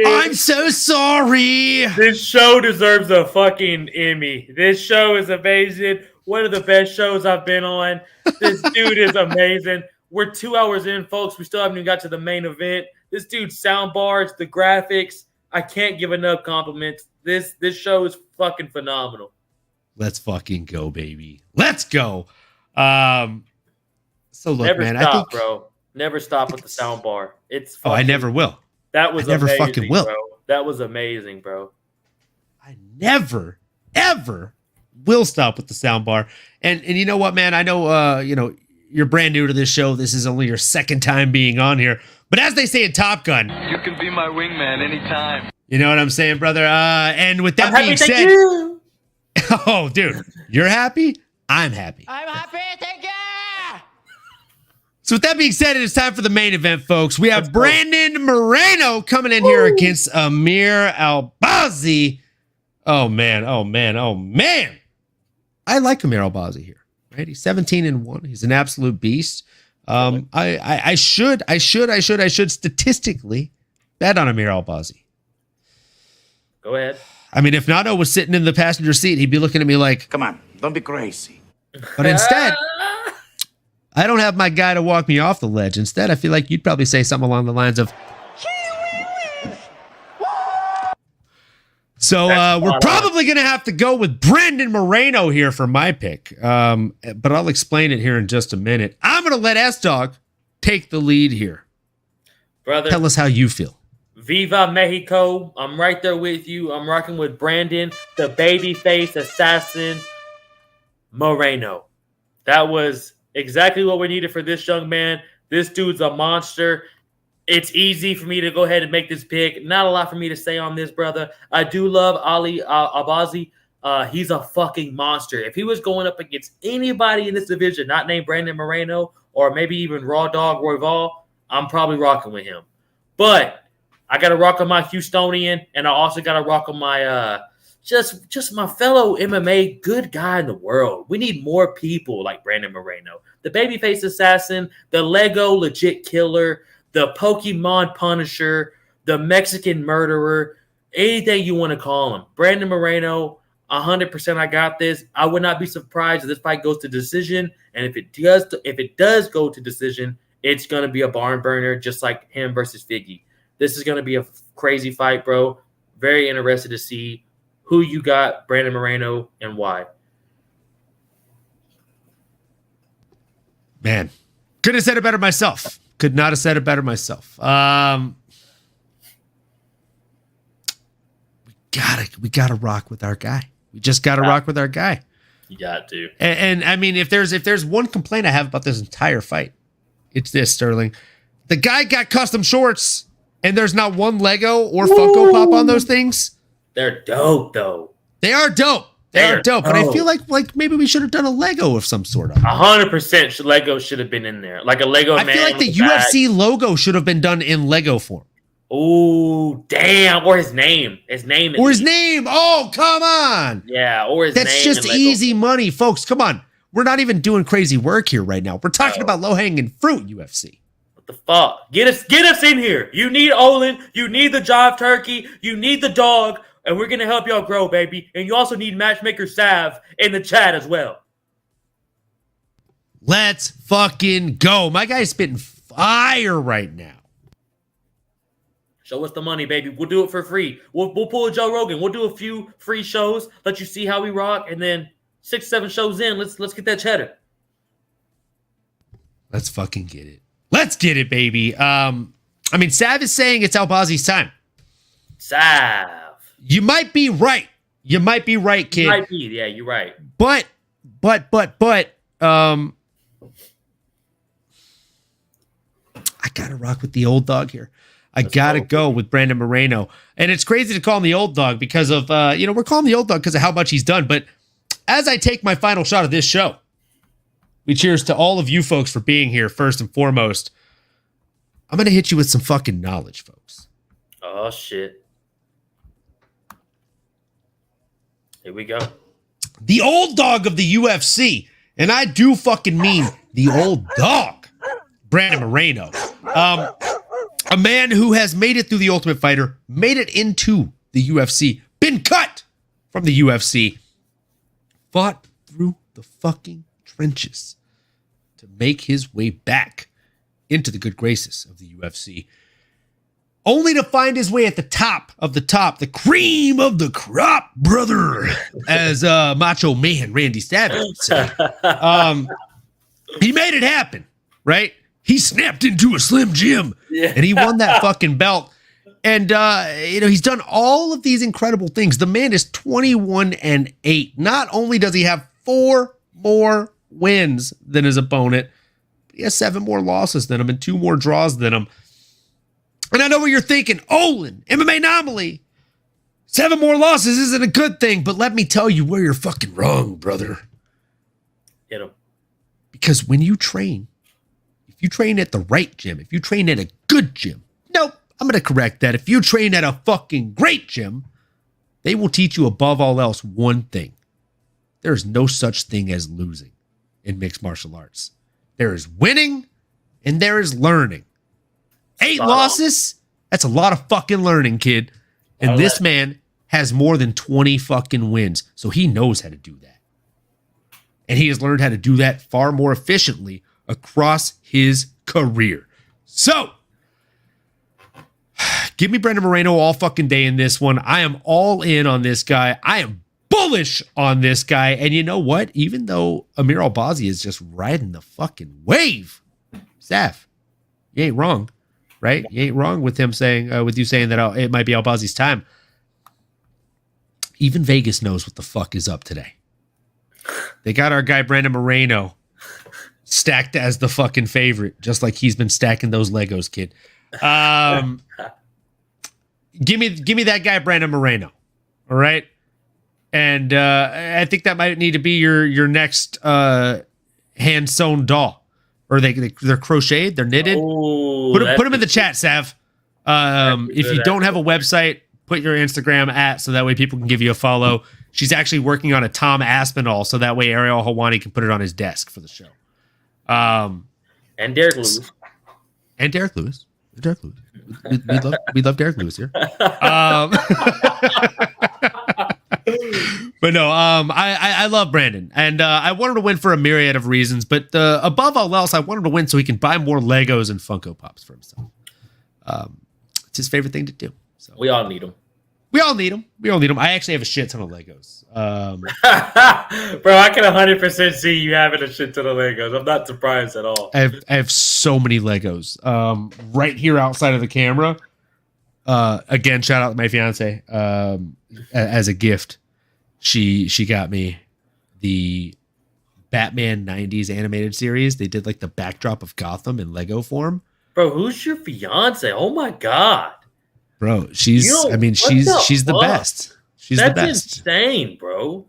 [SPEAKER 2] I'm so sorry.
[SPEAKER 3] This show deserves a fucking Emmy. This show is amazing. One of the best shows I've been on. This dude is amazing. We're 2 hours in, folks. We still haven't even got to the main event. This dude's sound bars, the graphics. I can't give enough compliments. This show is fucking phenomenal.
[SPEAKER 2] Let's fucking go, baby. Let's go. So look,
[SPEAKER 3] never
[SPEAKER 2] man,
[SPEAKER 3] stop,
[SPEAKER 2] I think,
[SPEAKER 3] bro. Never stop with the sound bar. It's fucking,
[SPEAKER 2] I never will.
[SPEAKER 3] That was
[SPEAKER 2] never
[SPEAKER 3] amazing,
[SPEAKER 2] fucking will.
[SPEAKER 3] Bro. That was amazing, bro.
[SPEAKER 2] I never, ever will stop with the sound bar. And you know what, man? I know you're brand new to this show. This is only your second time being on here. But as they say in Top Gun,
[SPEAKER 6] you can be my wingman anytime.
[SPEAKER 2] You know what I'm saying, brother? And with that being said, oh, dude, you're happy? I'm happy.
[SPEAKER 4] I'm happy. Thank you.
[SPEAKER 2] So with that being said, it is time for the main event, folks. We have Brandon Moreno coming in here against Amir Albazi. Oh, man. I like Amir Albazi here, right? He's 17-1. He's an absolute beast. I should statistically bet on Amir Albazi.
[SPEAKER 3] Go ahead.
[SPEAKER 2] I mean, if Nato was sitting in the passenger seat, he'd be looking at me like,
[SPEAKER 7] come on, don't be crazy.
[SPEAKER 2] But instead, I don't have my guy to walk me off the ledge. Instead, I feel like you'd probably say something along the lines of, so we're probably going to have to go with Brandon Moreno here for my pick. But I'll explain it here in just a minute. I'm going to let S-Dog take the lead here.
[SPEAKER 3] Brother,
[SPEAKER 2] tell us how you feel.
[SPEAKER 3] Viva Mexico. I'm right there with you. I'm rocking with Brandon, the babyface assassin Moreno. That was exactly what we needed for this young man. This dude's a monster. It's easy for me to go ahead and make this pick. Not a lot for me to say on this, brother. I do love Ali Albazi. He's a fucking monster. If he was going up against anybody in this division, not named Brandon Moreno, or maybe even Raw Dog Royval, I'm probably rocking with him. But I got to rock on my Houstonian, and I also got to rock on my just my fellow MMA good guy in the world. We need more people like Brandon Moreno, the babyface assassin, the Lego legit killer, the Pokemon Punisher, the Mexican murderer, anything you want to call him. Brandon Moreno, 100% I got this. I would not be surprised if this fight goes to decision, and if it does go to decision, it's going to be a barn burner just like him versus Figgy. This is going to be a crazy fight, bro. Very interested to see who you got, Brandon Moreno, and why.
[SPEAKER 2] Man, couldn't have said it better myself. Could not have said it better myself. We gotta rock with our guy. We just gotta rock with our guy.
[SPEAKER 3] You got to.
[SPEAKER 2] And I mean, if there's one complaint I have about this entire fight, it's this, Sterling. The guy got custom shorts, and there's not one Lego or Funko Pop on those things.
[SPEAKER 3] They're dope, though.
[SPEAKER 2] They are dope. They are dope. But I feel like maybe we should have done a Lego of some sort of.
[SPEAKER 3] 100% Lego should have been in there. Like a Lego man.
[SPEAKER 2] I feel like the UFC logo should have been done in Lego form.
[SPEAKER 3] Oh, damn. Or his name. His name.
[SPEAKER 2] Oh, come on.
[SPEAKER 3] Yeah, or his name.
[SPEAKER 2] That's just easy money, folks. Come on. We're not even doing crazy work here right now. We're talking about low-hanging fruit, UFC.
[SPEAKER 3] What the fuck? Get us in here. You need Olin. You need the Jive Turkey. You need the dog. And we're going to help y'all grow, baby. And you also need Matchmaker Sav in the chat as well.
[SPEAKER 2] Let's fucking go. My guy's spitting fire right now.
[SPEAKER 3] Show us the money, baby. We'll do it for free. We'll pull a Joe Rogan. We'll do a few free shows, let you see how we rock, and then 6-7 shows in, let's get that cheddar.
[SPEAKER 2] Let's fucking get it. Let's get it, baby. I mean, Sav is saying it's Albazi's time.
[SPEAKER 3] Sav.
[SPEAKER 2] You might be right. You might be right, kid.
[SPEAKER 3] You might be. Yeah, you're right.
[SPEAKER 2] But, I gotta rock with the old dog here. I gotta go with Brandon Moreno. And it's crazy to call him the old dog because of, we're calling him the old dog because of how much he's done. But as I take my final shot of this show, we cheers to all of you folks for being here first and foremost. I'm going to hit you with some fucking knowledge, folks.
[SPEAKER 3] Oh, shit. Here we go.
[SPEAKER 2] The old dog of the UFC, and I do fucking mean the old dog, Brandon Moreno. A man who has made it through the Ultimate Fighter, made it into the UFC, been cut from the UFC, fought through the fucking trenches to make his way back into the good graces of the UFC, only to find his way at the top of the top, the cream of the crop, brother, as Macho Man Randy Savage would say. He made it happen, right? He snapped into a Slim Jim, and he won that fucking belt. And, he's done all of these incredible things. The man is 21-8. Not only does he have 4 more wins than his opponent, but he has 7 more losses than him and 2 more draws than him. And I know what you're thinking. Olin, MMAnomaly, 7 more losses isn't a good thing, but let me tell you where you're fucking wrong, brother.
[SPEAKER 3] Hit him.
[SPEAKER 2] Because when you train, if you train at the right gym, if you train at a good gym, nope, I'm going to correct that. If you train at a fucking great gym, they will teach you above all else one thing. There is no such thing as losing in mixed martial arts. There is winning and there is learning. 8 losses, that's a lot of fucking learning, kid. And this man has more than 20 fucking wins, so he knows how to do that. And he has learned how to do that far more efficiently across his career. So, give me Brandon Moreno all fucking day in this one. I am all in on this guy. I am bullish on this guy. And you know what? Even though Amir Albazi is just riding the fucking wave, Saf, you ain't wrong, right? You ain't wrong with him saying, with you saying that it might be Albazi's time. Even Vegas knows what the fuck is up today. They got our guy Brandon Moreno stacked as the fucking favorite, just like he's been stacking those Legos, kid. Give me that guy Brandon Moreno, all right? And I think that might need to be your next hand sewn doll, or they're crocheted, they're knitted.
[SPEAKER 3] Oh,
[SPEAKER 2] Put them in the chat, Sav. If you don't have a website, put your Instagram at, so that way people can give you a follow. She's actually working on a Tom Aspinall, so that way Ariel Helwani can put it on his desk for the show.
[SPEAKER 3] And Derek Lewis.
[SPEAKER 2] And Derek Lewis. We love Derek Lewis here. But no, I love Brandon, and I wanted to win for a myriad of reasons. But above all else, I wanted to win so he can buy more Legos and Funko Pops for himself. It's his favorite thing to do. So
[SPEAKER 3] We all need them.
[SPEAKER 2] we all need them. I actually have a shit ton of Legos.
[SPEAKER 3] Bro, I can 100% see you having a shit ton of Legos. I'm not surprised at all.
[SPEAKER 2] I have so many Legos. Right here outside of the camera. Again, shout out to my fiance. As a gift, she got me the Batman 90s animated series. They did like the backdrop of Gotham in Lego form.
[SPEAKER 3] Bro, who's your fiance? Oh my god.
[SPEAKER 2] Bro, she's the best. She's the best.
[SPEAKER 3] Insane, bro.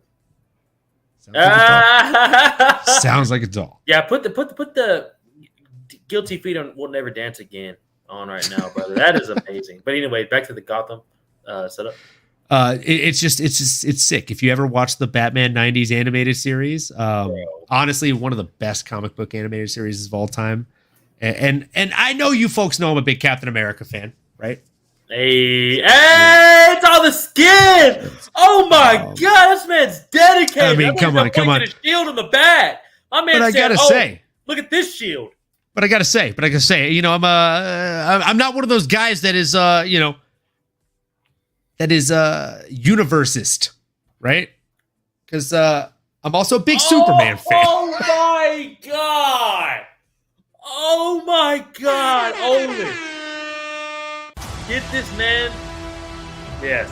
[SPEAKER 2] Sounds like a doll.
[SPEAKER 3] Yeah, put the guilty feet on We'll Never Dance Again on right now, brother. That is amazing. But anyway, back to the Gotham setup.
[SPEAKER 2] It's sick. If you ever watch the Batman 90s animated series, honestly, one of the best comic book animated series of all time. And I know you folks know I'm a big Captain America fan, right?
[SPEAKER 3] Hey, it's all the skin. Oh my god, this man's dedicated.
[SPEAKER 2] I mean, come on.
[SPEAKER 3] A shield in the back. My man
[SPEAKER 2] But I gotta say,
[SPEAKER 3] look at this shield.
[SPEAKER 2] But I gotta say, you know, I'm not one of those guys that is, universist, right? Because I'm also a big Superman fan.
[SPEAKER 3] Oh my god! Oh my god! Owen, get this man. Yes.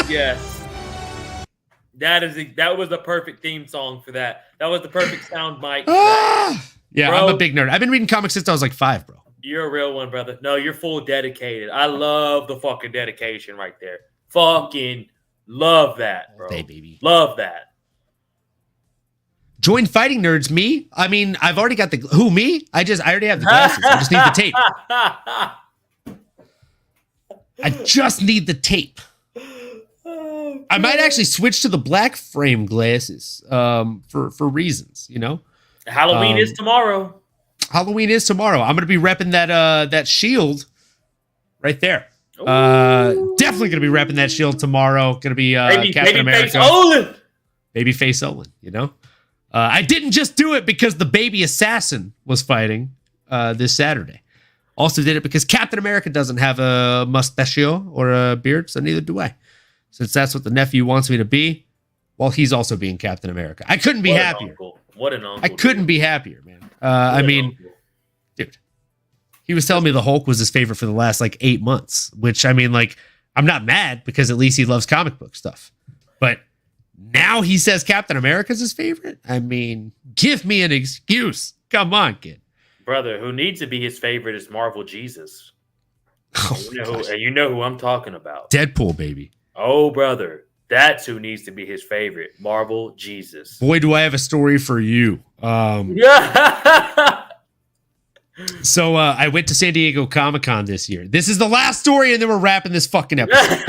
[SPEAKER 3] Yes. That was the perfect theme song for that. That was the perfect sound mic.
[SPEAKER 2] Yeah,
[SPEAKER 3] Bro,
[SPEAKER 2] I'm a big nerd. I've been reading comics since I was like 5, bro.
[SPEAKER 3] You're a real one, brother. No, you're full dedicated. I love the fucking dedication right there. Fucking love that, bro.
[SPEAKER 2] Hey, baby.
[SPEAKER 3] Love that.
[SPEAKER 2] Join Fighting Nerds, me? I mean, I've already got me? I already have the glasses. I just need the tape. I just need the tape. I might actually switch to the black frame glasses for reasons, you know?
[SPEAKER 3] Halloween is tomorrow.
[SPEAKER 2] Halloween is tomorrow. I'm going to be repping that shield right there. Definitely going to be repping that shield tomorrow. Going to be Captain America. Babyface Olin, you know? I didn't just do it because the baby assassin was fighting this Saturday. Also did it because Captain America doesn't have a mustachio or a beard, so neither do I. Since that's what the nephew wants me to be, well, he's also being Captain America. I couldn't be happier.
[SPEAKER 3] What an uncle.
[SPEAKER 2] I couldn't be happier, man. I mean, dude, he was telling me the Hulk was his favorite for the last 8 months, which I mean, I'm not mad because at least he loves comic book stuff. But now he says Captain America's his favorite. I mean, give me an excuse. Come on, kid.
[SPEAKER 3] Brother, who needs to be his favorite is Marvel Jesus.
[SPEAKER 2] Oh,
[SPEAKER 3] you know who I'm talking about.
[SPEAKER 2] Deadpool, baby. Oh,
[SPEAKER 3] brother. That's who needs to be his favorite. Marvel Jesus.
[SPEAKER 2] Boy, do I have a story for you. So I went to San Diego Comic-Con this year. This is the last story, and then we're wrapping this fucking episode.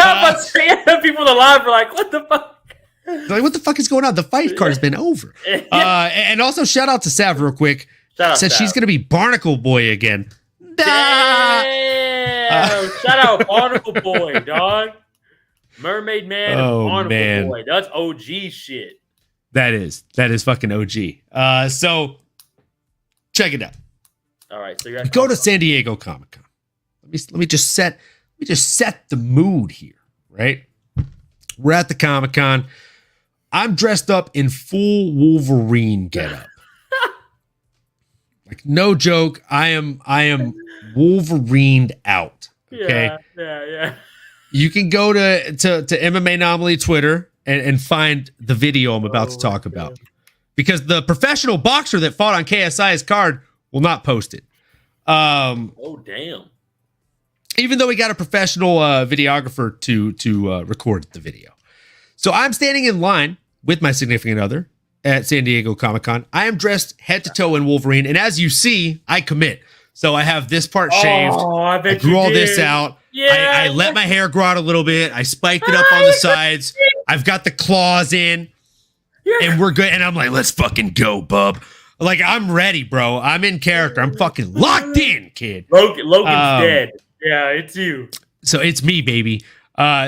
[SPEAKER 3] People alive are like, what the fuck?
[SPEAKER 2] Like, what the fuck is going on? The fight card's been over. And also, shout out to Sav real quick. Says she's going to be Barnacle Boy again.
[SPEAKER 3] Damn! Shout out Barnacle Boy, dog. Mermaid Man and Barnacle Boy. That's OG shit.
[SPEAKER 2] That is fucking OG. So check it out.
[SPEAKER 3] All right, so
[SPEAKER 2] go to San Diego Comic-Con. Let me just set the mood here, right? We're at the Comic-Con. I'm dressed up in full Wolverine getup. No joke. I am Wolverined out. Okay.
[SPEAKER 3] Yeah.
[SPEAKER 2] You can go to MMAnomaly Twitter and find the video I'm about to talk about. Because the professional boxer that fought on KSI's card will not post it.
[SPEAKER 3] Oh, damn.
[SPEAKER 2] Even though we got a professional videographer to record the video. So I'm standing in line with my significant other at San Diego Comic-Con. I am dressed head to toe in Wolverine, and as you see, I commit. So I have this part shaved.
[SPEAKER 3] I
[SPEAKER 2] grew all this out.
[SPEAKER 3] Yeah.
[SPEAKER 2] I let my hair grow out a little bit. I spiked it up on the sides. I've got the claws in, and we're good. And I'm like, let's fucking go, bub. Like, I'm ready, bro. I'm in character. I'm fucking locked in, kid.
[SPEAKER 3] Logan's dead. Yeah, it's you.
[SPEAKER 2] So it's me, baby.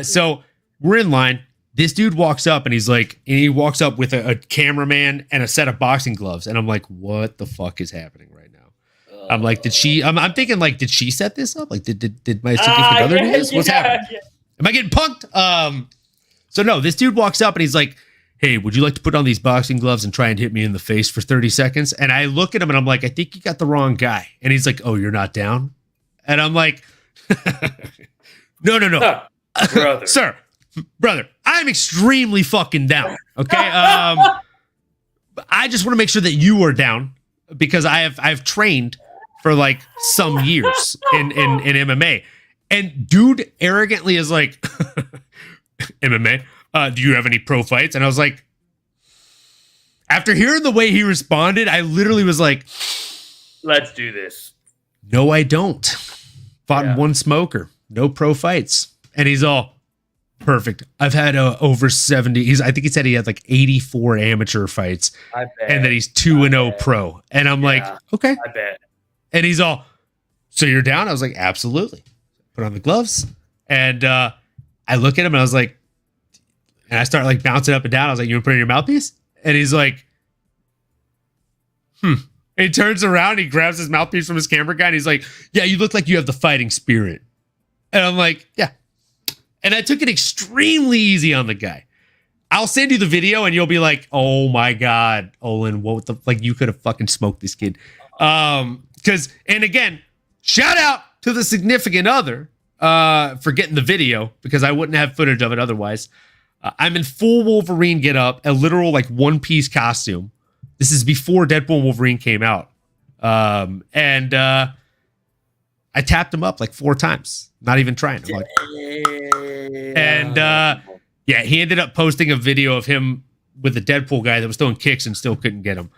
[SPEAKER 2] So we're in line. This dude walks up and he walks up with a cameraman and a set of boxing gloves. And I'm like, what the fuck is happening right now? I'm like, I'm thinking like, did she set this up? Like, did my significant other do this? What's happening? Yeah. Am I getting punked? So no, this dude walks up and he's like, hey, would you like to put on these boxing gloves and try and hit me in the face for 30 seconds? And I look at him and I'm like, I think you got the wrong guy. And he's like, oh, you're not down? And I'm like, no.
[SPEAKER 3] Brother.
[SPEAKER 2] Sir, brother, I'm extremely fucking down. Okay. I just want to make sure that you are down because I've trained for like some years in MMA. And dude arrogantly is like, MMA, do you have any pro fights? And I was like, after hearing the way he responded, I literally was like,
[SPEAKER 3] let's do this.
[SPEAKER 2] No, I don't. Fought in one smoker, no pro fights. And he's all, perfect. I've had over 70. I think he said he had like 84 amateur fights.
[SPEAKER 3] I bet.
[SPEAKER 2] And that he's 2-0 pro. And I'm like, okay.
[SPEAKER 3] I bet.
[SPEAKER 2] And he's all, so you're down? I was like, absolutely. Put on the gloves. And I look at him and I was like, and I start like bouncing up and down. I was like, you want to put it in your mouthpiece? And he's like, And he turns around, he grabs his mouthpiece from his camera guy, and he's like, yeah, you look like you have the fighting spirit. And I'm like, yeah. And I took it extremely easy on the guy. I'll send you the video and you'll be like, oh my God, Olin, what the, like you could have fucking smoked this kid. And again, shout out to the significant other for getting the video because I wouldn't have footage of it otherwise. I'm in full Wolverine get up, a literal like one-piece costume. This is before Deadpool and Wolverine came out. And I tapped him up like 4 times, not even trying. I'm like, and yeah, he ended up posting a video of him with the Deadpool guy that was throwing kicks and still couldn't get him.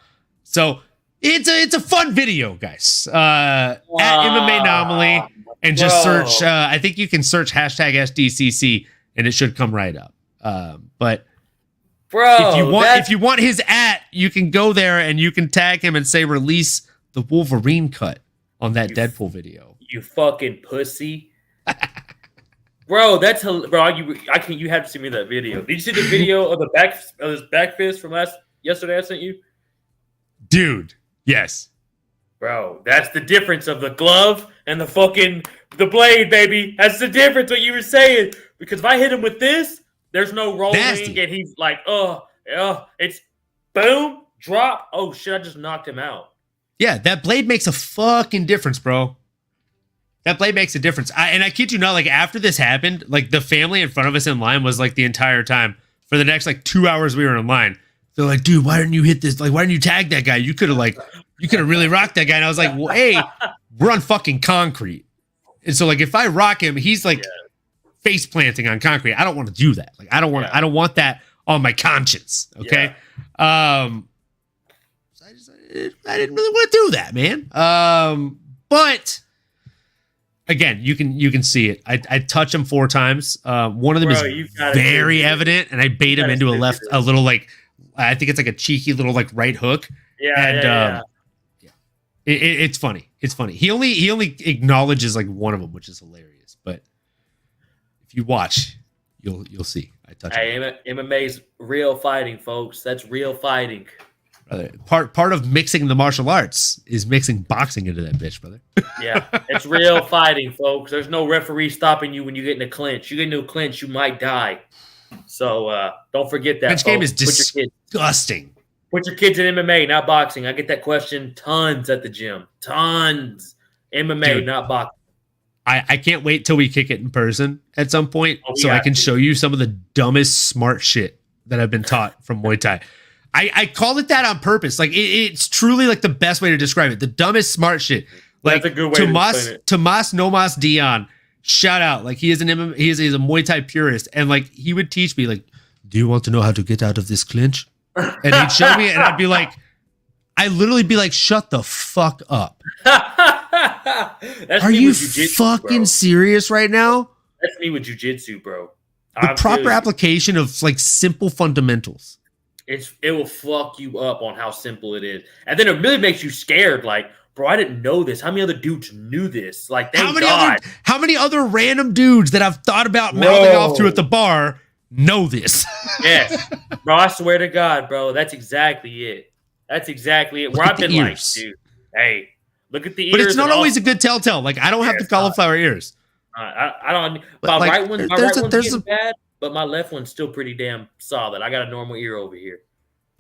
[SPEAKER 2] So it's a fun video, guys. At MMAnomaly and just search. I think you can search hashtag SDCC and it should come right up. But if you want his you can go there and you can tag him and say release the Wolverine cut on that Deadpool video.
[SPEAKER 3] You fucking pussy. Bro, that's bro. You have to see me that video. Did you see the video of his back fist from yesterday? I sent you,
[SPEAKER 2] dude. Yes,
[SPEAKER 3] bro. That's the difference of the glove and the blade, baby. That's the difference. What you were saying. Because if I hit him with this, there's no rolling, and he's like, it's boom, drop. Oh shit! I just knocked him out.
[SPEAKER 2] Yeah, that blade makes a fucking difference, bro. That blade makes a difference. And I kid you not, like after this happened, like the family in front of us in line was like the entire time for the next like 2 hours we were in line. They're like, dude, why didn't you hit this? Like, why didn't you tag that guy? You could have really rocked that guy. And I was like, well, hey, we're on fucking concrete. And so like, if I rock him, he's like face planting on concrete. I don't want to do that. Like, I don't want that on my conscience. Okay. Yeah. So I didn't really want to do that, man. But again, you can see it. I touch him 4 times. One of them is very evident, and I bait him into a little like I think it's like a cheeky little like right hook. Yeah, it's funny. It's funny. He only acknowledges like one of them, which is hilarious. But if you watch, you'll see. I touch him.
[SPEAKER 3] MMA's real fighting, folks. That's real fighting.
[SPEAKER 2] Brother, part of mixing the martial arts is mixing boxing into that bitch, brother.
[SPEAKER 3] Yeah, it's real fighting, folks. There's no referee stopping you when you get in a clinch. You get into a clinch, you might die. So don't forget that.
[SPEAKER 2] Clinch game is disgusting.
[SPEAKER 3] Put your kids in MMA, not boxing. I get that question tons at the gym. Tons. MMA, dude, not boxing.
[SPEAKER 2] I can't wait till we kick it in person at some point so I can show you some of the dumbest smart shit that I've been taught from Muay Thai. I call it that on purpose. Like it's truly like the best way to describe it. The dumbest smart shit. Like
[SPEAKER 3] that's a good way to explain it.
[SPEAKER 2] Tomas Nomas Dion, shout out. Like he's a Muay Thai purist, and like he would teach me like, do you want to know how to get out of this clinch? And he'd show me it, and I'd literally be like, shut the fuck up.
[SPEAKER 3] That's
[SPEAKER 2] Are
[SPEAKER 3] me
[SPEAKER 2] you
[SPEAKER 3] with jujitsu,
[SPEAKER 2] fucking
[SPEAKER 3] bro.
[SPEAKER 2] serious right now?
[SPEAKER 3] That's me with jujitsu, bro.
[SPEAKER 2] The
[SPEAKER 3] I'm
[SPEAKER 2] proper
[SPEAKER 3] serious.
[SPEAKER 2] application of like simple fundamentals.
[SPEAKER 3] It will fuck you up on how simple it is, and then it really makes you scared. Like, bro, I didn't know this. How many other dudes knew this? Like, thank God.
[SPEAKER 2] How many other random dudes that I've thought about mouthing off to at the bar know this?
[SPEAKER 3] Yes, bro. I swear to God, bro. That's exactly it. That's exactly it. Where I've been like, dude, hey, look at the ears.
[SPEAKER 2] But it's not
[SPEAKER 3] and
[SPEAKER 2] always
[SPEAKER 3] also-
[SPEAKER 2] a good telltale. Like, I don't have to cauliflower ears.
[SPEAKER 3] I don't.
[SPEAKER 2] But,
[SPEAKER 3] My
[SPEAKER 2] like,
[SPEAKER 3] right one's
[SPEAKER 2] there's
[SPEAKER 3] getting bad, but my left one's still pretty damn solid. I got a normal ear over here.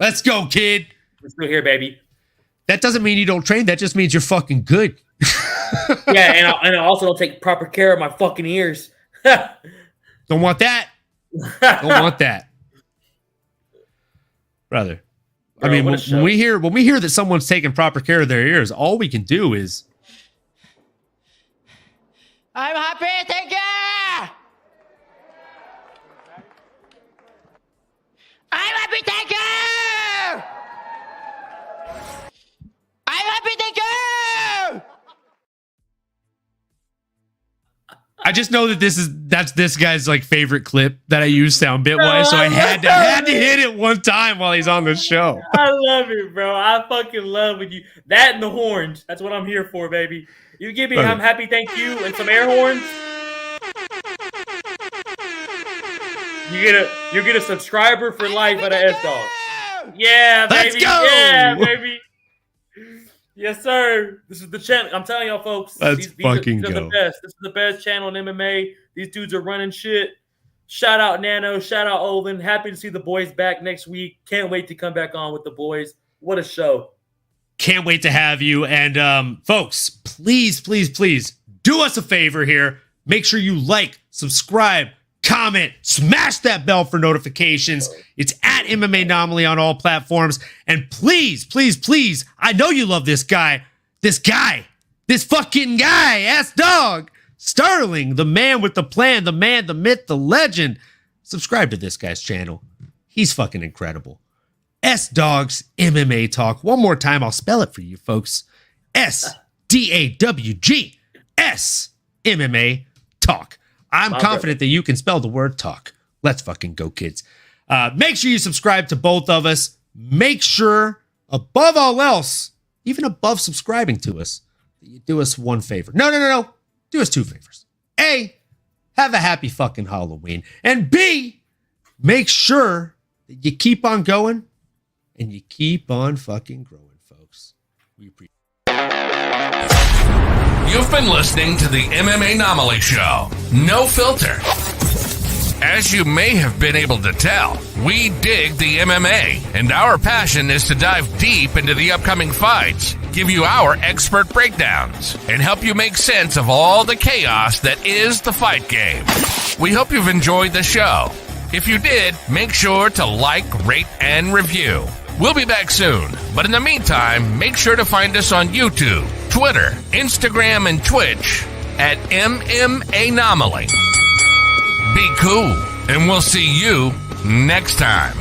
[SPEAKER 2] Let's go, kid.
[SPEAKER 3] We're still here, baby.
[SPEAKER 2] That doesn't mean you don't train. That just means you're fucking good.
[SPEAKER 3] Yeah, and I also don't take proper care of my fucking ears.
[SPEAKER 2] Don't want that. Don't want that. Brother.
[SPEAKER 3] Bro,
[SPEAKER 2] I mean,
[SPEAKER 3] what a
[SPEAKER 2] when
[SPEAKER 3] show.
[SPEAKER 2] we hear that someone's taking proper care of their ears, all we can do is
[SPEAKER 4] I'm happy, thank you! I'm happy, thank you! I'm happy, thank you!
[SPEAKER 2] I just know that that's this guy's like favorite clip that I use sound bit wise, so I had to hit it one time while he's on the show.
[SPEAKER 3] I love it, bro. I fucking love when you that and the horns. That's what I'm here for, baby. You give me
[SPEAKER 2] Brother.
[SPEAKER 3] I'm happy, thank you, and some air horns. You get a subscriber for life at a S Dog. Yeah, baby.
[SPEAKER 2] Let's go!
[SPEAKER 3] Yeah, baby. Yes, sir. This is the channel. I'm telling y'all, folks.
[SPEAKER 2] Let's fucking
[SPEAKER 3] these are
[SPEAKER 2] go.
[SPEAKER 3] the best. This is the best channel in MMA. These dudes are running shit. Shout out Nano. Shout out Olin. Happy to see the boys back next week. Can't wait to come back on with the boys. What a show.
[SPEAKER 2] Can't wait to have you. And folks, please do us a favor here. Make sure you like, subscribe, comment, smash that bell for notifications. It's at MMAnomaly on all platforms. And please, I know you love this guy, this fucking guy, S Dog, Sterling, the man with the plan, the man, the myth, the legend. Subscribe to this guy's channel. He's fucking incredible. S Dog's MMA Talk. One more time, I'll spell it for you folks. SDAWG MMA Talk. I'm confident that you can spell the word talk. Let's fucking go, kids. Make sure you subscribe to both of us. Make sure, above all else, even above subscribing to us, that you do us one favor. No. Do us two favors. A, have a happy fucking Halloween. And B, make sure that you keep on going and you keep on fucking growing, folks. We appreciate
[SPEAKER 1] You've been listening to the MMAnomaly Show. No filter. As you may have been able to tell, we dig the MMA, and our passion is to dive deep into the upcoming fights, give you our expert breakdowns, and help you make sense of all the chaos that is the fight game. We hope you've enjoyed the show. If you did, make sure to like, rate, and review. We'll be back soon, but in the meantime, make sure to find us on YouTube, Twitter, Instagram, and Twitch at MMAnomaly. Be cool, and we'll see you next time.